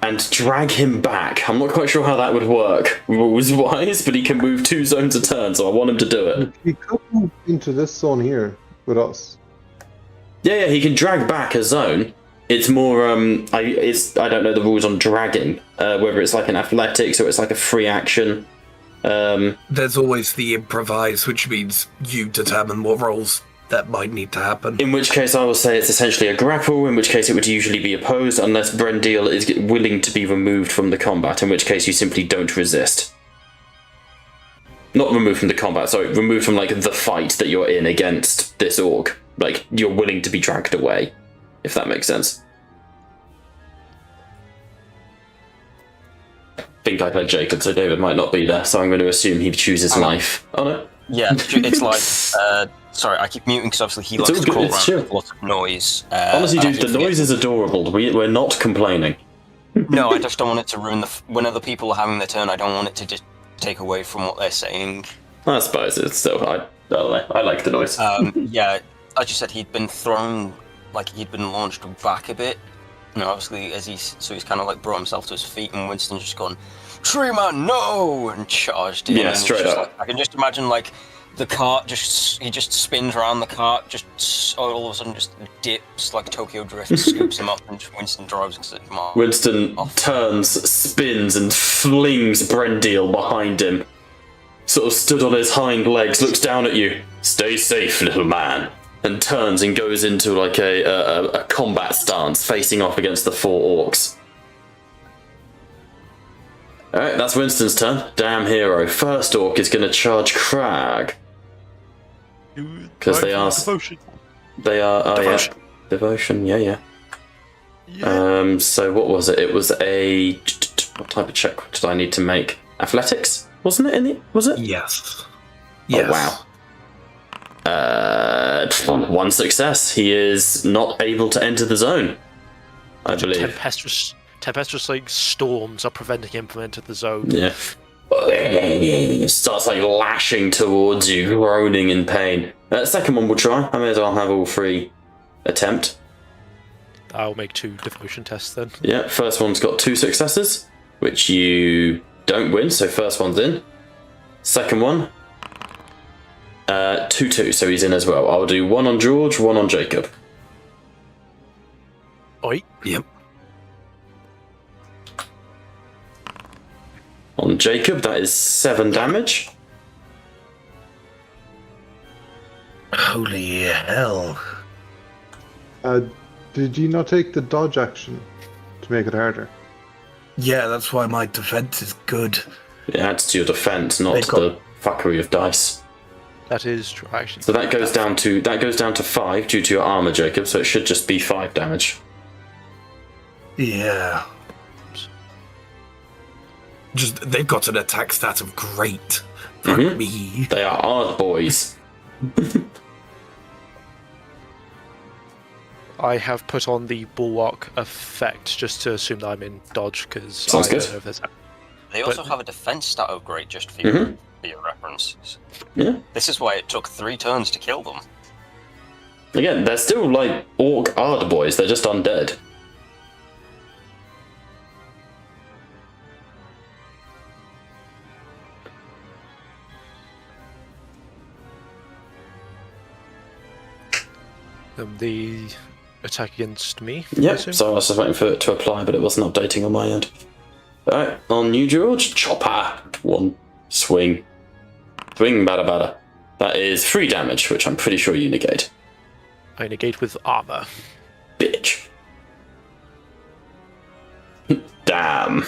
[SPEAKER 1] and drag him back. I'm not quite sure how that would work rules-wise, but he can move 2 zones a turn, so I want him to do it.
[SPEAKER 5] He could move into this zone here with us.
[SPEAKER 1] Yeah, he can drag back a zone. It's more, I don't know the rules on dragging, whether it's like an athletics or it's like a free action.
[SPEAKER 6] There's always the improvise, which means you determine what rolls that might need to happen.
[SPEAKER 1] In which case I will say it's essentially a grapple, in which case it would usually be opposed unless Brendiel is willing to be removed from the combat, in which case you simply don't resist. Not removed from the combat, sorry, removed from like the fight that you're in against this orc. Like, you're willing to be dragged away, if that makes sense. I think I played Jacob, so David might not be there, so I'm going to assume he chooses life. Oh no.
[SPEAKER 2] Yeah, it's like... sorry, I keep muting because obviously he likes to crawl around with lots of noise.
[SPEAKER 1] Honestly, dude, the noise is adorable. We're not complaining.
[SPEAKER 2] No, I just don't want it to ruin when other people are having their turn, I don't want it to just take away from what they're saying.
[SPEAKER 1] I suppose it's still... I don't know. I like the noise.
[SPEAKER 2] Yeah, as you said, he'd been thrown... Like, he'd been launched back a bit. You know, obviously, so he's kind of like brought himself to his feet, and Winston's just gone, "Tree man, no!" and charged him.
[SPEAKER 1] Yeah,
[SPEAKER 2] and
[SPEAKER 1] straight up.
[SPEAKER 2] Like, I can just imagine, like, the cart he just spins around the cart, just all of a sudden just dips, like Tokyo Drift, scoops him up, and Winston drives him off.
[SPEAKER 1] Winston turns, spins, and flings Brendiel behind him. Sort of stood on his hind legs, looks down at you. "Stay safe, little man." And turns and goes into like a combat stance, facing off against the 4 orcs. Alright, that's Winston's turn. Damn hero. First orc is going to charge Crag. Because they are...
[SPEAKER 3] Devotion.
[SPEAKER 1] They are... Oh,
[SPEAKER 2] Devotion.
[SPEAKER 1] yeah. Devotion, yeah. So what was it? It was a... What type of check did I need to make? Athletics? Wasn't it in the... Was it?
[SPEAKER 6] Yes.
[SPEAKER 1] Oh, wow. 1 success. He is not able to enter the zone, I believe.
[SPEAKER 3] Tempestuous like storms are preventing him from entering the zone.
[SPEAKER 1] Yeah. Starts like lashing towards you, groaning in pain. Second one we'll try. I may as well have all 3 attempt.
[SPEAKER 3] I'll make 2 devotion tests then.
[SPEAKER 1] Yeah, first one's got 2 successes, which you don't win, so first one's in. Second one, 2-2, so he's in as well. I'll do 1 on George, 1 on Jacob.
[SPEAKER 3] Oi.
[SPEAKER 6] Yep.
[SPEAKER 1] On Jacob, that is 7 damage.
[SPEAKER 6] Holy hell.
[SPEAKER 5] Did you not take the dodge action to make it harder?
[SPEAKER 6] Yeah, that's why my defense is good.
[SPEAKER 1] It adds to your defense, not to the fuckery of dice.
[SPEAKER 3] That is true, actually.
[SPEAKER 1] So that goes down to 5 due to your armor, Jacob. So it should just be 5 damage.
[SPEAKER 6] Yeah. Just they've got an attack stat of great. Fuck me.
[SPEAKER 1] They are hard boys.
[SPEAKER 3] I have put on the bulwark effect just to assume that I'm in dodge because
[SPEAKER 1] Sounds
[SPEAKER 3] I
[SPEAKER 1] good.
[SPEAKER 3] don't know if there's.
[SPEAKER 2] They also have a defense stat upgrade just for your reference.
[SPEAKER 1] Yeah.
[SPEAKER 2] This is why it took 3 turns to kill them.
[SPEAKER 1] Again, they're still like orc ard boys. They're just undead.
[SPEAKER 3] The attack against me. I
[SPEAKER 1] Yep.
[SPEAKER 3] assume?
[SPEAKER 1] So I was just waiting for it to apply, but it wasn't updating on my end. All right, on you, George. Chopper. 1 swing. Swing, bada bada. That is 3 damage, which I'm pretty sure you negate.
[SPEAKER 3] I negate with armor.
[SPEAKER 1] Bitch. Damn.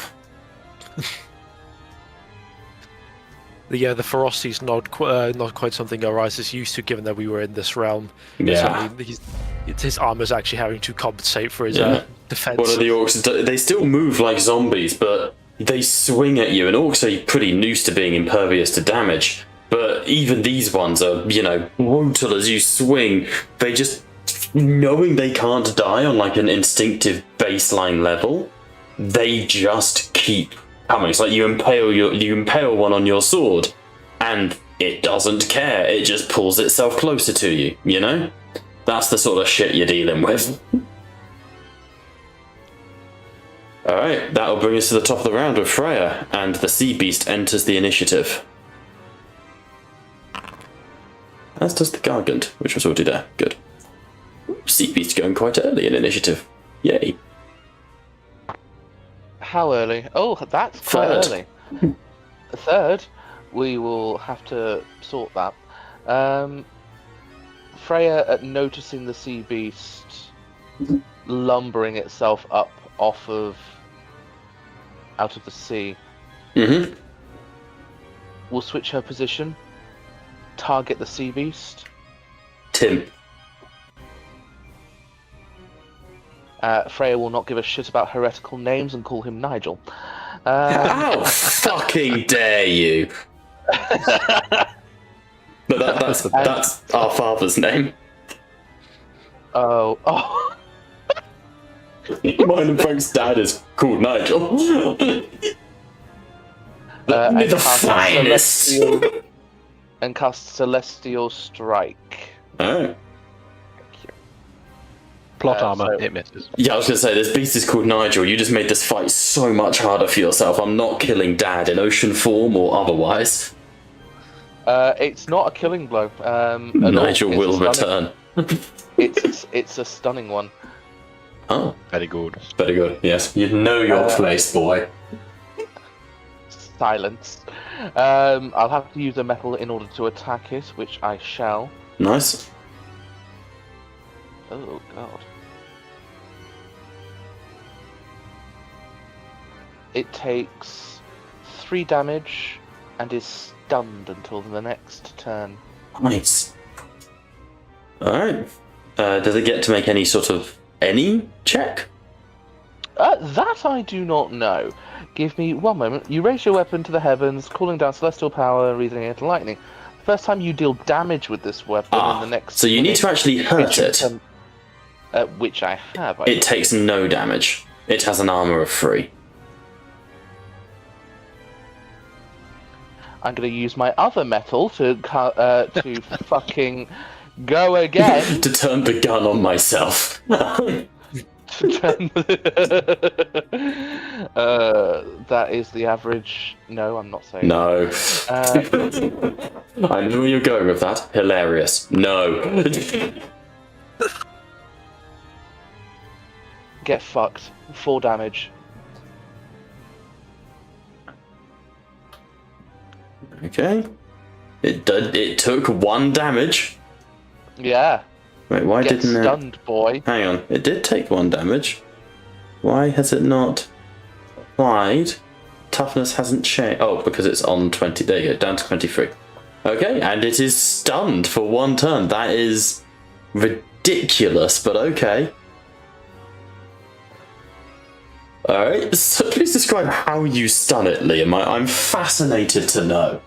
[SPEAKER 3] The ferocity's not quite something Arise is used to, given that we were in this realm.
[SPEAKER 1] Yeah.
[SPEAKER 3] So his armor's actually having to compensate for his defense.
[SPEAKER 1] What are the orcs? They still move like zombies, but they swing at you, and orcs are pretty used to being impervious to damage. But even these ones are, brutal as you swing. They just, knowing they can't die on like an instinctive baseline level, they just keep coming. It's like you impale one on your sword, and it doesn't care. It just pulls itself closer to you. That's the sort of shit you're dealing with. All right, that'll bring us to the top of the round with Freya, and the sea beast enters the initiative. As does the Gargant, which was already there. Good. Sea beast going quite early in initiative. Yay.
[SPEAKER 4] How early? Oh, that's quite
[SPEAKER 1] Third.
[SPEAKER 4] early. Third, we will have to sort that. Freya, at noticing the sea beast lumbering itself up out of the sea, will switch her position, target the sea beast.
[SPEAKER 1] Tim.
[SPEAKER 4] Freya will not give a shit about heretical names and call him Nigel.
[SPEAKER 1] How fucking dare you? But that's our father's name.
[SPEAKER 4] Oh.
[SPEAKER 1] Mine and Frank's dad is called Nigel.
[SPEAKER 4] And
[SPEAKER 1] the finest.
[SPEAKER 4] And cast Celestial Strike.
[SPEAKER 1] Oh.
[SPEAKER 8] Plot armor,
[SPEAKER 4] so-
[SPEAKER 8] it misses.
[SPEAKER 1] Yeah, I was gonna say, this beast is called Nigel. You just made this fight so much harder for yourself. I'm not killing Dad in ocean form or otherwise.
[SPEAKER 4] It's not a killing blow.
[SPEAKER 1] Nigel will return.
[SPEAKER 4] It's a stunning one.
[SPEAKER 1] Oh,
[SPEAKER 8] Very good.
[SPEAKER 1] very good. Yes, you know your place, boy.
[SPEAKER 4] Silence. I'll have to use a metal in order to attack it, which I shall.
[SPEAKER 1] Nice.
[SPEAKER 4] Oh god. It takes 3 damage and is stunned until the next turn.
[SPEAKER 1] Nice. Alright. Does it get to make any check?
[SPEAKER 4] That I do not know. Give me 1 moment. You raise your weapon to the heavens, calling down celestial power, breathing into lightning. The first time you deal damage with this weapon in the next...
[SPEAKER 1] So you need to actually hurt it.
[SPEAKER 4] Which I have.
[SPEAKER 1] It takes no damage. It has an armor of 3.
[SPEAKER 4] I'm going to use my other metal to fucking go again.
[SPEAKER 1] To turn the gun on myself.
[SPEAKER 4] That is the average. No, I'm not saying.
[SPEAKER 1] No. I knew where you're going with that. Hilarious. No.
[SPEAKER 4] Get fucked. 4 damage.
[SPEAKER 1] Okay. It took 1 damage.
[SPEAKER 4] Yeah.
[SPEAKER 1] Wait, why
[SPEAKER 4] Get
[SPEAKER 1] didn't it?
[SPEAKER 4] stunned, boy.
[SPEAKER 1] Hang on. It did take 1 damage. Why has it not applied? Toughness hasn't changed. Oh, because it's on 20. There you go. Down to 23. Okay, and it is stunned for 1 turn. That is ridiculous, but okay. Alright, so please describe how you stun it, Liam. I'm fascinated to know.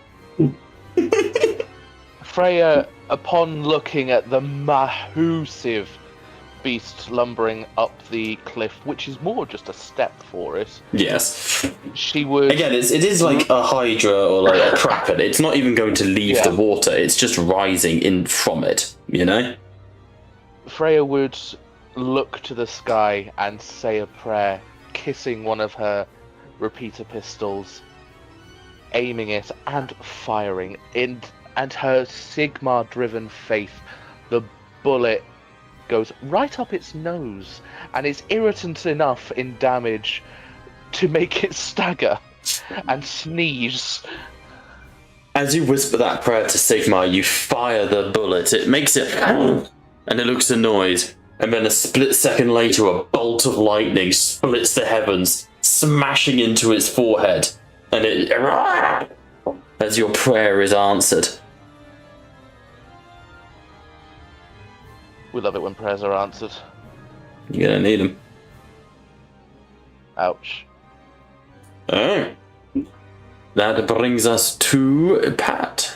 [SPEAKER 4] Freya, upon looking at the massive beast lumbering up the cliff, which is more just a step for it,
[SPEAKER 1] Yes.
[SPEAKER 4] she would...
[SPEAKER 1] Again, it is like a hydra or like a kraken. It's not even going to leave the water. It's just rising in from it, you know?
[SPEAKER 4] Freya would look to the sky and say a prayer, kissing one of her repeater pistols, aiming it and firing. And her Sigmar-driven faith, the bullet goes right up its nose and is irritant enough in damage to make it stagger and sneeze.
[SPEAKER 1] As you whisper that prayer to Sigmar, you fire the bullet. It makes it... and it looks annoyed. And then a split second later, a bolt of lightning splits the heavens, smashing into its forehead. And it... as your prayer is answered.
[SPEAKER 4] We love it when prayers are answered.
[SPEAKER 1] You're gonna need them.
[SPEAKER 4] Ouch.
[SPEAKER 1] Alright. That brings us to Pat.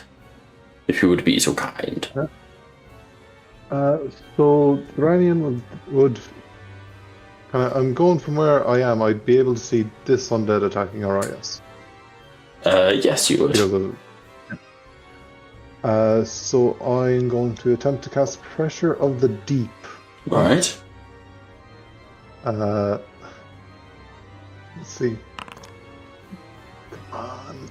[SPEAKER 1] If you would be so kind.
[SPEAKER 5] So Thoranian would I'm going from where I am. I'd be able to see this undead attacking Arias.
[SPEAKER 1] Yes, you would.
[SPEAKER 5] Because of, so I'm going to attempt to cast Pressure of the Deep.
[SPEAKER 1] Alright.
[SPEAKER 5] Let's see. Come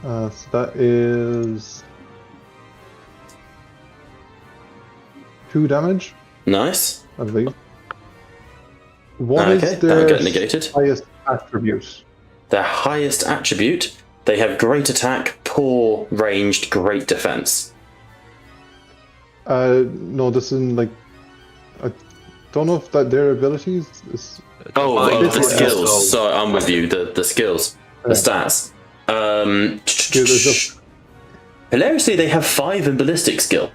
[SPEAKER 5] on. So that is 2 damage,
[SPEAKER 1] Nice.
[SPEAKER 5] I believe. What
[SPEAKER 1] Okay,
[SPEAKER 5] is
[SPEAKER 1] that'll
[SPEAKER 5] their
[SPEAKER 1] get negated.
[SPEAKER 5] highest attribute?
[SPEAKER 1] Their highest attribute, they have great attack, poor ranged, great defense.
[SPEAKER 5] No, this isn't like. I don't know if that their abilities is.
[SPEAKER 1] The
[SPEAKER 5] This is-
[SPEAKER 1] skills. So I'm with you. The skills, the stats. Hilariously, they have 5 in ballistic skill.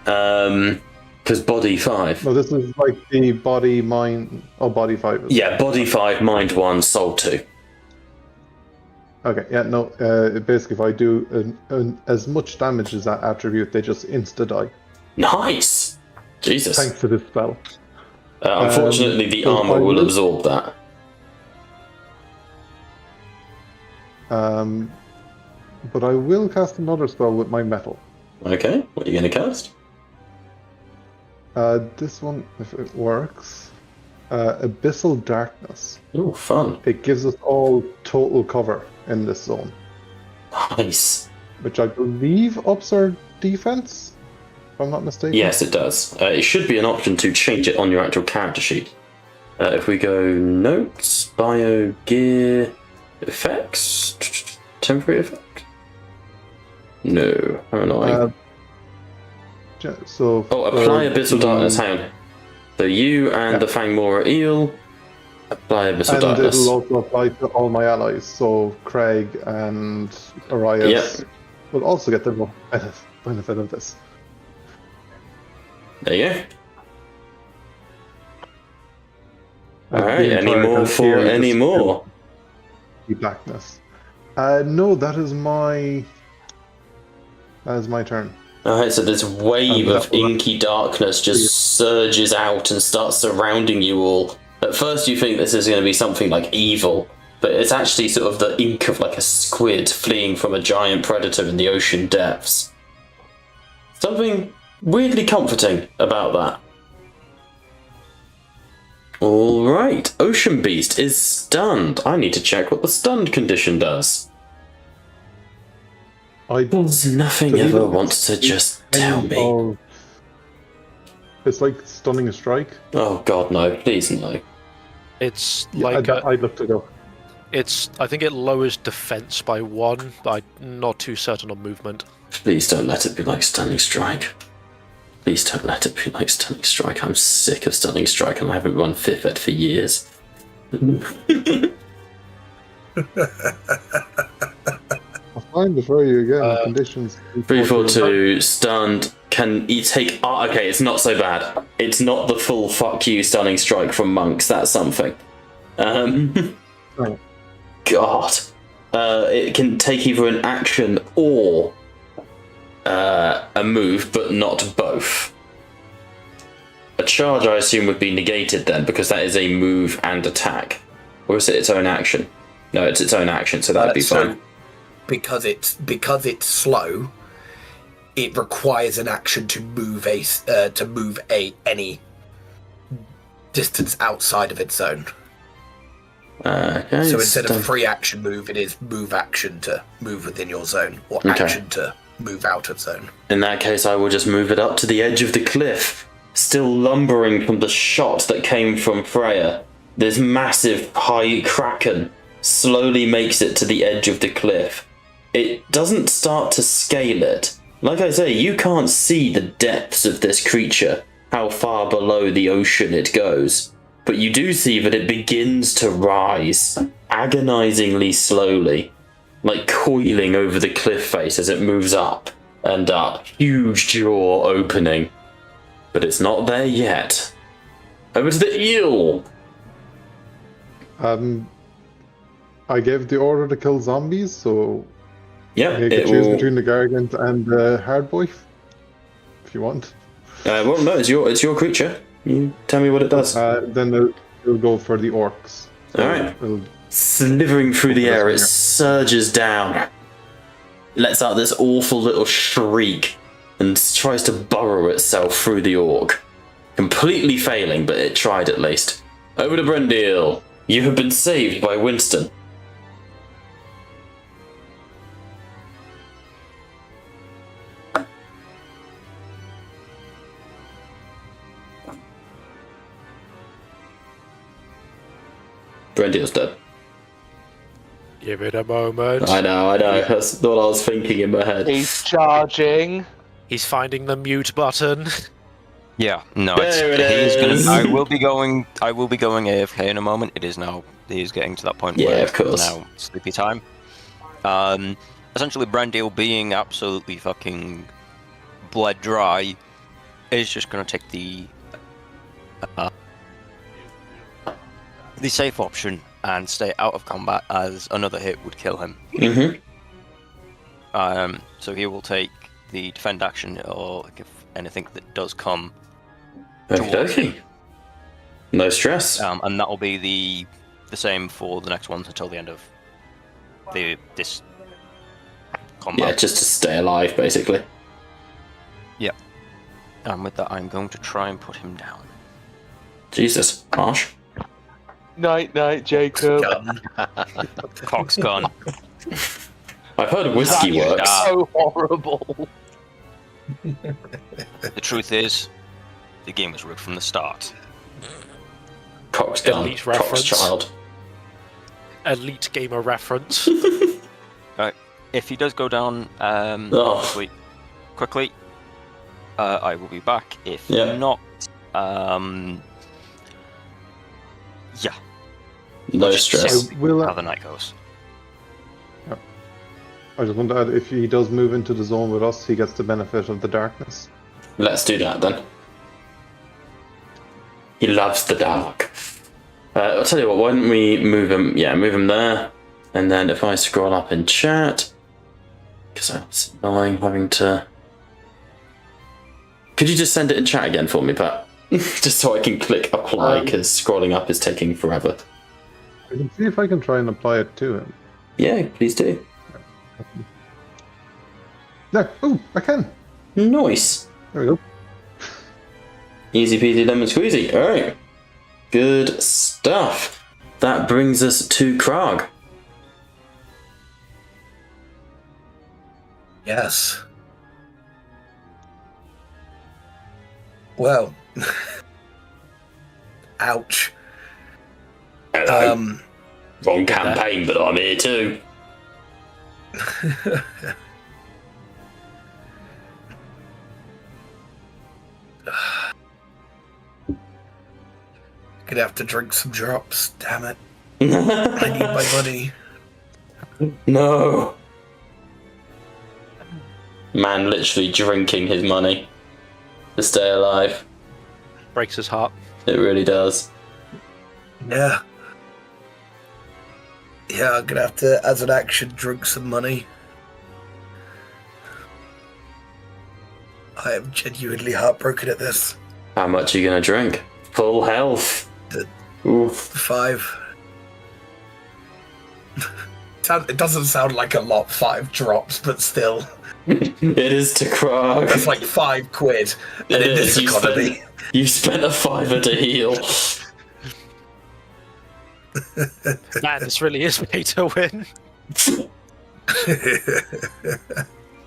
[SPEAKER 1] Because body 5.
[SPEAKER 5] No, this is like the body, mind. Oh, body 5.
[SPEAKER 1] Yeah, body 5, mind 1, soul 2.
[SPEAKER 5] Okay, yeah, no. Basically, if I do as much damage as that attribute, they just insta die.
[SPEAKER 1] Nice. Jesus.
[SPEAKER 5] Thanks to this spell.
[SPEAKER 1] Unfortunately, the
[SPEAKER 5] so
[SPEAKER 1] armor
[SPEAKER 5] I
[SPEAKER 1] will
[SPEAKER 5] will-
[SPEAKER 1] absorb that.
[SPEAKER 5] But I will cast another spell with my metal.
[SPEAKER 1] Okay, what are you going to cast?
[SPEAKER 5] This one, if it works, Abyssal Darkness.
[SPEAKER 1] Ooh, fun.
[SPEAKER 5] It gives us all total cover in this zone,
[SPEAKER 1] Nice.
[SPEAKER 5] which I believe ups our defense, if I'm not mistaken.
[SPEAKER 1] Yes, it does. It should be an option to change it on your actual character sheet. If we go notes, bio, gear, effects, temporary effect. No, how annoying.
[SPEAKER 5] So
[SPEAKER 1] apply Abyssal Darkness. Hang on. So you and the Fangmora Eel apply Abyssal
[SPEAKER 5] and
[SPEAKER 1] Darkness.
[SPEAKER 5] it'll also apply to all my allies. So Craig and Arias will also get the benefit of this.
[SPEAKER 1] There you go.
[SPEAKER 5] And
[SPEAKER 1] Alright,
[SPEAKER 5] the
[SPEAKER 1] any
[SPEAKER 5] entire
[SPEAKER 1] more
[SPEAKER 5] kind of
[SPEAKER 1] for
[SPEAKER 5] area
[SPEAKER 1] any
[SPEAKER 5] just
[SPEAKER 1] more?
[SPEAKER 5] The blackness. No, that is my turn.
[SPEAKER 1] Alright, so this wave of inky darkness just surges out and starts surrounding you all. At first you think this is going to be something like evil, but it's actually sort of the ink of like a squid fleeing from a giant predator in the ocean depths. Something weirdly comforting about that. Alright, Ocean Beast is stunned. I need to check what the stunned condition does. Does nothing ever wants to just tell me?
[SPEAKER 5] It's like stunning a strike.
[SPEAKER 1] Oh god, no, please no.
[SPEAKER 3] It's
[SPEAKER 5] Yeah,
[SPEAKER 3] like
[SPEAKER 5] I looked it up.
[SPEAKER 3] I think it lowers defense by 1. I'm not too certain on movement.
[SPEAKER 1] Please don't let it be like Stunning Strike. Please don't let it be like Stunning Strike. I'm sick of Stunning Strike and I haven't run 5th Ed for years.
[SPEAKER 5] I'll find before you again. Conditions.
[SPEAKER 1] 342 stunned. Can you take? Oh, okay, it's not so bad. It's not the full fuck you Stunning Strike from monks. That's something.
[SPEAKER 5] Right.
[SPEAKER 1] God. It can take either an action or a move, but not both. A charge, I assume, would be negated then, because that is a move and attack. Or is it its own action? No, it's its own action, so that'd be fine.
[SPEAKER 6] Because it's slow, it requires an action to move any distance outside of its zone.
[SPEAKER 1] Okay,
[SPEAKER 6] so instead of free action move, it is move action to move within your zone, or action to move out of zone.
[SPEAKER 1] In that case, I will just move it up to the edge of the cliff, still lumbering from the shot that came from Freya. This massive high kraken slowly makes it to the edge of the cliff. It doesn't start to scale it. Like I say, you can't see the depths of this creature, how far below the ocean it goes. But you do see that it begins to rise, agonizingly slowly, like coiling over the cliff face as it moves up and up, huge jaw opening. But it's not there yet. Over to the eel!
[SPEAKER 5] I gave the order to kill zombies, so
[SPEAKER 1] yeah,
[SPEAKER 5] you can choose between the Gargant and the Hardboy, if you want.
[SPEAKER 1] Well, no, it's your creature. You tell me what it does.
[SPEAKER 5] Then it'll go for the orcs. So
[SPEAKER 1] alright. Slithering through the air, it surges down, lets out this awful little shriek, and tries to burrow itself through the orc. Completely failing, but it tried at least. Over to Brendil. You have been saved by Winston. Brendil's dead.
[SPEAKER 3] Give it a moment.
[SPEAKER 1] I know. That's what I was thinking in my head.
[SPEAKER 4] He's charging.
[SPEAKER 3] He's finding the mute button.
[SPEAKER 2] Yeah, no,
[SPEAKER 1] There it
[SPEAKER 2] he's
[SPEAKER 1] is.
[SPEAKER 2] gonna. I will be going AFK in a moment. It is now. He's getting to that point
[SPEAKER 1] Yeah,
[SPEAKER 2] where
[SPEAKER 1] of course.
[SPEAKER 2] it's now sleepy time. Essentially, Brandil being absolutely fucking bled dry is just gonna take the safe option and stay out of combat, as another hit would kill him.
[SPEAKER 1] Mm-hmm.
[SPEAKER 2] So he will take the defend action, or if anything that does come.
[SPEAKER 1] Okay. No stress.
[SPEAKER 2] And that will be the same for the next ones until the end of this combat.
[SPEAKER 1] Yeah, just to stay alive, basically.
[SPEAKER 2] Yep. And with that, I'm going to try and put him down.
[SPEAKER 1] Jesus, harsh.
[SPEAKER 4] Night, Jacob.
[SPEAKER 2] Cock's gun.
[SPEAKER 1] I've heard whiskey works.
[SPEAKER 4] So horrible.
[SPEAKER 2] The truth is, the game was rigged from the start.
[SPEAKER 1] Cock's gun.
[SPEAKER 3] Elite
[SPEAKER 1] Cock's
[SPEAKER 3] reference.
[SPEAKER 1] child.
[SPEAKER 3] Elite gamer reference.
[SPEAKER 2] If he does go down quickly, I will be back. If not, yeah.
[SPEAKER 1] No
[SPEAKER 2] Just
[SPEAKER 1] stress.
[SPEAKER 2] see
[SPEAKER 5] Will
[SPEAKER 2] how the night goes.
[SPEAKER 5] I just want to add, if he does move into the zone with us, he gets the benefit of the darkness.
[SPEAKER 1] Let's do that then. He loves the dark. I'll tell you what, why don't we move him? Yeah, move him there. And then if I scroll up in chat, because it's annoying having to. Could you just send it in chat again for me, Pat? Just so I can click apply, because scrolling up is taking forever.
[SPEAKER 5] I can see if I can try and apply it to him.
[SPEAKER 1] Yeah, please do.
[SPEAKER 5] There. Oh, I can.
[SPEAKER 1] Nice.
[SPEAKER 5] There we go.
[SPEAKER 1] Easy peasy lemon squeezy. Alright. Good stuff. That brings us to Krog.
[SPEAKER 6] Yes. Well. Ouch.
[SPEAKER 1] Hello. Wrong campaign, but I'm here too.
[SPEAKER 6] Gonna have to drink some drops, damn it. I need my money.
[SPEAKER 1] No. Man literally drinking his money to stay alive.
[SPEAKER 3] Breaks his heart.
[SPEAKER 1] It really does.
[SPEAKER 6] Yeah. Yeah, I'm gonna have to, as an action, drink some money. I am genuinely heartbroken at this.
[SPEAKER 1] How much are you gonna drink? Full health. Oof.
[SPEAKER 6] 5. It doesn't sound like a lot, 5 drops, but still.
[SPEAKER 1] It is to Krog.
[SPEAKER 6] That's like 5 quid. And
[SPEAKER 1] It
[SPEAKER 6] in
[SPEAKER 1] is.
[SPEAKER 6] this economy.
[SPEAKER 1] You spent a $5 to heal.
[SPEAKER 3] Man, this really is pay to win.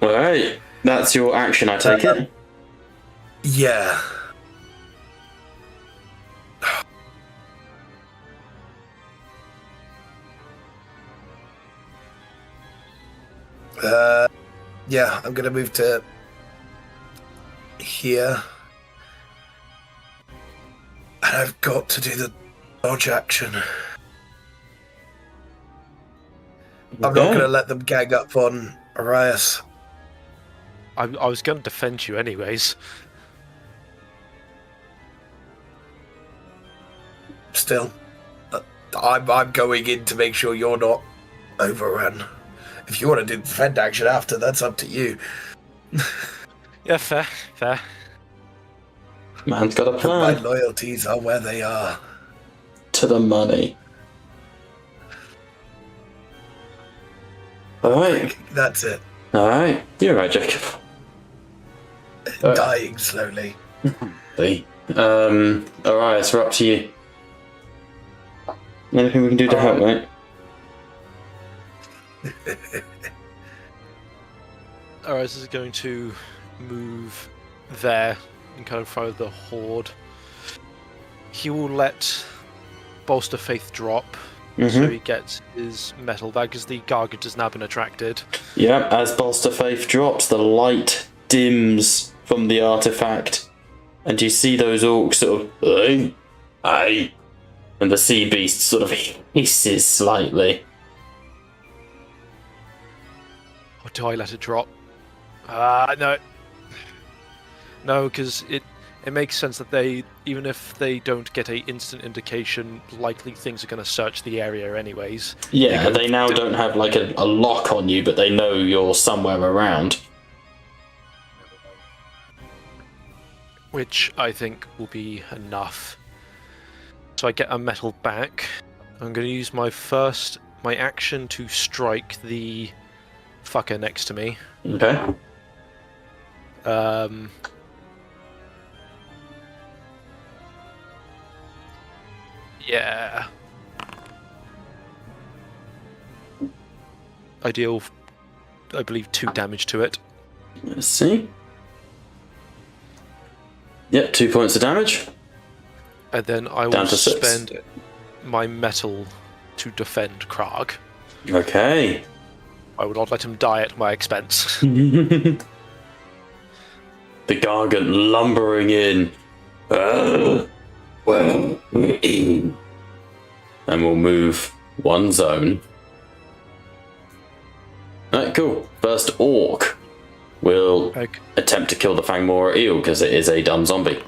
[SPEAKER 1] Alright, that's your action, I take it.
[SPEAKER 6] Yeah. Yeah, I'm gonna move to here. And I've got to do the dodge action. I'm not gonna let them gang up on Arias.
[SPEAKER 3] I was going to defend you anyways.
[SPEAKER 6] Still, I'm going in to make sure you're not overrun. If you want to do defend action after, that's up to you.
[SPEAKER 3] Yeah, fair.
[SPEAKER 1] Man's got a
[SPEAKER 6] My
[SPEAKER 1] plan.
[SPEAKER 6] loyalties are where they are.
[SPEAKER 1] To the money. Alright.
[SPEAKER 6] That's it.
[SPEAKER 1] Alright. You're right, Jacob.
[SPEAKER 6] Dying slowly.
[SPEAKER 1] Alright, so we're up to you. Anything we can do to help, mate?
[SPEAKER 3] Arise is going to move there and kind of follow the horde. He will let Bolster Faith drop, so he gets his metal back because the Gargant has now been attracted.
[SPEAKER 1] Yep, as Bolster Faith drops, the light dims from the artifact, and you see those orcs sort of, aye, and the sea beast sort of hisses slightly.
[SPEAKER 3] Or do I let it drop? No. No, because it makes sense that they, even if they don't get a instant indication, likely things are going to search the area anyways.
[SPEAKER 1] Yeah, they now don't have like a lock on you, but they know you're somewhere around.
[SPEAKER 3] Which I think will be enough. So I get a metal back. I'm going to use my action to strike the fucker next to me.
[SPEAKER 1] Okay.
[SPEAKER 3] Yeah. I deal, I believe, 2 damage to it.
[SPEAKER 1] Let's see. Yep, 2 points of damage.
[SPEAKER 3] And then I
[SPEAKER 1] Down
[SPEAKER 3] will
[SPEAKER 1] to 6.
[SPEAKER 3] spend my metal to defend Krog.
[SPEAKER 1] Okay.
[SPEAKER 3] I would not let him die at my expense.
[SPEAKER 1] The Gargant lumbering in. And we'll move 1 zone. Alright, cool. First Orc will attempt to kill the Fangmora eel because it is a dumb zombie.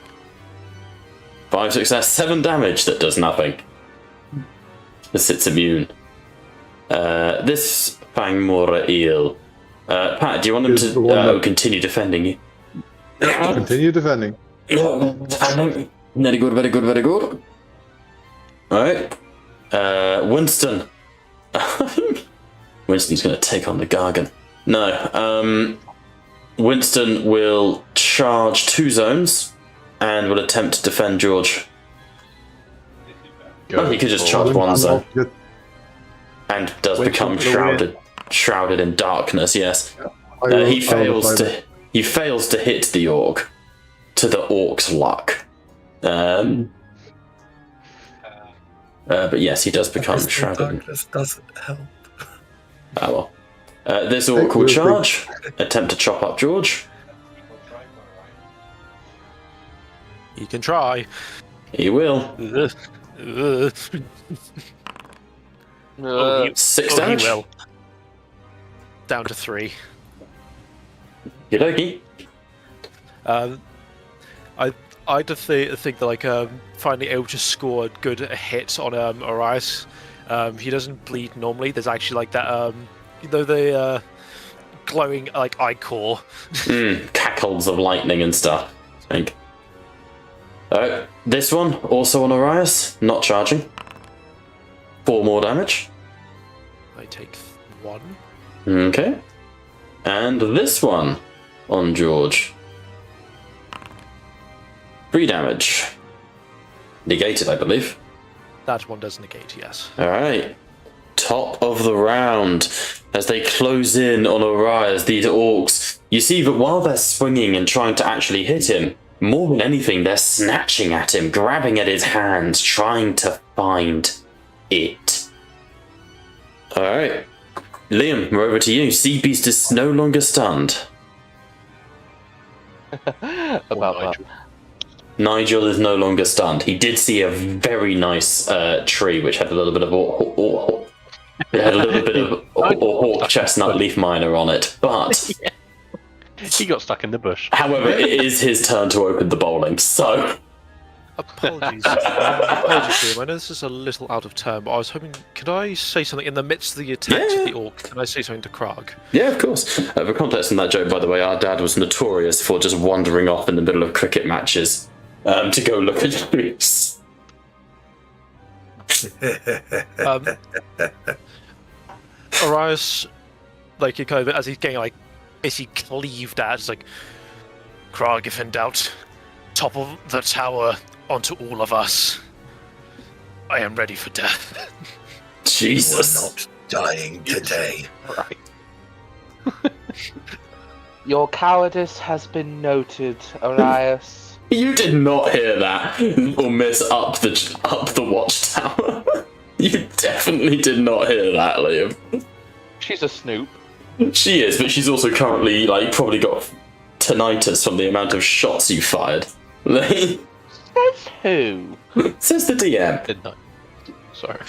[SPEAKER 1] 5 success, 7 damage that does nothing. This sits immune. This Fangmora eel. Pat, do you want him to continue defending you?
[SPEAKER 5] Continue defending.
[SPEAKER 1] Very good, very good, very good. Alright. Winston. Winston's going to take on the Gargant. No. Winston will charge 2 zones and will attempt to defend George. He could just charge 1 zone. And does become shrouded in darkness, yes. He fails to hit the orc, to the orc's luck. But yes, he does become shrouded.
[SPEAKER 6] Darkness doesn't help.
[SPEAKER 1] Oh well. This orc will charge, attempt to chop up George.
[SPEAKER 3] He can try.
[SPEAKER 1] He will.
[SPEAKER 3] Oh,
[SPEAKER 1] 6 damage.
[SPEAKER 3] He will. Down to 3.
[SPEAKER 1] Yodoki.
[SPEAKER 3] I just think that like finally able to score a good hit on Arias. He doesn't bleed normally. There's actually like that the glowing like ichor.
[SPEAKER 1] Cackles of lightning and stuff. I think. This one, also on Arias, not charging. 4 more damage.
[SPEAKER 3] I take 1.
[SPEAKER 1] Okay. And this one on George. 3 damage. Negated, I believe.
[SPEAKER 3] That one does negate, yes.
[SPEAKER 1] Alright. Top of the round. As they close in on Arias, these orcs, you see that while they're swinging and trying to actually hit him, more than anything, they're snatching at him, grabbing at his hands, trying to find it. Alright. Liam, we're over to you. Sea Beast is no longer stunned.
[SPEAKER 4] About that.
[SPEAKER 1] Nigel is no longer stunned. He did see a very nice tree which had a little bit of hawk chestnut leaf miner on it, but
[SPEAKER 8] He got stuck in the bush.
[SPEAKER 1] however, it is his turn to open the bowling. So
[SPEAKER 3] Apologies. Apologies, Liam. I know this is a little out of turn, but I was hoping, could I say something in the midst of the attack
[SPEAKER 1] Yeah.
[SPEAKER 3] of the orc? Can I say something to Krog?
[SPEAKER 1] yeah, of course. For context in that joke, by the way, our dad was notorious for just wandering off in the middle of cricket matches to go look at trees.
[SPEAKER 3] Arias, like, he kind of, as he's getting, like, basically cleaved at, it's like, Krog, if in doubt, top of the tower onto all of us. I am ready for death.
[SPEAKER 1] Jesus.
[SPEAKER 6] We're not dying today.
[SPEAKER 4] Your cowardice has been noted, Arias.
[SPEAKER 1] You did not hear that, or miss up the watchtower. You definitely did not hear that, Liam.
[SPEAKER 4] She's a snoop.
[SPEAKER 1] She is, but she's also currently, like, probably got tinnitus from the amount of shots you fired.
[SPEAKER 4] Says who?
[SPEAKER 1] Says the DM.
[SPEAKER 8] Did not. Sorry.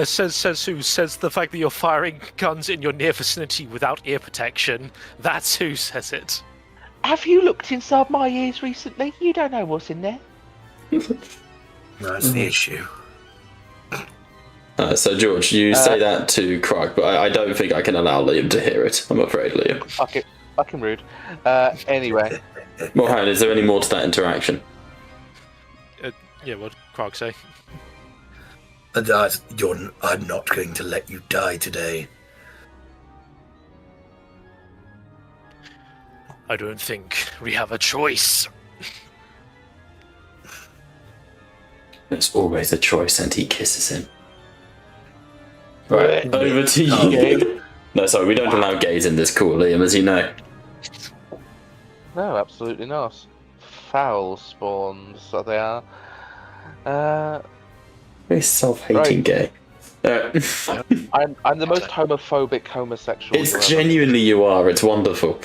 [SPEAKER 3] Says who? Says the fact that you're firing guns in your near vicinity without ear protection. That's who says it.
[SPEAKER 4] Have you looked inside my ears recently? You don't know what's in there.
[SPEAKER 6] That's the issue.
[SPEAKER 1] So, George, you say that to Krog, but I don't think I can allow Liam to hear it. I'm afraid, Liam.
[SPEAKER 4] Fucking rude. Anyway.
[SPEAKER 1] Mohan, is there any more to that interaction?
[SPEAKER 3] Yeah, what did Krog say?
[SPEAKER 6] I'm not going to let you die today.
[SPEAKER 3] I don't think we have a choice.
[SPEAKER 1] There's always a choice, and he kisses him. Right, over to you. No, sorry, we don't allow gays in this call, Liam, as you know.
[SPEAKER 4] No, absolutely not. Foul spawns, so they are.
[SPEAKER 1] Very self-hating gay.
[SPEAKER 4] I'm the most homophobic homosexual.
[SPEAKER 1] It's
[SPEAKER 4] you ever.
[SPEAKER 1] genuinely you are, it's wonderful.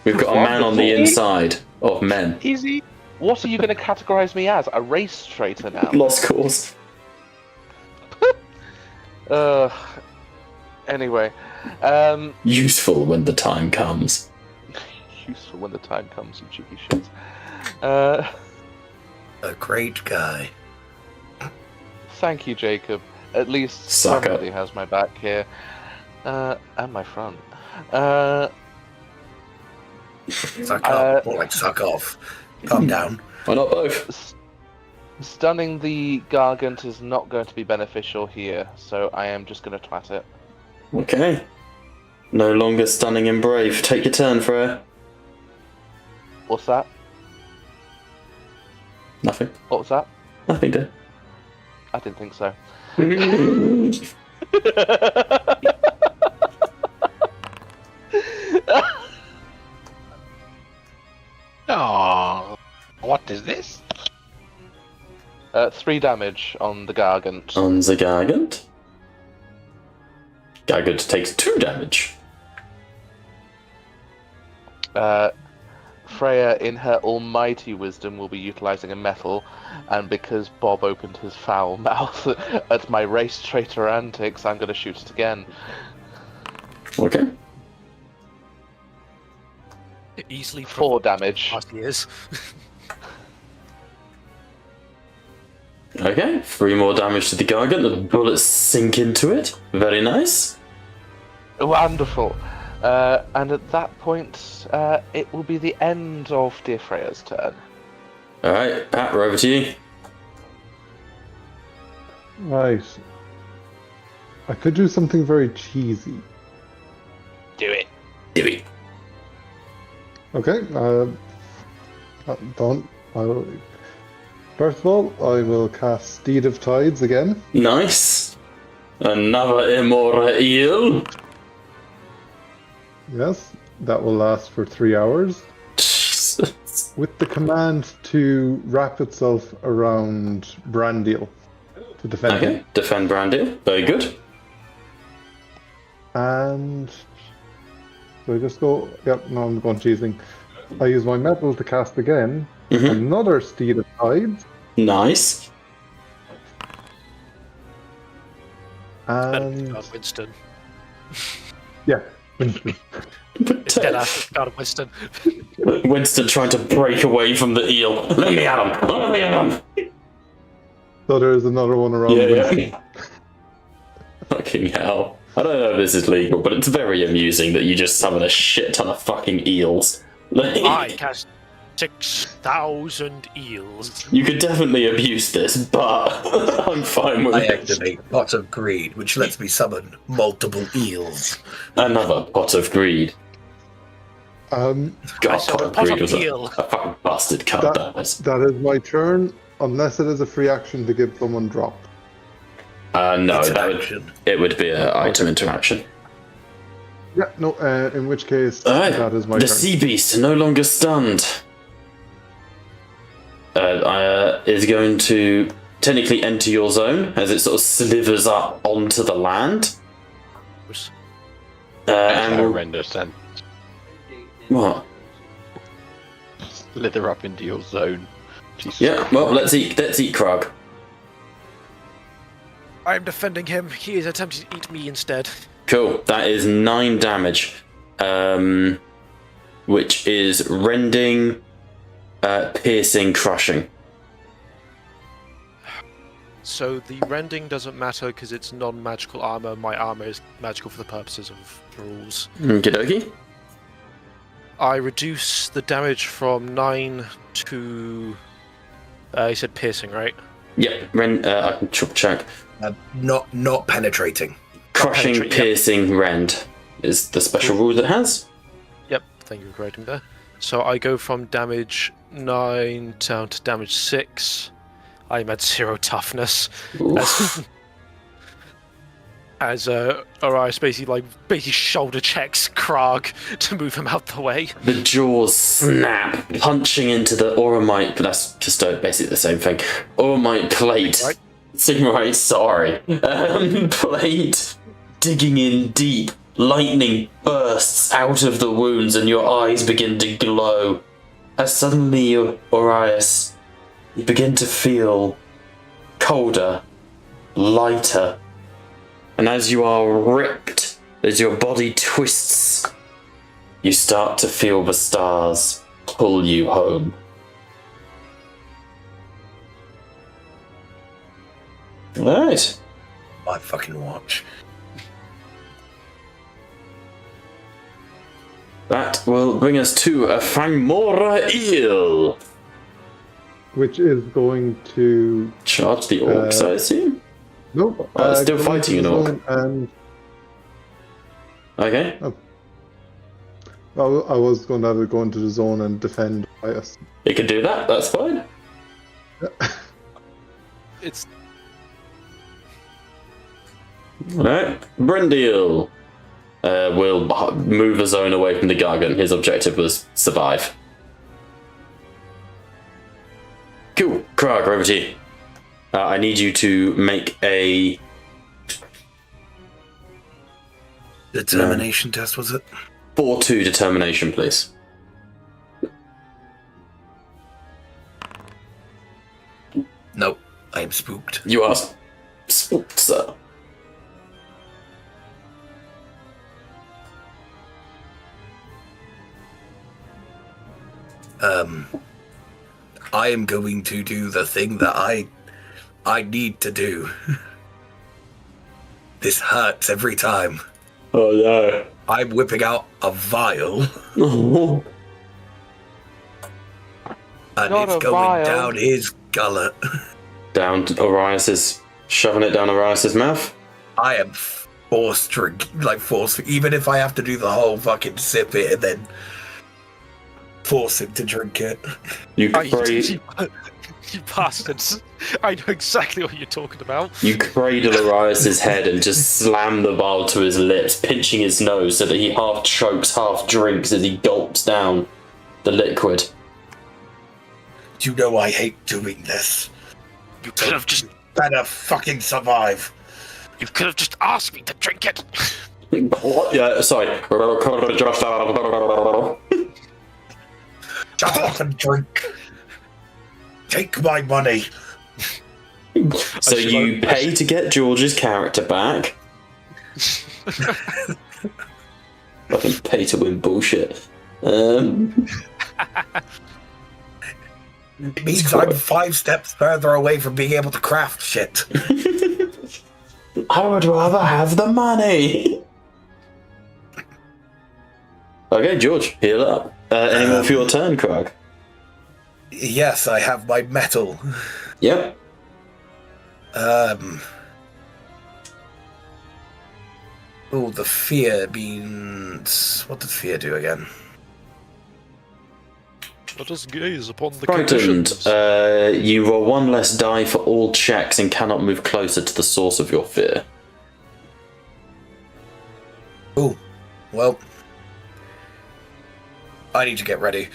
[SPEAKER 1] We've got a man on the
[SPEAKER 4] Wonderful.
[SPEAKER 1] inside of men.
[SPEAKER 4] Easy. What are you going to categorize me as? A race traitor now?
[SPEAKER 1] Lost cause.
[SPEAKER 4] Anyway.
[SPEAKER 1] Useful when the time comes.
[SPEAKER 4] Useful when the time comes, you cheeky shit.
[SPEAKER 6] A great guy.
[SPEAKER 4] Thank you, Jacob. At least
[SPEAKER 1] Suck
[SPEAKER 4] somebody has my back here. And my front.
[SPEAKER 6] Suck up. More like suck off. Calm down.
[SPEAKER 1] Why not both?
[SPEAKER 4] Stunning the Gargant is not going to be beneficial here, so I am just going to twat it.
[SPEAKER 1] Okay. No longer stunning and brave. Take your turn, Freya.
[SPEAKER 4] What's that?
[SPEAKER 1] Nothing.
[SPEAKER 4] What was that?
[SPEAKER 1] Nothing, dear.
[SPEAKER 4] I didn't think so.
[SPEAKER 8] Oh, what is this?
[SPEAKER 4] 3 damage on the Gargant.
[SPEAKER 1] On the Gargant. Gargant takes 2 damage.
[SPEAKER 4] Freya, in her almighty wisdom, will be utilizing a metal, and because Bob opened his foul mouth at my race traitor antics, I'm going to shoot it again.
[SPEAKER 1] Okay.
[SPEAKER 3] Easily
[SPEAKER 4] 4 damage.
[SPEAKER 3] past years.
[SPEAKER 1] Okay, 3 more damage to the Gargant. The bullets sink into it. Very nice.
[SPEAKER 4] Wonderful. And at that point, it will be the end of dear Freya's turn.
[SPEAKER 1] Alright, Pat, we're over to you.
[SPEAKER 5] Right. I could do something very cheesy.
[SPEAKER 4] Do it.
[SPEAKER 1] Divvy.
[SPEAKER 5] Okay. Don't. First of all, I will cast Steed of Tides again.
[SPEAKER 1] Nice. Another Imora eel.
[SPEAKER 5] Yes, that will last for 3 hours.
[SPEAKER 1] Jesus.
[SPEAKER 5] With the command to wrap itself around Brandiel to defend
[SPEAKER 1] Okay,
[SPEAKER 5] him.
[SPEAKER 1] defend Brandy. Very good.
[SPEAKER 5] And so I just go. Yep, no, I'm going cheesing. I use my metal to cast again. Another Steed of Tides.
[SPEAKER 1] Nice.
[SPEAKER 5] And
[SPEAKER 3] God, Winston.
[SPEAKER 5] yeah.
[SPEAKER 3] Dead ass God, Winston.
[SPEAKER 1] Winston trying to break away from the eel. Let me at him. Let me at him.
[SPEAKER 5] So there's another one around.
[SPEAKER 1] Yeah. Fucking hell. I don't know if this is legal, but it's very amusing that you just summon a shit ton of fucking eels.
[SPEAKER 3] I cast 6,000 eels.
[SPEAKER 1] You could definitely abuse this, but I'm fine with
[SPEAKER 6] I
[SPEAKER 1] it.
[SPEAKER 6] activate Pot of Greed, which lets me summon multiple eels.
[SPEAKER 1] Another pot of greed. God, pot of greed was a fucking bastard card. That was.
[SPEAKER 5] That is my turn, unless it is a free action to give someone drop.
[SPEAKER 1] No,
[SPEAKER 6] It's an
[SPEAKER 1] that
[SPEAKER 6] action.
[SPEAKER 1] it would be an item interaction.
[SPEAKER 5] Yeah, no, in which case,
[SPEAKER 1] Alright,
[SPEAKER 5] that is my
[SPEAKER 1] the
[SPEAKER 5] turn.
[SPEAKER 1] sea beast, no longer stunned, is going to technically enter your zone as it sort of slithers up onto the land.
[SPEAKER 8] That's
[SPEAKER 1] And
[SPEAKER 8] a
[SPEAKER 1] will,
[SPEAKER 8] horrendous sentence.
[SPEAKER 1] what?
[SPEAKER 8] Slither up into your zone. Jesus
[SPEAKER 1] Yeah, well,
[SPEAKER 8] Christ.
[SPEAKER 1] let's eat Krug.
[SPEAKER 3] I'm defending him. He is attempting to eat me instead.
[SPEAKER 1] Cool, that is 9 damage, which is rending, piercing, crushing.
[SPEAKER 3] So the rending doesn't matter because it's non-magical armor. My armor is magical for the purposes of the rules.
[SPEAKER 1] Okie dokie.
[SPEAKER 3] I reduce the damage from 9 to... you said piercing, right?
[SPEAKER 1] Yep, I can triple check.
[SPEAKER 6] Not penetrating.
[SPEAKER 1] Crushing,
[SPEAKER 3] penetrate, yep.
[SPEAKER 1] piercing, rend is the special rule that has.
[SPEAKER 3] Yep, thank you for correcting there. So I go from damage 9 down to damage 6. I'm at 0 toughness.
[SPEAKER 1] Oof.
[SPEAKER 3] As Orias basically shoulder checks Krag to move him out the way.
[SPEAKER 1] The jaws snap, punching into the Auramite, but that's just basically the same thing. Auramite plate.
[SPEAKER 3] Right.
[SPEAKER 1] Sigmar, sorry. Plate digging in deep. Lightning bursts out of the wounds and your eyes begin to glow. As suddenly, Orias, you begin to feel colder, lighter. And as you are ripped, as your body twists, you start to feel the stars pull you home. Alright.
[SPEAKER 6] My fucking watch.
[SPEAKER 1] That will bring us to a Fangmora eel.
[SPEAKER 5] Which is going to...
[SPEAKER 1] Charge the orcs, I assume?
[SPEAKER 5] Nope.
[SPEAKER 1] Oh, it's still
[SPEAKER 5] go
[SPEAKER 1] fighting
[SPEAKER 5] into
[SPEAKER 1] an orc.
[SPEAKER 5] zone And
[SPEAKER 1] Okay.
[SPEAKER 5] I was going to have it go into the zone and defend Bias.
[SPEAKER 1] You can do that, that's fine.
[SPEAKER 3] It's
[SPEAKER 1] Alright. Brendil will move a zone away from the Gargant. His objective was survive. Cool. Krag, over to you. I need you to make a...
[SPEAKER 6] Determination test, was it?
[SPEAKER 1] 4-2 determination, please.
[SPEAKER 6] Nope. I am spooked.
[SPEAKER 1] You are spooked, sir.
[SPEAKER 6] I am going to do the thing that I need to do. This hurts every time.
[SPEAKER 1] Oh no.
[SPEAKER 6] I'm whipping out a vial,
[SPEAKER 1] Oh,
[SPEAKER 6] and
[SPEAKER 4] Not
[SPEAKER 6] it's
[SPEAKER 4] a
[SPEAKER 6] going
[SPEAKER 4] vial.
[SPEAKER 6] down his gullet.
[SPEAKER 1] down to Orias's, shoving it down Orias's mouth.
[SPEAKER 6] I am forced drink, like forced. Even if I have to do the whole fucking sip it and then force him to drink it.
[SPEAKER 1] You
[SPEAKER 3] Oh, you,
[SPEAKER 1] cradle,
[SPEAKER 3] you bastards! I know exactly what you're talking about.
[SPEAKER 1] you cradle Orias's head and just slam the vial to his lips, pinching his nose so that he half chokes, half drinks as he gulps down the liquid.
[SPEAKER 6] You know I hate doing this.
[SPEAKER 2] You could have just
[SPEAKER 6] Better fucking survive.
[SPEAKER 2] you could have just asked me to drink it.
[SPEAKER 1] What? Yeah, sorry.
[SPEAKER 6] Shut up and drink. Take my money.
[SPEAKER 1] So you pay to get George's character back. Fucking pay to win bullshit.
[SPEAKER 6] It means I'm 5 steps further away from being able to craft shit.
[SPEAKER 1] I would rather have the money. Okay, George, heal up. Any more for your turn, Krog?
[SPEAKER 6] Yes, I have my metal.
[SPEAKER 1] Yep.
[SPEAKER 6] Oh, the fear means... What does fear do again?
[SPEAKER 3] Let us gaze upon the
[SPEAKER 1] Frightened.
[SPEAKER 3] conditions.
[SPEAKER 1] You roll 1 less die for all checks and cannot move closer to the source of your fear.
[SPEAKER 6] Oh, well... I need to get ready.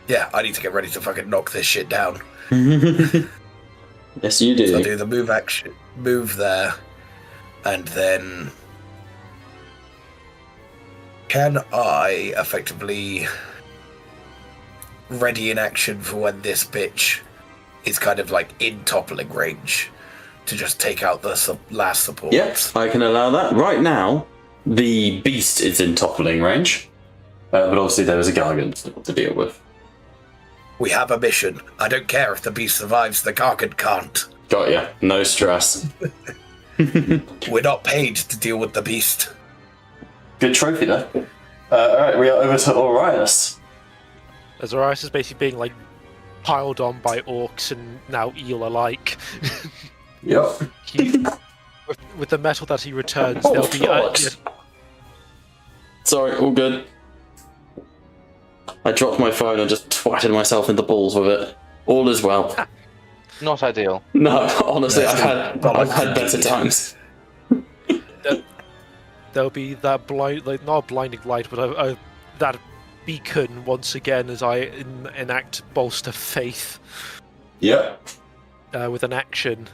[SPEAKER 6] Yeah, I need to get ready to fucking knock this shit down.
[SPEAKER 1] Yes, you do.
[SPEAKER 6] So I'll do the move action, move there, and then... Can I effectively ready in action for when this bitch is kind of like in toppling range to just take out the last support?
[SPEAKER 1] Yes, I can allow that. Right now, the beast is in toppling range, but obviously there is a gargant to deal with.
[SPEAKER 6] We have a mission. I don't care if the beast survives, the gargant can't.
[SPEAKER 1] Got ya. No stress.
[SPEAKER 6] We're not paid to deal with the beast.
[SPEAKER 1] Good trophy, though. Alright, we are over to Orias.
[SPEAKER 3] As Arias is basically being like piled on by orcs and now eel alike.
[SPEAKER 1] Yep.
[SPEAKER 3] With the metal that he returns,
[SPEAKER 1] Oh,
[SPEAKER 3] there'll be
[SPEAKER 1] God. Sorry, all good. I dropped my phone and just twatted myself in the balls with it. All is well.
[SPEAKER 4] Not ideal.
[SPEAKER 1] No, honestly, I've had better times.
[SPEAKER 3] there'll be that blind, like not a blinding light, but that beacon once again as I enact bolster faith
[SPEAKER 1] Yep.
[SPEAKER 3] with an action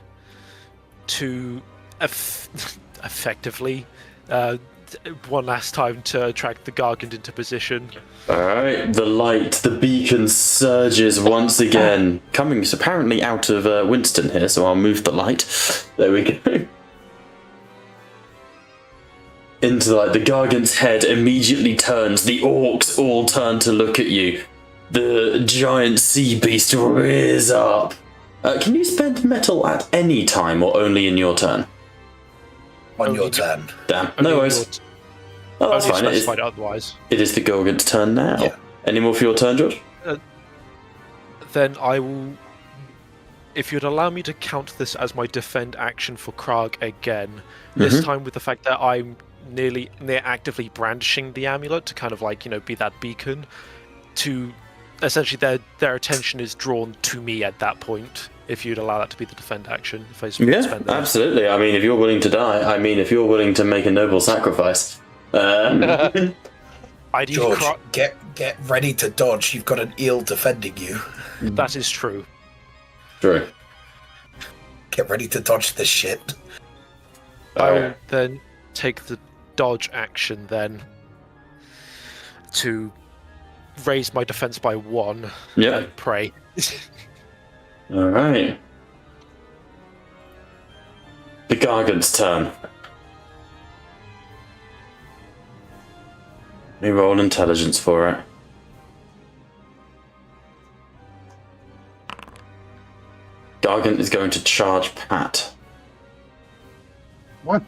[SPEAKER 3] to effectively one last time to attract the gargant into position.
[SPEAKER 1] Alright, the light, the beacon surges once again, coming apparently out of Winston here, so I'll move the light. There we go. Into the light, the gargant's head immediately turns, the orcs all turn to look at you. The giant sea beast rears up. Can you spend metal at any time or only in your turn?
[SPEAKER 6] On
[SPEAKER 3] Only
[SPEAKER 6] your turn.
[SPEAKER 1] Damn, no worries. Oh, that's
[SPEAKER 3] Only
[SPEAKER 1] fine.
[SPEAKER 3] specified otherwise.
[SPEAKER 1] It is the gargant's turn now.
[SPEAKER 6] Yeah.
[SPEAKER 1] Any more for your turn, George?
[SPEAKER 3] Then I will. If you'd allow me to count this as my defend action for Krag again, this time with the fact that I'm near actively brandishing the amulet to kind of like, be that beacon, to essentially their attention is drawn to me at that point. If you'd allow that to be the defend action, if I spend that.
[SPEAKER 1] Absolutely. I mean, if you're willing to die, if you're willing to make a noble sacrifice.
[SPEAKER 3] I need
[SPEAKER 6] George, get ready to dodge. You've got an eel defending you.
[SPEAKER 3] That is true.
[SPEAKER 1] True.
[SPEAKER 6] Get ready to dodge this shit.
[SPEAKER 3] I will then take the dodge action then to raise my defense by 1 and pray.
[SPEAKER 1] Alright. The gargant's turn. Let me roll intelligence for it. Gargant is going to charge Pat.
[SPEAKER 5] What?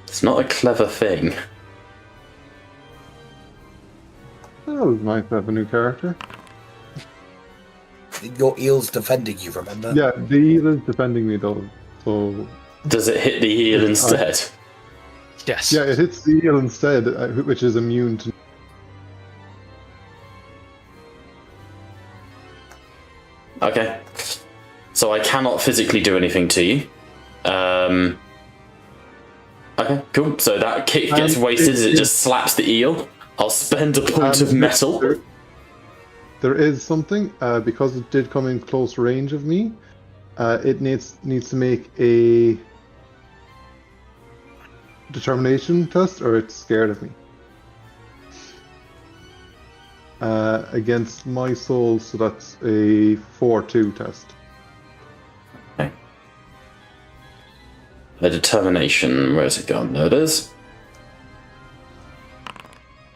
[SPEAKER 1] It's not a clever thing.
[SPEAKER 5] That was nice to have a new character.
[SPEAKER 6] Your eel's defending you, remember?
[SPEAKER 5] Yeah, the eel is defending me though, so...
[SPEAKER 1] Does it hit the eel instead?
[SPEAKER 3] Yes.
[SPEAKER 5] Yeah, it hits the eel instead, which is immune to...
[SPEAKER 1] Okay. So I cannot physically do anything to you. Okay, cool. So that kick gets wasted as it just slaps the eel. I'll spend a point of metal.
[SPEAKER 5] There is something, because it did come in close range of me, it needs to make a determination test, or it's scared of me. Against my soul, so that's a 4-2 test.
[SPEAKER 1] Okay. A determination, where's it gone? There it is.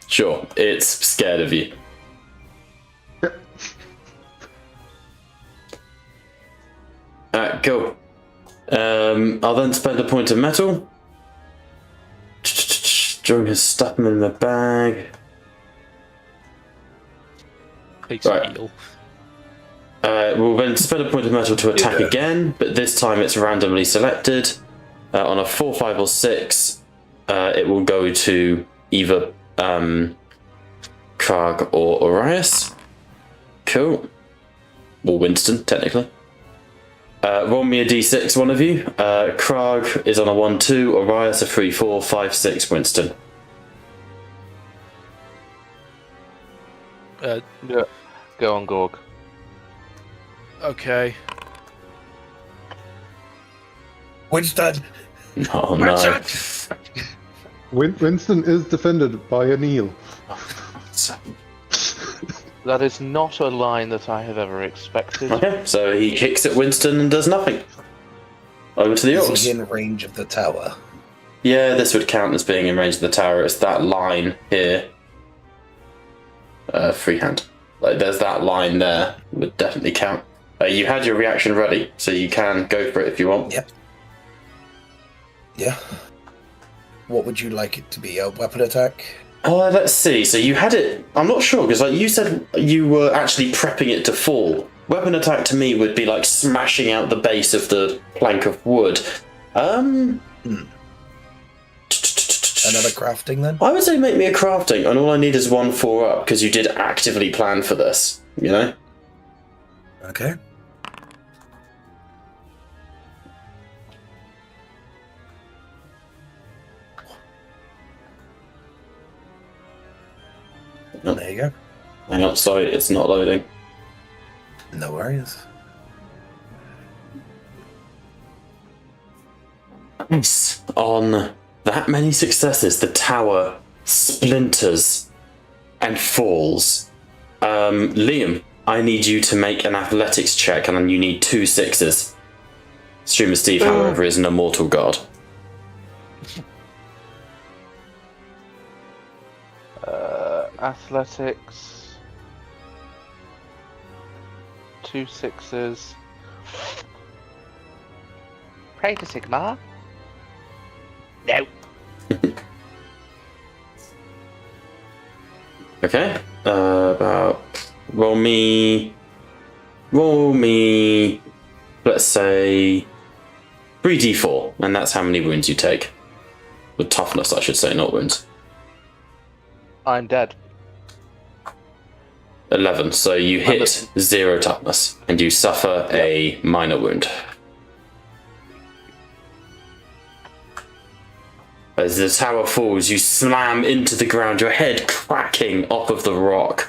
[SPEAKER 1] Sure, it's scared of you.
[SPEAKER 5] Yep.
[SPEAKER 1] Alright, cool. I'll then spend a point of metal. Drawing his stuff in the bag.
[SPEAKER 3] Takes
[SPEAKER 1] Right.
[SPEAKER 3] eel.
[SPEAKER 1] We'll then spend a point of metal to attack again, but this time it's randomly selected. On a 4, 5, or 6, it will go to either Krag or Orias. Cool. Or Winston, technically. Roll me a d6, one of you. Krag is on a 1, 2, Orias a 3, 4, 5, 6, Winston.
[SPEAKER 4] Yeah. Go on, Gorg.
[SPEAKER 3] Okay.
[SPEAKER 6] Winston!
[SPEAKER 1] Oh no.
[SPEAKER 5] Winston is defended by an eel.
[SPEAKER 4] That is not a line that I have ever expected.
[SPEAKER 1] Okay, so he kicks at Winston and does nothing. Over to the
[SPEAKER 6] Is
[SPEAKER 1] orcs.
[SPEAKER 6] he in range of the tower?
[SPEAKER 1] Yeah, this would count as being in range of the tower. It's that line here. Freehand. Like, there's that line there. Would definitely count. You had your reaction ready, so you can go for it if you want.
[SPEAKER 6] Yep. Yeah. What would you like it to be? A weapon attack?
[SPEAKER 1] Let's see. So you had it. I'm not sure because like you said, you were actually prepping it to fall. Weapon attack to me would be like smashing out the base of the plank of wood.
[SPEAKER 6] Another crafting then?
[SPEAKER 1] I would say make me a crafting, and all I need is 1 4 up because you did actively plan for this. You know.
[SPEAKER 6] Okay. There you go.
[SPEAKER 1] Hang on, sorry, it's not loading.
[SPEAKER 6] No worries.
[SPEAKER 1] Nice. On that many successes, the tower splinters and falls. Liam, I need you to make an athletics check, and then you need 2 6s. Streamer Steve, however, is an immortal god.
[SPEAKER 4] Athletics. 2 6s. Pray to Sigmar. No.
[SPEAKER 1] Okay. Roll me. Let's say 3d4, and that's how many wounds you take. With toughness, I should say, not wounds.
[SPEAKER 4] I'm dead.
[SPEAKER 1] 11. So you hit 0 toughness, and you suffer a minor wound. As the tower falls, you slam into the ground, your head cracking off of the rock.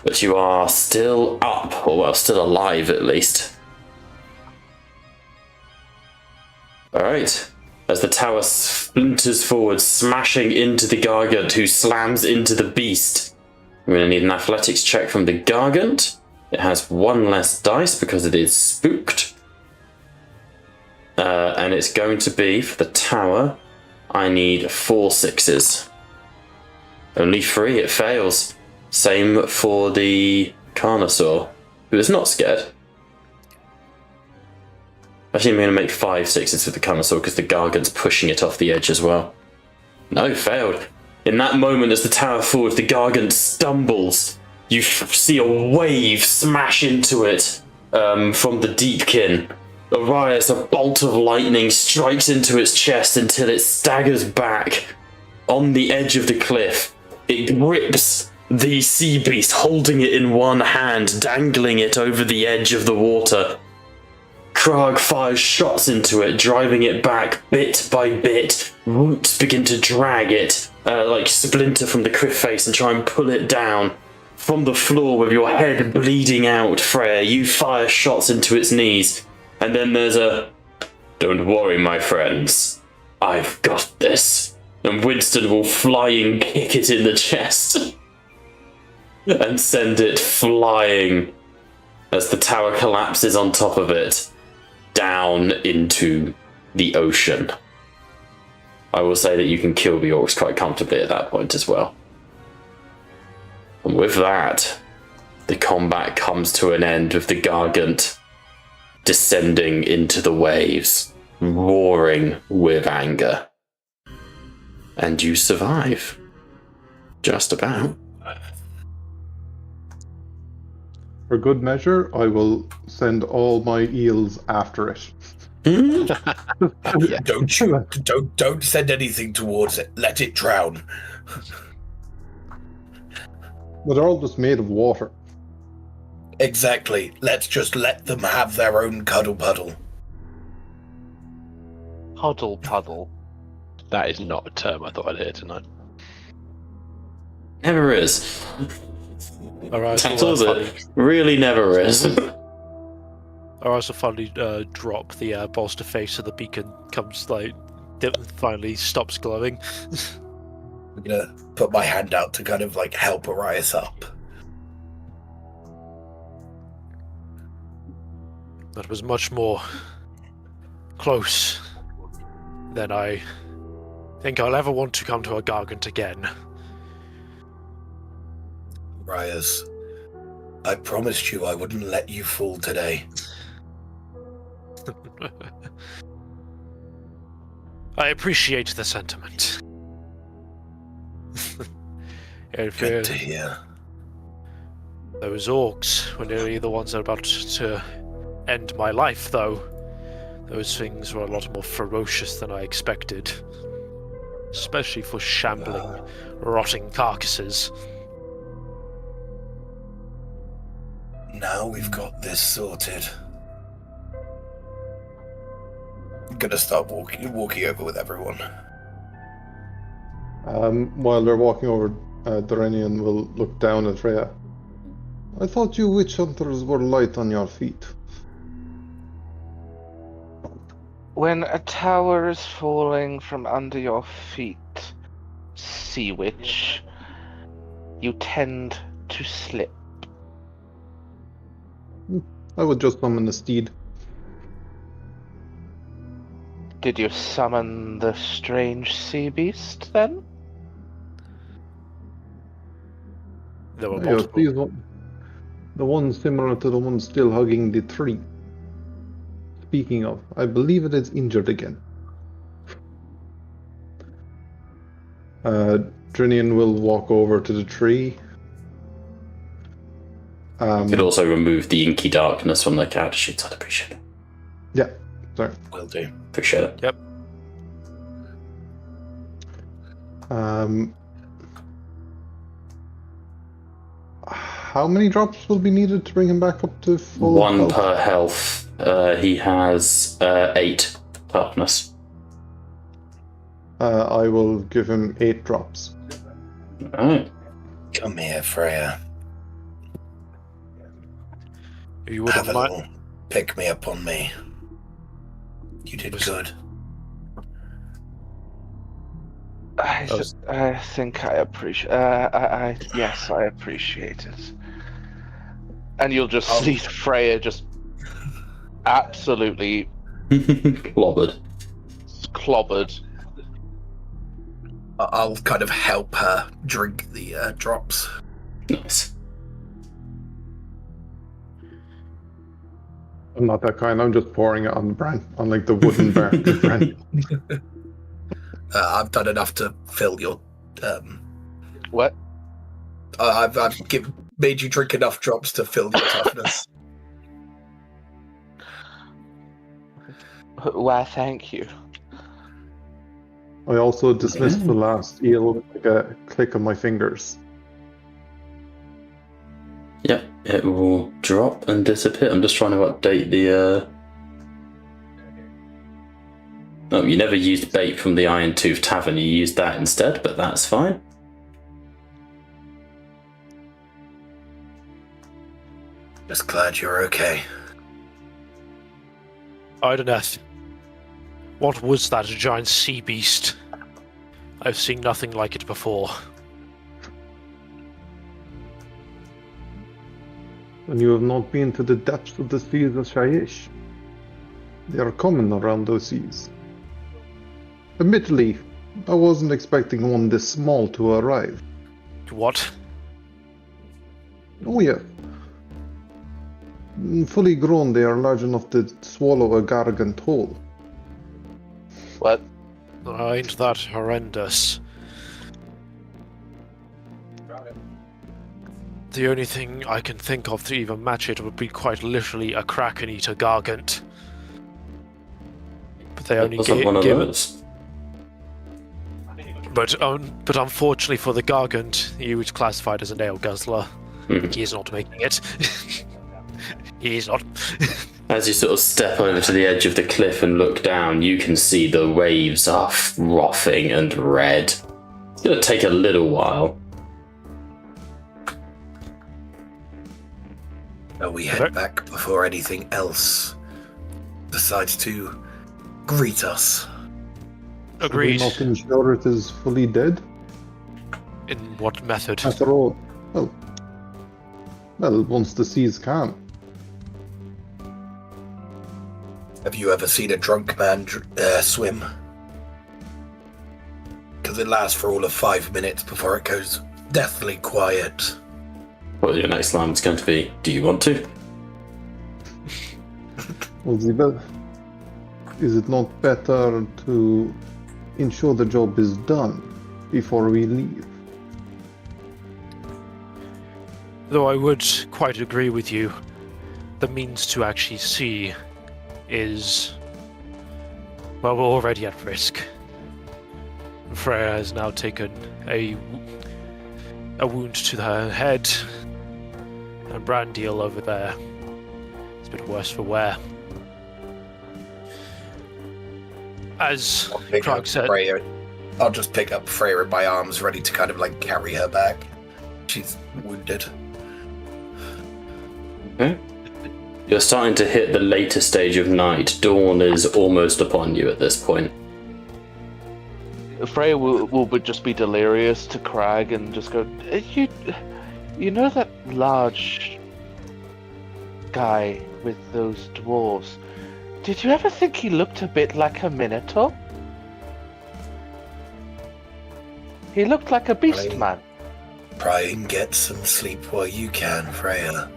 [SPEAKER 1] But you are still up, or well, still alive at least. Alright. As the tower splinters forward, smashing into the Gargant, who slams into the beast. I'm going to need an athletics check from the Gargant. It has 1 less dice because it is spooked. And it's going to be, for the tower, I need 4 6s. Only 3, it fails. Same for the Carnosaur. who is not scared. Actually, I'm going to make 5 sixes with the cunning sword because the Gargant's pushing it off the edge as well. No, failed. In that moment, as the tower falls, the Gargant stumbles. You see a wave smash into it from the Deepkin. Arias, a bolt of lightning strikes into its chest until it staggers back on the edge of the cliff. It grips the sea beast, holding it in one hand, dangling it over the edge of the water. Krarg fires shots into it, driving it back bit by bit. Roots begin to drag it, like splinter from the cliff face, and try and pull it down. From the floor with your head bleeding out, Freya, you fire shots into its knees. And then there's a, "Don't worry, my friends. I've got this." And Winston will flying kick it in the chest and send it flying as the tower collapses on top of it down into the ocean. I will say that you can kill the orcs quite comfortably at that point as well. And with that, the combat comes to an end with the Gargant descending into the waves, roaring with anger. And you survive. Just about.
[SPEAKER 5] For good measure, I will send all my eels after it.
[SPEAKER 6] Don't send anything towards it. Let it drown.
[SPEAKER 5] But they're all just made of water.
[SPEAKER 6] Exactly. Let's just let them have their own cuddle puddle.
[SPEAKER 4] Huddle puddle.
[SPEAKER 8] That is not a term I thought I'd hear tonight.
[SPEAKER 1] Never is.
[SPEAKER 3] Alright,
[SPEAKER 1] Tattles it. Really never is.
[SPEAKER 3] Alright, so finally drop the bolster face so the beacon comes, like, finally stops glowing.
[SPEAKER 6] I'm gonna put my hand out to kind of like help Arias up.
[SPEAKER 3] That was much more close than I think I'll ever want to come to a Gargant again.
[SPEAKER 6] Arias, I promised you I wouldn't let you fall today.
[SPEAKER 3] I appreciate the sentiment.
[SPEAKER 6] Good to hear.
[SPEAKER 3] Those orcs were nearly the ones that were about to end my life, though. Those things were a lot more ferocious than I expected. Especially for shambling, rotting carcasses.
[SPEAKER 6] Now we've got this sorted. I'm gonna start walking over with everyone.
[SPEAKER 5] While they're walking over, Dorenian will look down at Freya. I thought you witch hunters were light on your feet.
[SPEAKER 4] When a tower is falling from under your feet, sea witch, you tend to slip.
[SPEAKER 5] I would just summon a steed.
[SPEAKER 4] Did you summon the strange sea beast then?
[SPEAKER 3] There were
[SPEAKER 5] Yes,
[SPEAKER 3] multiple.
[SPEAKER 5] these one, the one similar to the one still hugging the tree. Speaking of, I believe it is injured again. Drinian will walk over to the tree.
[SPEAKER 1] You could also remove the inky darkness from the character sheets. I'd appreciate it.
[SPEAKER 5] Yeah, sorry.
[SPEAKER 6] Will do.
[SPEAKER 1] Appreciate it.
[SPEAKER 3] Yep.
[SPEAKER 5] How many drops will be needed to bring him back up to full
[SPEAKER 1] 1
[SPEAKER 5] health?
[SPEAKER 1] per health. He has 8 toughness.
[SPEAKER 5] I will give him 8 drops.
[SPEAKER 1] Alright.
[SPEAKER 6] Come here, Freya.
[SPEAKER 3] If you
[SPEAKER 6] Have
[SPEAKER 3] wouldn't
[SPEAKER 6] a
[SPEAKER 3] mind.
[SPEAKER 6] little pick me up on me. You did good.
[SPEAKER 4] I think I appreciate. Yes, I appreciate it. And you'll just see Freya just absolutely
[SPEAKER 1] Clobbered.
[SPEAKER 4] clobbered.
[SPEAKER 6] I'll kind of help her drink the drops.
[SPEAKER 1] Nice.
[SPEAKER 5] I'm not that kind. I'm just pouring it on the brand, on like the wooden bark of brand.
[SPEAKER 6] I've done enough to fill your.
[SPEAKER 4] What?
[SPEAKER 6] I've made you drink enough drops to fill your toughness.
[SPEAKER 4] Why, thank you.
[SPEAKER 5] I also dismissed the last eel with like a click of my fingers.
[SPEAKER 1] Yep, it will drop and disappear. I'm just trying to update the. Oh, you never used bait from the Iron Tooth Tavern. You used that instead, but that's fine.
[SPEAKER 6] Just glad you're okay.
[SPEAKER 3] I don't know. What was that giant sea beast? I've seen nothing like it before.
[SPEAKER 5] And you have not been to the depths of the seas of Shaiish. They are common around those seas. Admittedly, I wasn't expecting one this small to arrive.
[SPEAKER 3] What?
[SPEAKER 5] Oh yeah. Fully grown, they are large enough to swallow a gargant whole.
[SPEAKER 4] What?
[SPEAKER 3] Ain't that horrendous? The only thing I can think of to even match it would be quite literally a Kraken-eater gargant. But they only
[SPEAKER 1] Wasn't one of those.
[SPEAKER 3] But unfortunately for the gargant, he was classified as a nail guzzler.
[SPEAKER 1] Mhm.
[SPEAKER 3] He is not making it. He is not.
[SPEAKER 1] As you sort of step over to the edge of the cliff and look down, you can see the waves are frothing and red. It's going to take a little while.
[SPEAKER 6] We head back before anything else decides to greet us.
[SPEAKER 3] Agreed.
[SPEAKER 5] Are we not ensure it is fully dead?
[SPEAKER 3] In what method?
[SPEAKER 5] After all, well, once the seas calm.
[SPEAKER 6] Have you ever seen a drunk man swim? Because it lasts for all of 5 minutes before it goes deathly quiet.
[SPEAKER 1] Well, your next line is going to be, do you want to?
[SPEAKER 5] Well, Zibel, is it not better to ensure the job is done before we leave?
[SPEAKER 3] Though I would quite agree with you, the means to actually see is... well, we're already at risk. Freya has now taken a wound to her head, and Brandiel over there. It's a bit worse for wear. As Krog said...
[SPEAKER 6] Freya. I'll just pick up Freya in my arms, ready to kind of like carry her back. She's wounded.
[SPEAKER 1] Okay. You're starting to hit the later stage of night. Dawn is almost upon you at this point.
[SPEAKER 4] Freya will just be delirious to Crag and just go, you know that large guy with those dwarves? Did you ever think he looked a bit like a minotaur? He looked like a beast man.
[SPEAKER 6] Try and get some sleep while you can, Freya.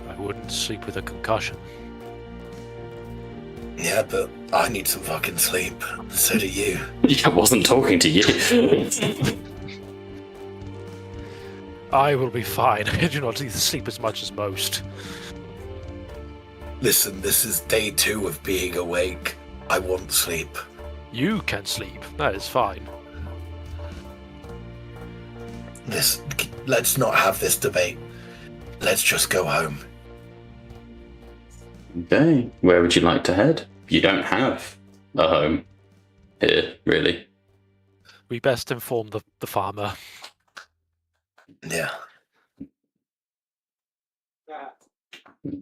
[SPEAKER 3] I wouldn't sleep with a concussion.
[SPEAKER 6] Yeah, but I need some fucking sleep. So do you.
[SPEAKER 1] I wasn't talking to you.
[SPEAKER 3] I will be fine. I do not need to sleep as much as most.
[SPEAKER 6] Listen, this is day 2 of being awake. I want sleep.
[SPEAKER 3] You can sleep. That is fine.
[SPEAKER 6] Let's not have this debate. Let's just go home.
[SPEAKER 1] Okay, where would you like to head? You don't have a home here, really.
[SPEAKER 3] We best inform the farmer.
[SPEAKER 6] Yeah.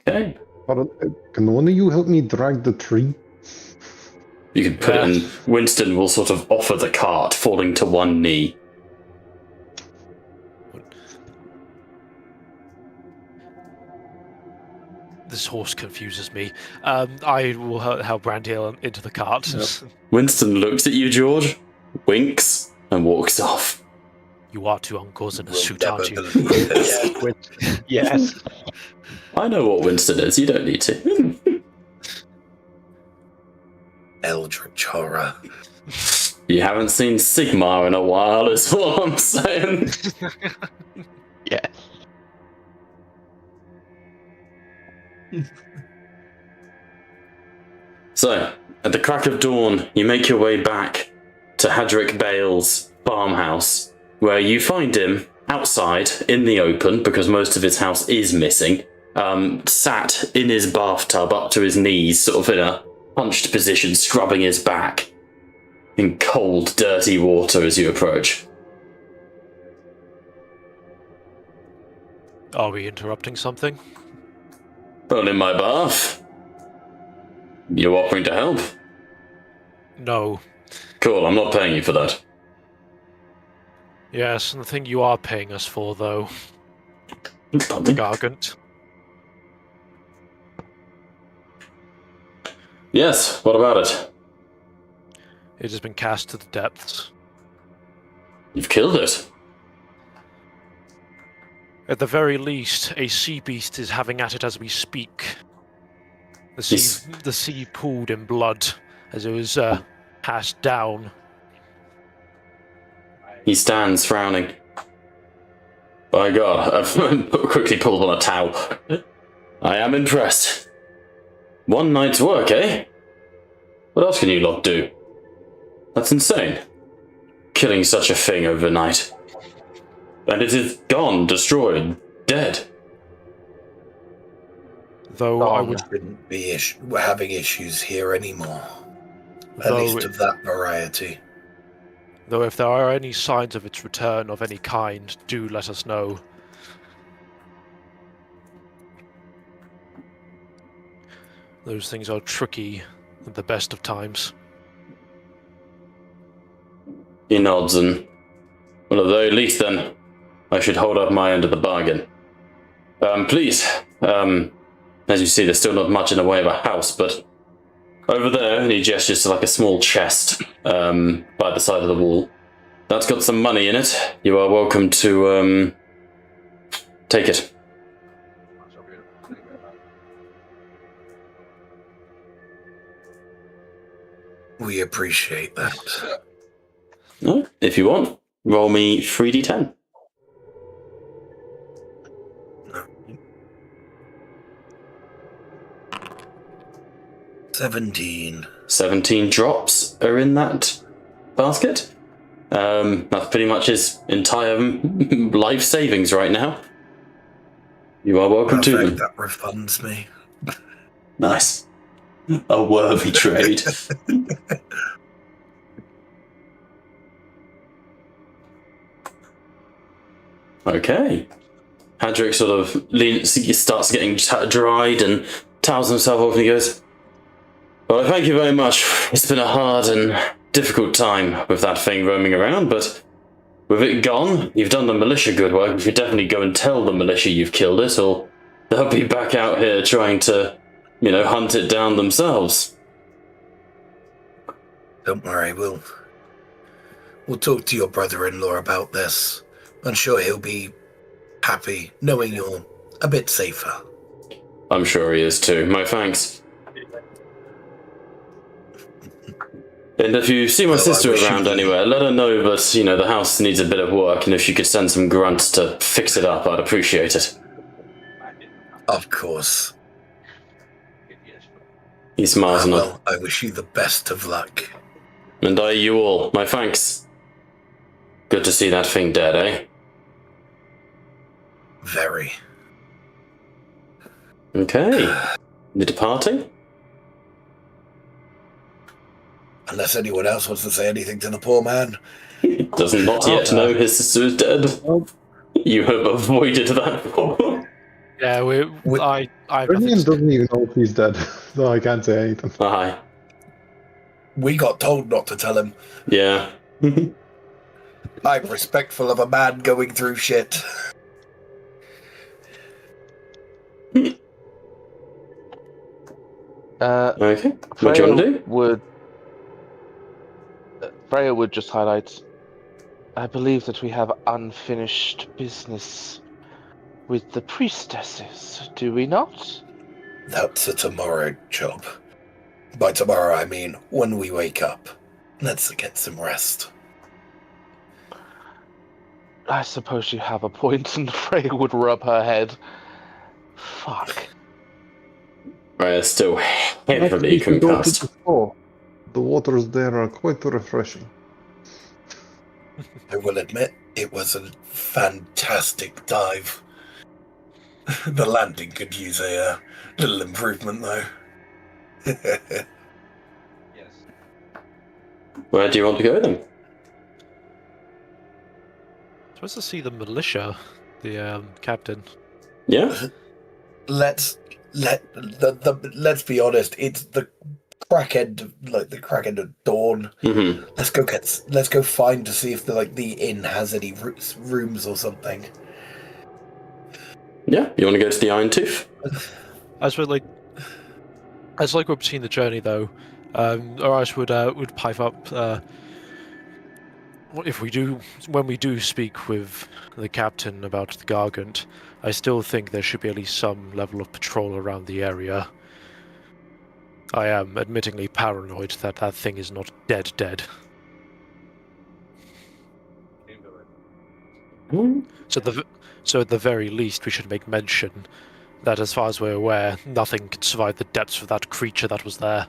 [SPEAKER 1] Okay.
[SPEAKER 5] Can one of you help me drag the tree?
[SPEAKER 1] You can put it in. Winston will sort of offer the cart, falling to one knee.
[SPEAKER 3] This horse confuses me. I will help Brandiel into the cart.
[SPEAKER 1] Yep. Winston looks at you, George, winks, and walks off.
[SPEAKER 3] You are two uncles in a suit, aren't you?
[SPEAKER 8] Yes.
[SPEAKER 1] I know what Winston is, you don't need to.
[SPEAKER 6] eldritch horror.
[SPEAKER 1] You haven't seen Sigmar in a while, is what I'm saying.
[SPEAKER 8] Yes.
[SPEAKER 1] So, at the crack of dawn, you make your way back to Hadric Bale's farmhouse, where you find him outside in the open, because most of his house is missing, sat in his bathtub up to his knees, sort of in a hunched position, scrubbing his back in cold, dirty water as you approach.
[SPEAKER 3] Are we interrupting something?
[SPEAKER 1] Well, in my bath. You're offering to help?
[SPEAKER 3] No.
[SPEAKER 1] Cool, I'm not paying you for that.
[SPEAKER 3] Yes, and the thing you are paying us for, though.
[SPEAKER 1] Pardon?
[SPEAKER 3] Gargant.
[SPEAKER 1] Yes, what about it?
[SPEAKER 3] It has been cast to the depths.
[SPEAKER 1] You've killed it.
[SPEAKER 3] At the very least, a sea beast is having at it as we speak. The sea pooled in blood as it was passed down.
[SPEAKER 1] He stands frowning. By God, I've quickly pulled on a towel. I am impressed. One night's work, eh? What else can you lot do? That's insane. Killing such a thing overnight. And it is gone, destroyed, dead.
[SPEAKER 3] Though I would...
[SPEAKER 6] Shouldn't be having issues here anymore. At
[SPEAKER 3] Though
[SPEAKER 6] least of that variety.
[SPEAKER 3] Though if there are any signs of its return of any kind, do let us know. Those things are tricky at the best of times.
[SPEAKER 1] He nods and... Well, at the very least then, I should hold up my end of the bargain. Please, as you see, there's still not much in the way of a house, but over there, and he gestures to like a small chest by the side of the wall. That's got some money in it. You are welcome to take it.
[SPEAKER 6] We appreciate that.
[SPEAKER 1] Oh, if you want, roll me 3d10.
[SPEAKER 6] No. 17.
[SPEAKER 1] 17 drops are in that basket. That's pretty much his entire life savings right now. You are welcome to them.
[SPEAKER 6] That refunds me.
[SPEAKER 1] Nice. A worthy trade. Okay. Hadric sort of starts getting dried and towels himself off and he goes, well, thank you very much. It's been a hard and difficult time with that thing roaming around, but with it gone, you've done the militia good work. You should definitely go and tell the militia you've killed it, or they'll be back out here trying to, hunt it down themselves.
[SPEAKER 6] Don't worry, we'll talk to your brother-in-law about this. I'm sure he'll be happy knowing you're a bit safer.
[SPEAKER 1] I'm sure he is too. My thanks. And if you see my sister around anywhere, let her know that, the house needs a bit of work, and if you could send some grunts to fix it up, I'd appreciate it.
[SPEAKER 6] Of course.
[SPEAKER 1] He smiles and
[SPEAKER 6] well, I wish you the best of luck.
[SPEAKER 1] And I you all. My thanks. Good to see that thing dead, eh?
[SPEAKER 6] Very.
[SPEAKER 1] Okay. The departing?
[SPEAKER 6] Unless anyone else wants to say anything to the poor man.
[SPEAKER 1] He does not yet know his sister is dead. You have avoided that problem.
[SPEAKER 3] Yeah, I have
[SPEAKER 5] Brilliant
[SPEAKER 3] nothing to
[SPEAKER 5] doesn't even know if he's dead, so I can't say anything.
[SPEAKER 1] Aye.
[SPEAKER 6] We got told not to tell him.
[SPEAKER 1] Yeah.
[SPEAKER 6] I'm respectful of a man going through shit.
[SPEAKER 1] Okay. What do you want to do?
[SPEAKER 4] Freya would just highlight, I believe that we have unfinished business with the priestesses, do we not?
[SPEAKER 6] That's a tomorrow job. By tomorrow, I mean when we wake up. Let's get some rest.
[SPEAKER 4] I suppose you have a point, and Freya would rub her head. Fuck.
[SPEAKER 1] Freya still heavily
[SPEAKER 5] Next we can go to
[SPEAKER 1] concussed.
[SPEAKER 5] the store. The waters there are quite refreshing.
[SPEAKER 6] I will admit, it was a fantastic dive. The landing could use a little improvement, though.
[SPEAKER 4] Yes.
[SPEAKER 1] Where do you want to go then?
[SPEAKER 3] Supposed to see the militia, the captain.
[SPEAKER 1] Yeah?
[SPEAKER 6] Let's be honest. It's the crack end of dawn.
[SPEAKER 1] Mm-hmm.
[SPEAKER 6] Let's go find to see if the inn has any rooms or something.
[SPEAKER 1] Yeah, you want to go to the Iron Tooth?
[SPEAKER 3] As we're between the journey though, Arash would pipe up. When we do speak with the captain about the Gargant, I still think there should be at least some level of patrol around the area. I am admittingly paranoid that that thing is not dead. So at the very least, we should make mention that, as far as we're aware, nothing could survive the depths of that creature that was there.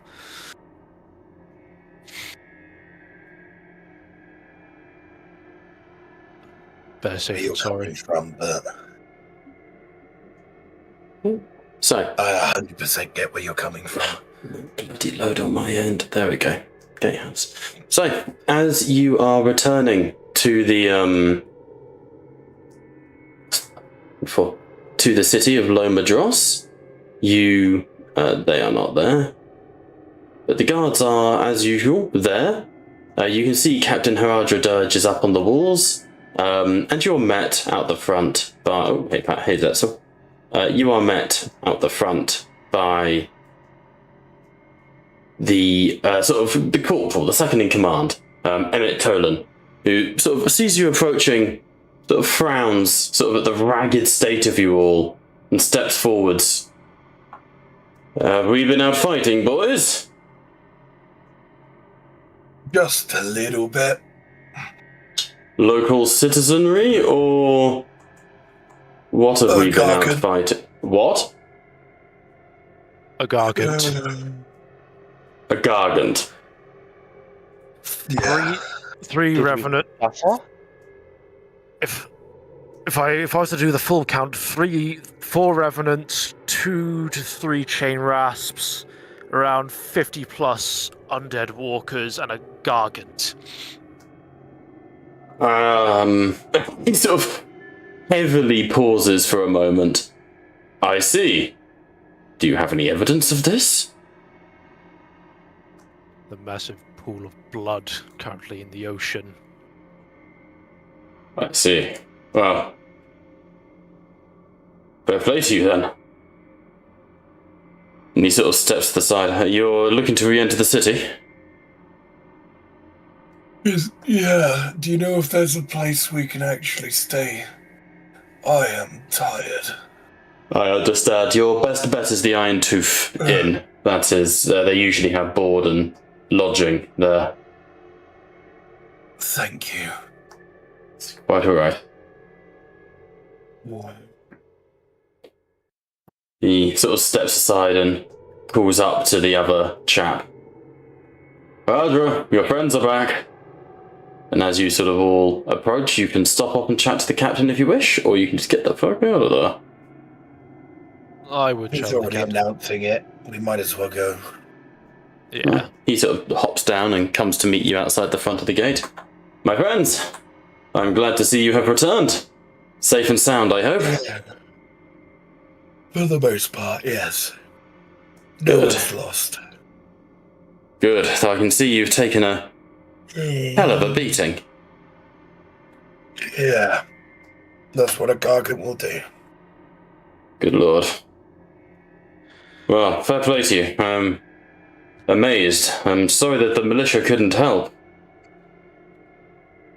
[SPEAKER 3] Better
[SPEAKER 6] Where
[SPEAKER 3] safe
[SPEAKER 6] you're
[SPEAKER 3] than sorry.
[SPEAKER 6] coming from, but
[SPEAKER 1] So,
[SPEAKER 6] I 100% get where you're coming from.
[SPEAKER 1] bloody load on my end. There we go. Gatehouse. So, as you are returning to the to the city of Lomadros, they are not there, but the guards are, as usual, there. You can see Captain Haradra Dirge is up on the walls, and you're met out the front by... Oh, hey, Pat, hey, Zetzel. You are met out the front by the the corporal, the second in command, Emmett Tolan, who sort of sees you approaching, sort of frowns sort of at the ragged state of you all, and steps forwards. Have we been out fighting, boys?
[SPEAKER 6] Just a little bit.
[SPEAKER 1] Local citizenry, or what have we been out fighting? What?
[SPEAKER 3] A Gargant.
[SPEAKER 1] A Gargant.
[SPEAKER 6] Yeah.
[SPEAKER 3] Three Revenant. If I was to do the full count, 4 Revenants, 2 to 3 Chain Rasps, around 50 plus undead walkers, and a Gargant.
[SPEAKER 1] He sort of heavily pauses for a moment. I see. Do you have any evidence of this?
[SPEAKER 3] The massive pool of blood currently in the ocean.
[SPEAKER 1] I see. Well, fair play to you then. And he sort of steps to the side. You're looking to re-enter the city?
[SPEAKER 6] Yeah. Do you know if there's a place we can actually stay? I am tired.
[SPEAKER 1] I understand. Your best bet is the Iron Tooth Inn. That is, they usually have board and lodging there.
[SPEAKER 6] Thank you.
[SPEAKER 1] It's quite alright. He sort of steps aside and calls up to the other chap. Haradra, your friends are back. And as you sort of all approach, you can stop up and chat to the captain if you wish, or you can just get the fuck out of there.
[SPEAKER 3] I would
[SPEAKER 6] He's
[SPEAKER 3] chat with the
[SPEAKER 6] already
[SPEAKER 3] captain.
[SPEAKER 6] announcing it. We might as well go.
[SPEAKER 3] Yeah.
[SPEAKER 1] He sort of hops down and comes to meet you outside the front of the gate. My friends, I'm glad to see you have returned. Safe and sound, I hope.
[SPEAKER 6] For the most part, yes. No
[SPEAKER 1] Good.
[SPEAKER 6] one's lost.
[SPEAKER 1] Good, so I can see you've taken a hell of a beating.
[SPEAKER 6] Yeah. That's what a Gargant will do.
[SPEAKER 1] Good lord. Well, fair play to you. I'm amazed. I'm sorry that the militia couldn't help.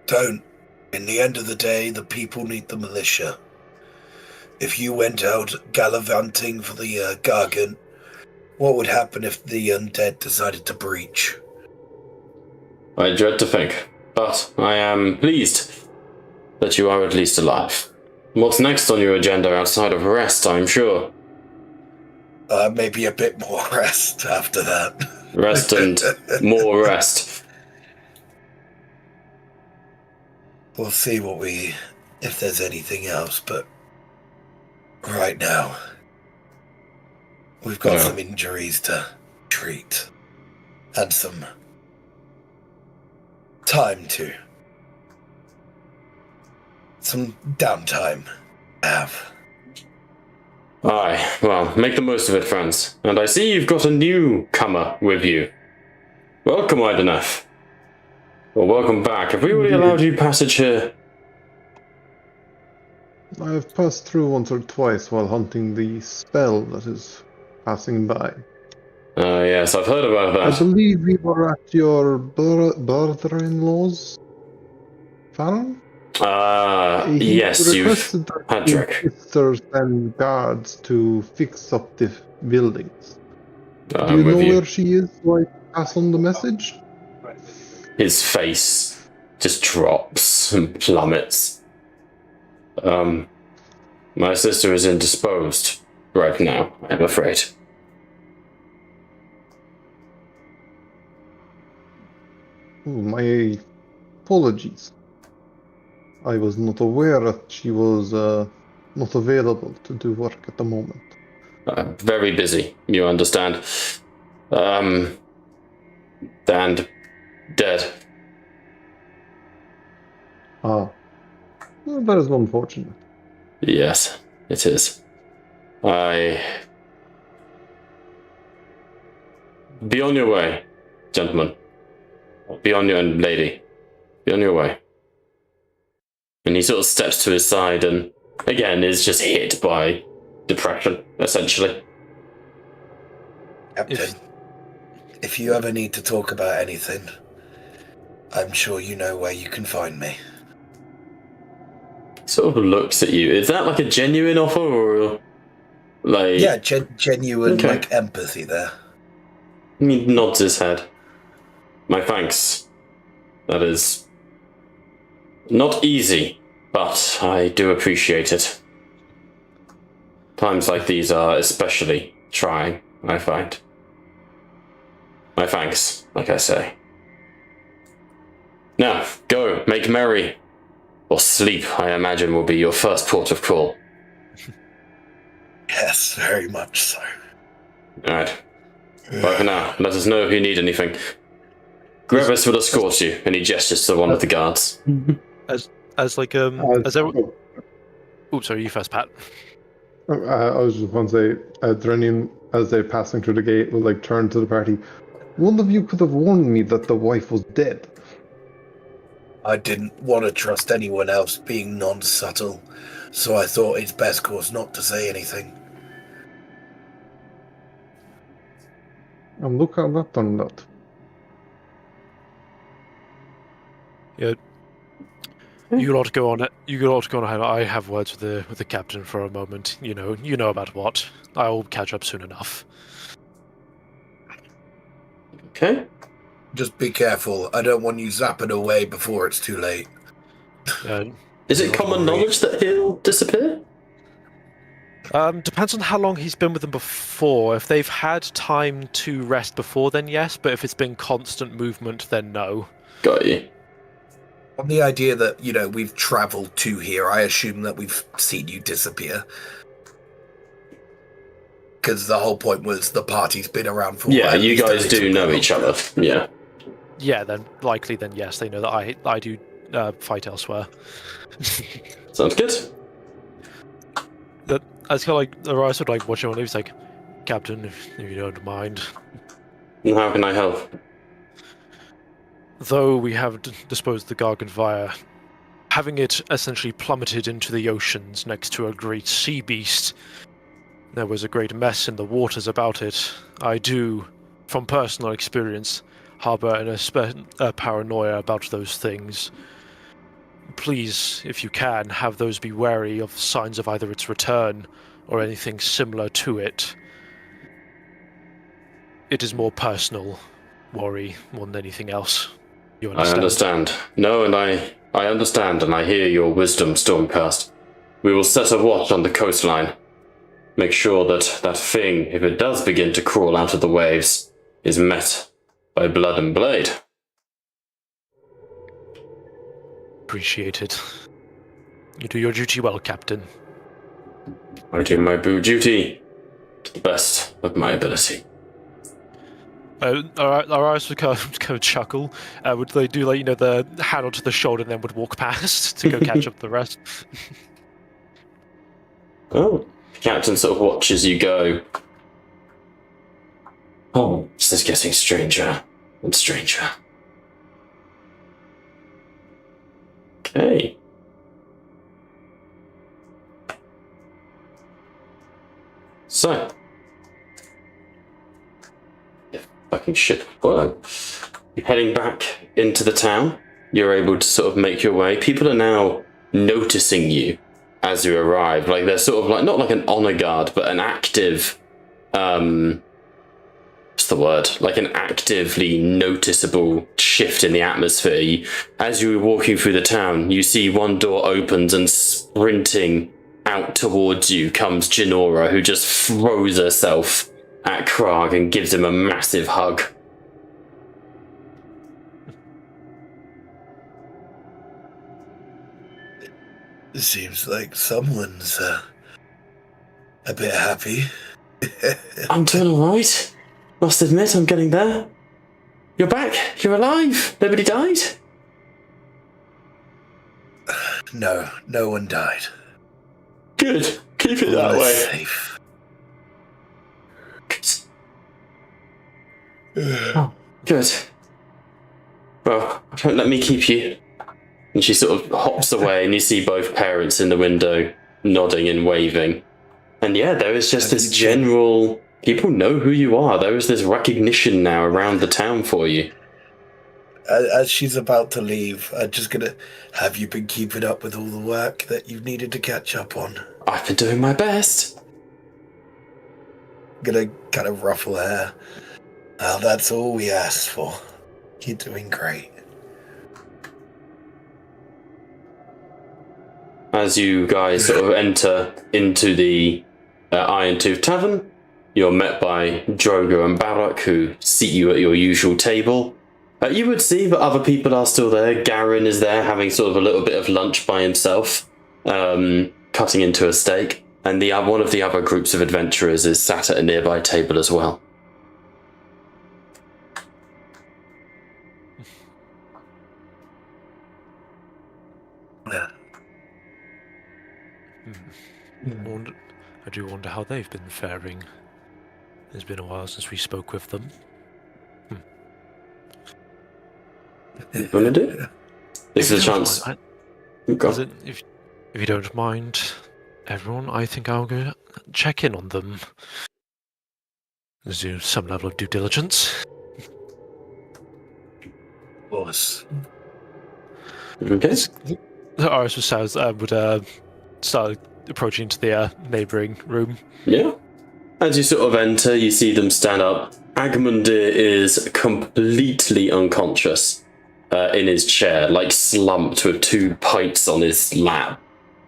[SPEAKER 6] Don't. In the end of the day, the people need the militia. If you went out gallivanting for the Gargant, What would happen if the undead decided to breach?
[SPEAKER 1] I dread to think, but I am pleased that you are at least alive. What's next on your agenda outside of rest, I'm sure?
[SPEAKER 6] Maybe a bit more rest after that.
[SPEAKER 1] Rest and more rest.
[SPEAKER 6] We'll see if there's anything else, but right now, we've got some injuries to treat and some some downtime to have.
[SPEAKER 1] Aye, well, make the most of it, friends. And I see you've got a newcomer with you. Welcome, Idenef. Well, welcome back. Have we already allowed you passage here?
[SPEAKER 5] I have passed through once or twice while hunting the spell that is passing by.
[SPEAKER 1] Yes, I've heard about that.
[SPEAKER 5] I believe we were at your brother-in-law's farm?
[SPEAKER 1] Yes,
[SPEAKER 5] He
[SPEAKER 1] you've
[SPEAKER 5] requested that
[SPEAKER 1] Hadrick.
[SPEAKER 5] his sisters send guards to fix up the buildings. Do you
[SPEAKER 1] I'm with
[SPEAKER 5] know
[SPEAKER 1] you.
[SPEAKER 5] where she is so I pass on the message?
[SPEAKER 1] His face just drops and plummets. My sister is indisposed right now, I'm afraid.
[SPEAKER 5] Oh, my apologies. I was not aware that she was not available to do work at the moment.
[SPEAKER 1] Very busy, you understand. And dead.
[SPEAKER 5] Ah, well, that is unfortunate.
[SPEAKER 1] Yes, it is. Be on your way, gentlemen. And lady. Be on your way. And he sort of steps to his side and, again, is just hit by depression, essentially.
[SPEAKER 6] Captain, if you ever need to talk about anything, I'm sure you know where you can find me.
[SPEAKER 1] Sort of looks at you. Is that like a genuine offer or like...
[SPEAKER 6] Yeah, genuine
[SPEAKER 1] Okay.
[SPEAKER 6] like empathy there.
[SPEAKER 1] He nods his head. My thanks. That is not easy, but I do appreciate it. Times like these are especially trying, I find. My thanks, like I say. Now, go, make merry. Or sleep, I imagine, will be your first port of call.
[SPEAKER 6] Yes, very much so.
[SPEAKER 1] Alright. Bye for now. Let us know if you need anything. Grevis will escort you, and he gestures to one of the guards.
[SPEAKER 3] As Oops, sorry, you first, Pat.
[SPEAKER 5] I was just going to say, Drenian, as they're passing through the gate, will like turn to the party. One of you could have warned me that the wife was dead.
[SPEAKER 6] I didn't want to trust anyone else being non-subtle, so I thought it's best course not to say anything.
[SPEAKER 5] And look how that turned out.
[SPEAKER 3] Yeah. You lot go on it. You lot go on ahead. I have words with the captain for a moment. You know about what. I'll catch up soon enough.
[SPEAKER 1] Okay.
[SPEAKER 6] Just be careful. I don't want you zapping away before it's too late.
[SPEAKER 1] Is it common knowledge that he'll disappear?
[SPEAKER 3] Depends on how long he's been with them before. If they've had time to rest before, then yes. But if it's been constant movement, then no.
[SPEAKER 1] Got you.
[SPEAKER 6] On the idea that, we've travelled to here, I assume that we've seen you disappear. Because the whole point was the party's been around for a while.
[SPEAKER 1] Yeah, you guys do know each other. Yeah.
[SPEAKER 3] Yeah, then yes, they know that I do fight elsewhere.
[SPEAKER 1] Sounds good.
[SPEAKER 3] I sort of like watching him, he's like, Captain, if you don't mind.
[SPEAKER 1] And how can I help?
[SPEAKER 3] Though we have disposed the Gargant via, having it essentially plummeted into the oceans next to a great sea beast, there was a great mess in the waters about it. I do, from personal experience, harbour a paranoia about those things. Please, if you can, have those be wary of signs of either its return or anything similar to it. it is more personal worry more than anything else. You
[SPEAKER 1] I understand. No, and I understand, and I hear your wisdom, Stormcast. We will set a watch on the coastline. Make sure that that thing, if it does begin to crawl out of the waves, is met by blood and blade.
[SPEAKER 3] Appreciated. You do your duty well, Captain.
[SPEAKER 1] I do my boo duty to the best of my ability.
[SPEAKER 3] Our eyes would kind of chuckle. Would they do the hand onto the shoulder and then would walk past to go catch up the rest?
[SPEAKER 1] Oh, the captain sort of watches you go. Oh, this is getting stranger and stranger. Okay. So. Fucking shit. Well, you're heading back into the town. You're able to sort of make your way. People are now noticing you as you arrive. Like, they're sort of like, not like an honor guard, but an active, what's the word? Like an actively noticeable shift in the atmosphere. As you were walking through the town, you see one door opens and sprinting out towards you comes Janora, who just throws herself at Krag and gives him a massive hug.
[SPEAKER 6] It seems like someone's a bit happy.
[SPEAKER 1] I'm doing alright. Must admit, I'm getting there. You're back. You're alive. Nobody died.
[SPEAKER 6] No one died.
[SPEAKER 1] Good. Keep it
[SPEAKER 6] All
[SPEAKER 1] that
[SPEAKER 6] is
[SPEAKER 1] way.
[SPEAKER 6] Safe.
[SPEAKER 1] Oh, good. Well, don't let me keep you. And she sort of hops away, and you see both parents in the window nodding and waving. And yeah, there is just this general... People know who you are. There is this recognition now around the town for you.
[SPEAKER 6] As she's about to leave, I'm just gonna... Have you been keeping up with all the work that you've needed to catch up on?
[SPEAKER 1] I've been doing my best.
[SPEAKER 6] Gonna kind of ruffle hair. Well, that's all we asked for. You're doing great.
[SPEAKER 1] As you guys sort of enter into the Iron Tooth Tavern, you're met by Drogo and Barak, who seat you at your usual table. You would see that other people are still there. Garen is there having sort of a little bit of lunch by himself, cutting into a steak. And one of the other groups of adventurers is sat at a nearby table as well.
[SPEAKER 3] I do wonder how they've been faring. It's been a while since we spoke with them.
[SPEAKER 1] Want to do? This is a chance.
[SPEAKER 3] If you don't mind, everyone, I think I'll go check in on them. Do some level of due diligence.
[SPEAKER 6] Of course.
[SPEAKER 1] Okay.
[SPEAKER 3] Aris would start approaching to the neighbouring room.
[SPEAKER 1] Yeah. As you sort of enter, you see them stand up. Agmundir is completely unconscious in his chair, like slumped with 2 pints on his lap.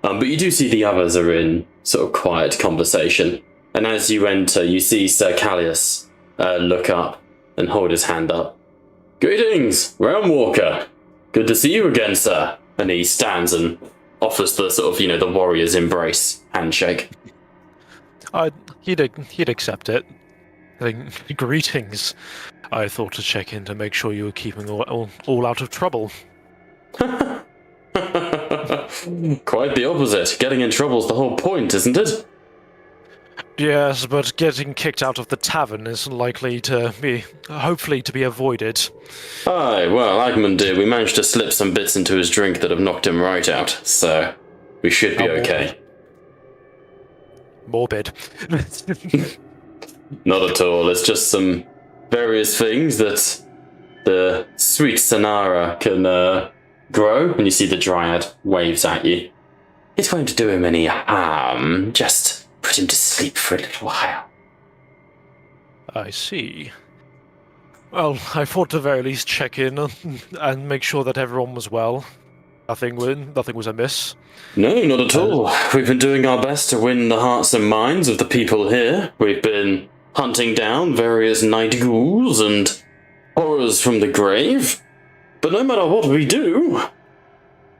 [SPEAKER 1] But you do see the others are in sort of quiet conversation. And as you enter, you see Sir Callius look up and hold his hand up. Greetings, Realm Walker. Good to see you again, sir. And he stands and offers the sort of, the warrior's embrace handshake.
[SPEAKER 3] He'd accept it. I think, greetings. I thought to check in to make sure you were keeping all out of trouble.
[SPEAKER 1] Quite the opposite. Getting in trouble's the whole point, isn't it?
[SPEAKER 3] Yes, but getting kicked out of the tavern is hopefully to be avoided.
[SPEAKER 1] Aye, well, Agmundir, we managed to slip some bits into his drink that have knocked him right out, so we should be okay.
[SPEAKER 3] Morbid.
[SPEAKER 1] Not at all, it's just some various things that the sweet Sonara can grow, and you see the Dryad waves at you. It won't do him any harm, just put him to sleep for a little while.
[SPEAKER 3] I see. Well, I thought at the very least check in and make sure that everyone was well. Nothing was amiss.
[SPEAKER 1] No, not at all. We've been doing our best to win the hearts and minds of the people here. We've been hunting down various night ghouls and horrors from the grave. But no matter what we do,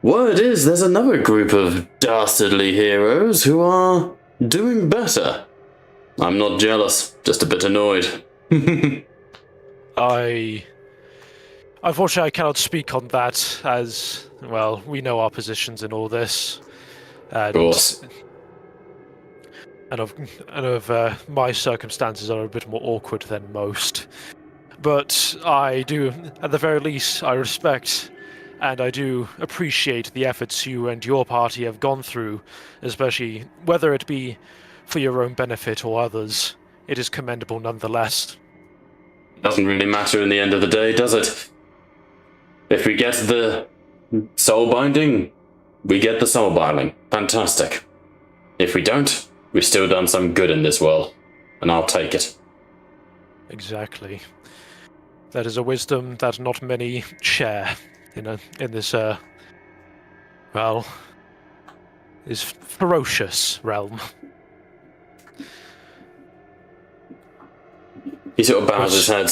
[SPEAKER 1] word is there's another group of dastardly heroes who are doing better. I'm not jealous, just a bit annoyed.
[SPEAKER 3] Unfortunately, I cannot speak on that, as, well, we know our positions in all this. And,
[SPEAKER 1] Of course.
[SPEAKER 3] And of my circumstances are a bit more awkward than most. But I do, at the very least, I respect and I do appreciate the efforts you and your party have gone through, especially whether it be for your own benefit or others. It is commendable nonetheless.
[SPEAKER 1] Doesn't really matter in the end of the day, does it? If we get the soul binding, we get the soul binding. Fantastic. If we don't, we've still done some good in this world, and I'll take it.
[SPEAKER 3] Exactly. That is a wisdom that not many share in this is ferocious realm.
[SPEAKER 1] He sort of bows his head.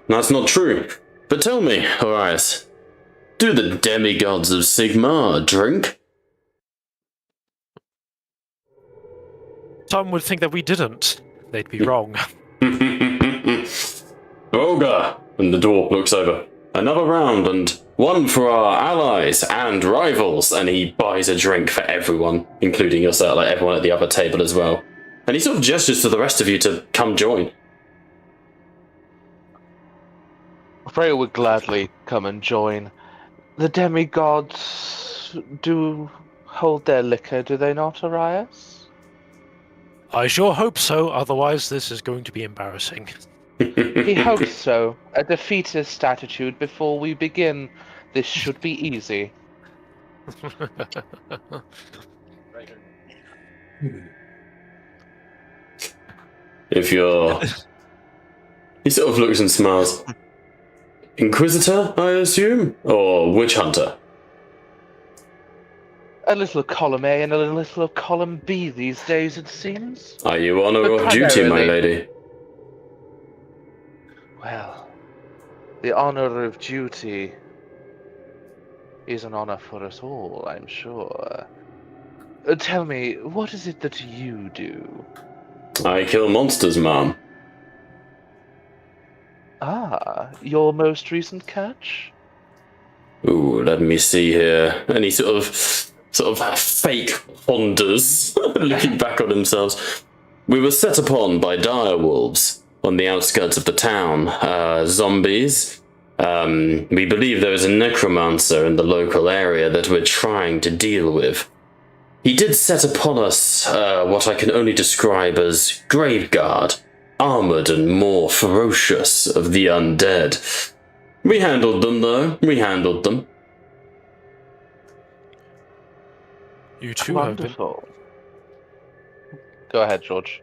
[SPEAKER 1] That's not true. But tell me, Orias, do the demigods of Sigmar drink?
[SPEAKER 3] Some would think that we didn't. They'd be wrong.
[SPEAKER 1] Olga! And the dwarf looks over. Another round, and one for our allies and rivals. And he buys a drink for everyone, including yourself, like everyone at the other table as well. And he sort of gestures to the rest of you to come join.
[SPEAKER 4] Freya would gladly come and join. The demigods do hold their liquor, do they not, Arias?
[SPEAKER 3] I sure hope so, otherwise this is going to be embarrassing.
[SPEAKER 4] He hopes so. A defeatist attitude before we begin. This should be easy.
[SPEAKER 1] If you're... He sort of looks and smiles. Inquisitor, I assume? Or witch hunter?
[SPEAKER 4] A little of column A and a little of column B these days, it seems.
[SPEAKER 1] Are you on or
[SPEAKER 4] But
[SPEAKER 1] off duty, my
[SPEAKER 4] primarily-
[SPEAKER 1] lady?
[SPEAKER 4] Well, the honor of duty is an honor for us all, I'm sure. Tell me, what is it that you do?
[SPEAKER 1] I kill monsters, ma'am.
[SPEAKER 4] Ah, your most recent catch?
[SPEAKER 1] Ooh, let me see here. And he sort of fake ponders, looking back on themselves. We were set upon by dire wolves on the outskirts of the town. Zombies. We believe there is a necromancer in the local area that we're trying to deal with. He did set upon us what I can only describe as Graveguard, armoured and more ferocious of the undead. We handled them, though. We handled them.
[SPEAKER 3] You too have been...
[SPEAKER 4] Wonderful. Go ahead, George.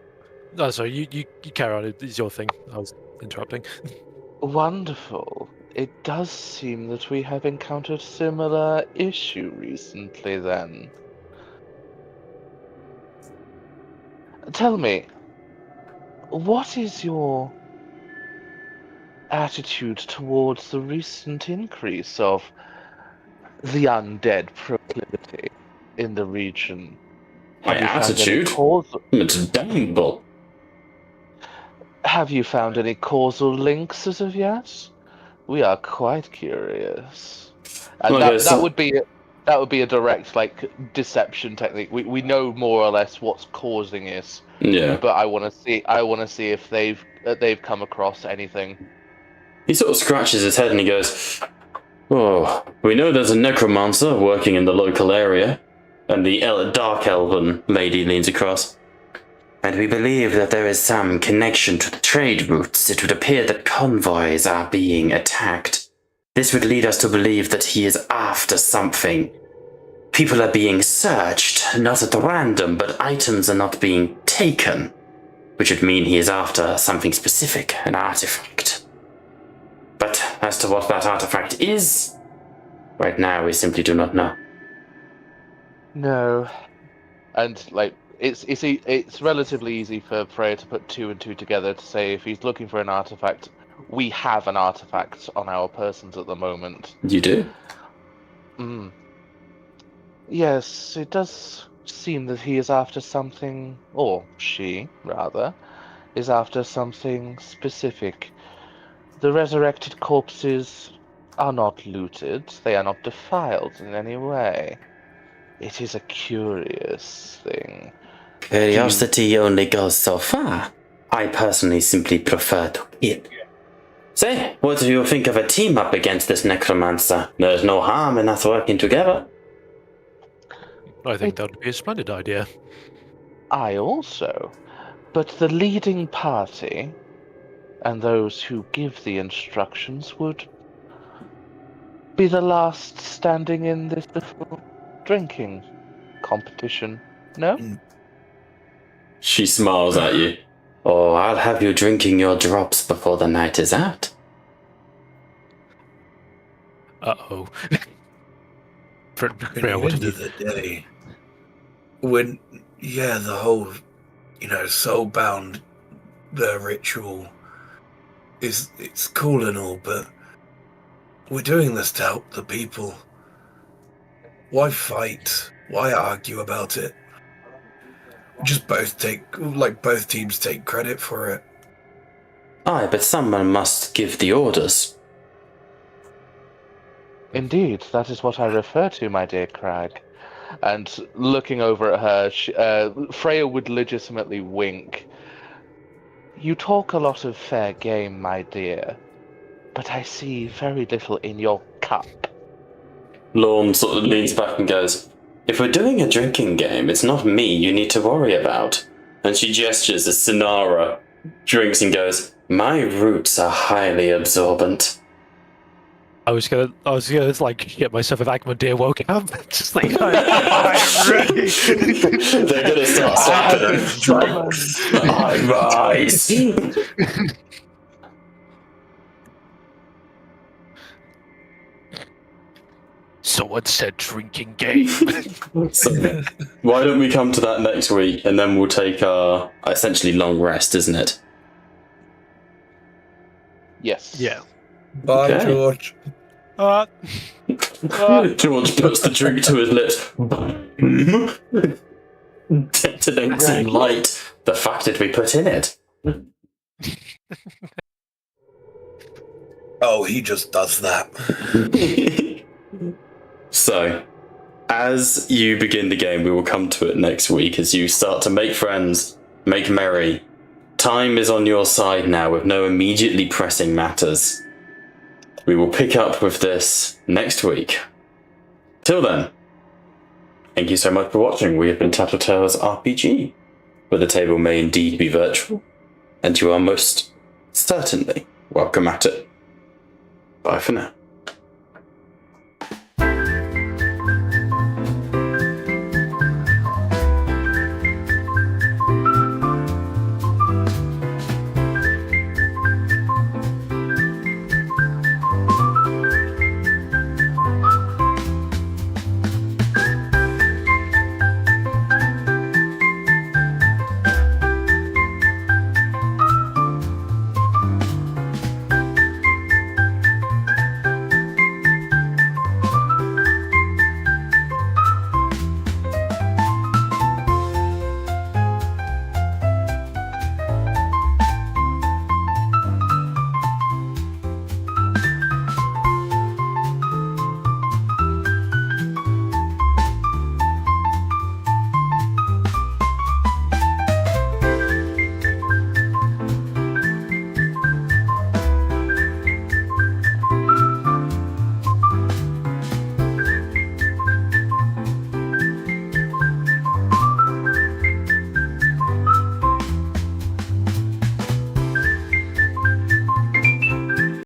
[SPEAKER 3] Oh, sorry, you carry on. It's your thing. I was interrupting.
[SPEAKER 4] Wonderful. It does seem that we have encountered similar issue recently, then. Tell me, what is your attitude towards the recent increase of the undead proclivity in the region?
[SPEAKER 1] My
[SPEAKER 4] Have you found any
[SPEAKER 1] attitude?
[SPEAKER 4] causal-
[SPEAKER 1] It's damnable.
[SPEAKER 4] Have you found any causal links as of yet? We are quite curious. And
[SPEAKER 1] Well,
[SPEAKER 4] that would be a direct deception technique. We know more or less what's causing it,
[SPEAKER 1] Yeah.
[SPEAKER 4] but I want to see if they've come across anything.
[SPEAKER 1] He sort of scratches his head and he goes, "Oh, we know there's a necromancer working in the local area." And the dark elven lady leans across. And we believe that there is some connection to the trade routes. It would appear that convoys are being attacked. This would lead us to believe that he is after something. People are being searched, not at random, but items are not being taken. Which would mean he is after something specific, an artifact. to what that artifact is, right now we simply do not know.
[SPEAKER 4] No. And, like, it's relatively easy for Freya to put two and two together to say if he's looking for an artifact, we have an artifact on our persons at the moment.
[SPEAKER 1] You do?
[SPEAKER 4] Yes, it does seem that he is after something, or she, rather, is after something specific. The resurrected corpses are not looted, they are not defiled in any way. It is a curious thing.
[SPEAKER 1] Curiosity only goes so far. I personally simply prefer to kill. Say, what do you think of a team up against this necromancer? There's no harm in us working together.
[SPEAKER 3] I think that would be a splendid idea.
[SPEAKER 4] I also. But the leading party, and those who give the instructions, would be the last standing in this little drinking competition, no?
[SPEAKER 1] She smiles at you. Oh, I'll have you drinking your drops before the night is out.
[SPEAKER 3] Uh-oh.
[SPEAKER 6] At the end of the day, when, the whole, soul-bound, the ritual, it's cool and all, but we're doing this to help the people. Why fight? Why argue about it? Just both teams take credit for it.
[SPEAKER 1] Aye, but someone must give the orders.
[SPEAKER 4] Indeed, that is what I refer to, my dear Crag. And looking over at her, Freya would legitimately wink. You talk a lot of fair game, my dear, but I see very little in your cup.
[SPEAKER 1] Lorne sort of leans back and goes, if we're doing a drinking game, it's not me you need to worry about. And she gestures as Sinara drinks and goes, my roots are highly absorbent.
[SPEAKER 3] I was gonna like get myself if Agmadeer woke up. Just like I'm ready.
[SPEAKER 1] They're gonna start slapping him. I rise.
[SPEAKER 3] Someone said drinking game.
[SPEAKER 1] So, why don't we come to that next week and then we'll take our essentially long rest, isn't it?
[SPEAKER 4] Yes.
[SPEAKER 3] Yeah.
[SPEAKER 6] Bye,
[SPEAKER 1] Okay.
[SPEAKER 6] George.
[SPEAKER 1] George puts the drink to his lips. Detonating light the fact that we put in it.
[SPEAKER 6] Oh, he just does that.
[SPEAKER 1] So, as you begin the game, we will come to it next week as you start to make friends, make merry. Time is on your side now with no immediately pressing matters. We will pick up with this next week. Till then, thank you so much for watching. We have been Tattletales RPG, where the table may indeed be virtual, and you are most certainly welcome at it. Bye for now.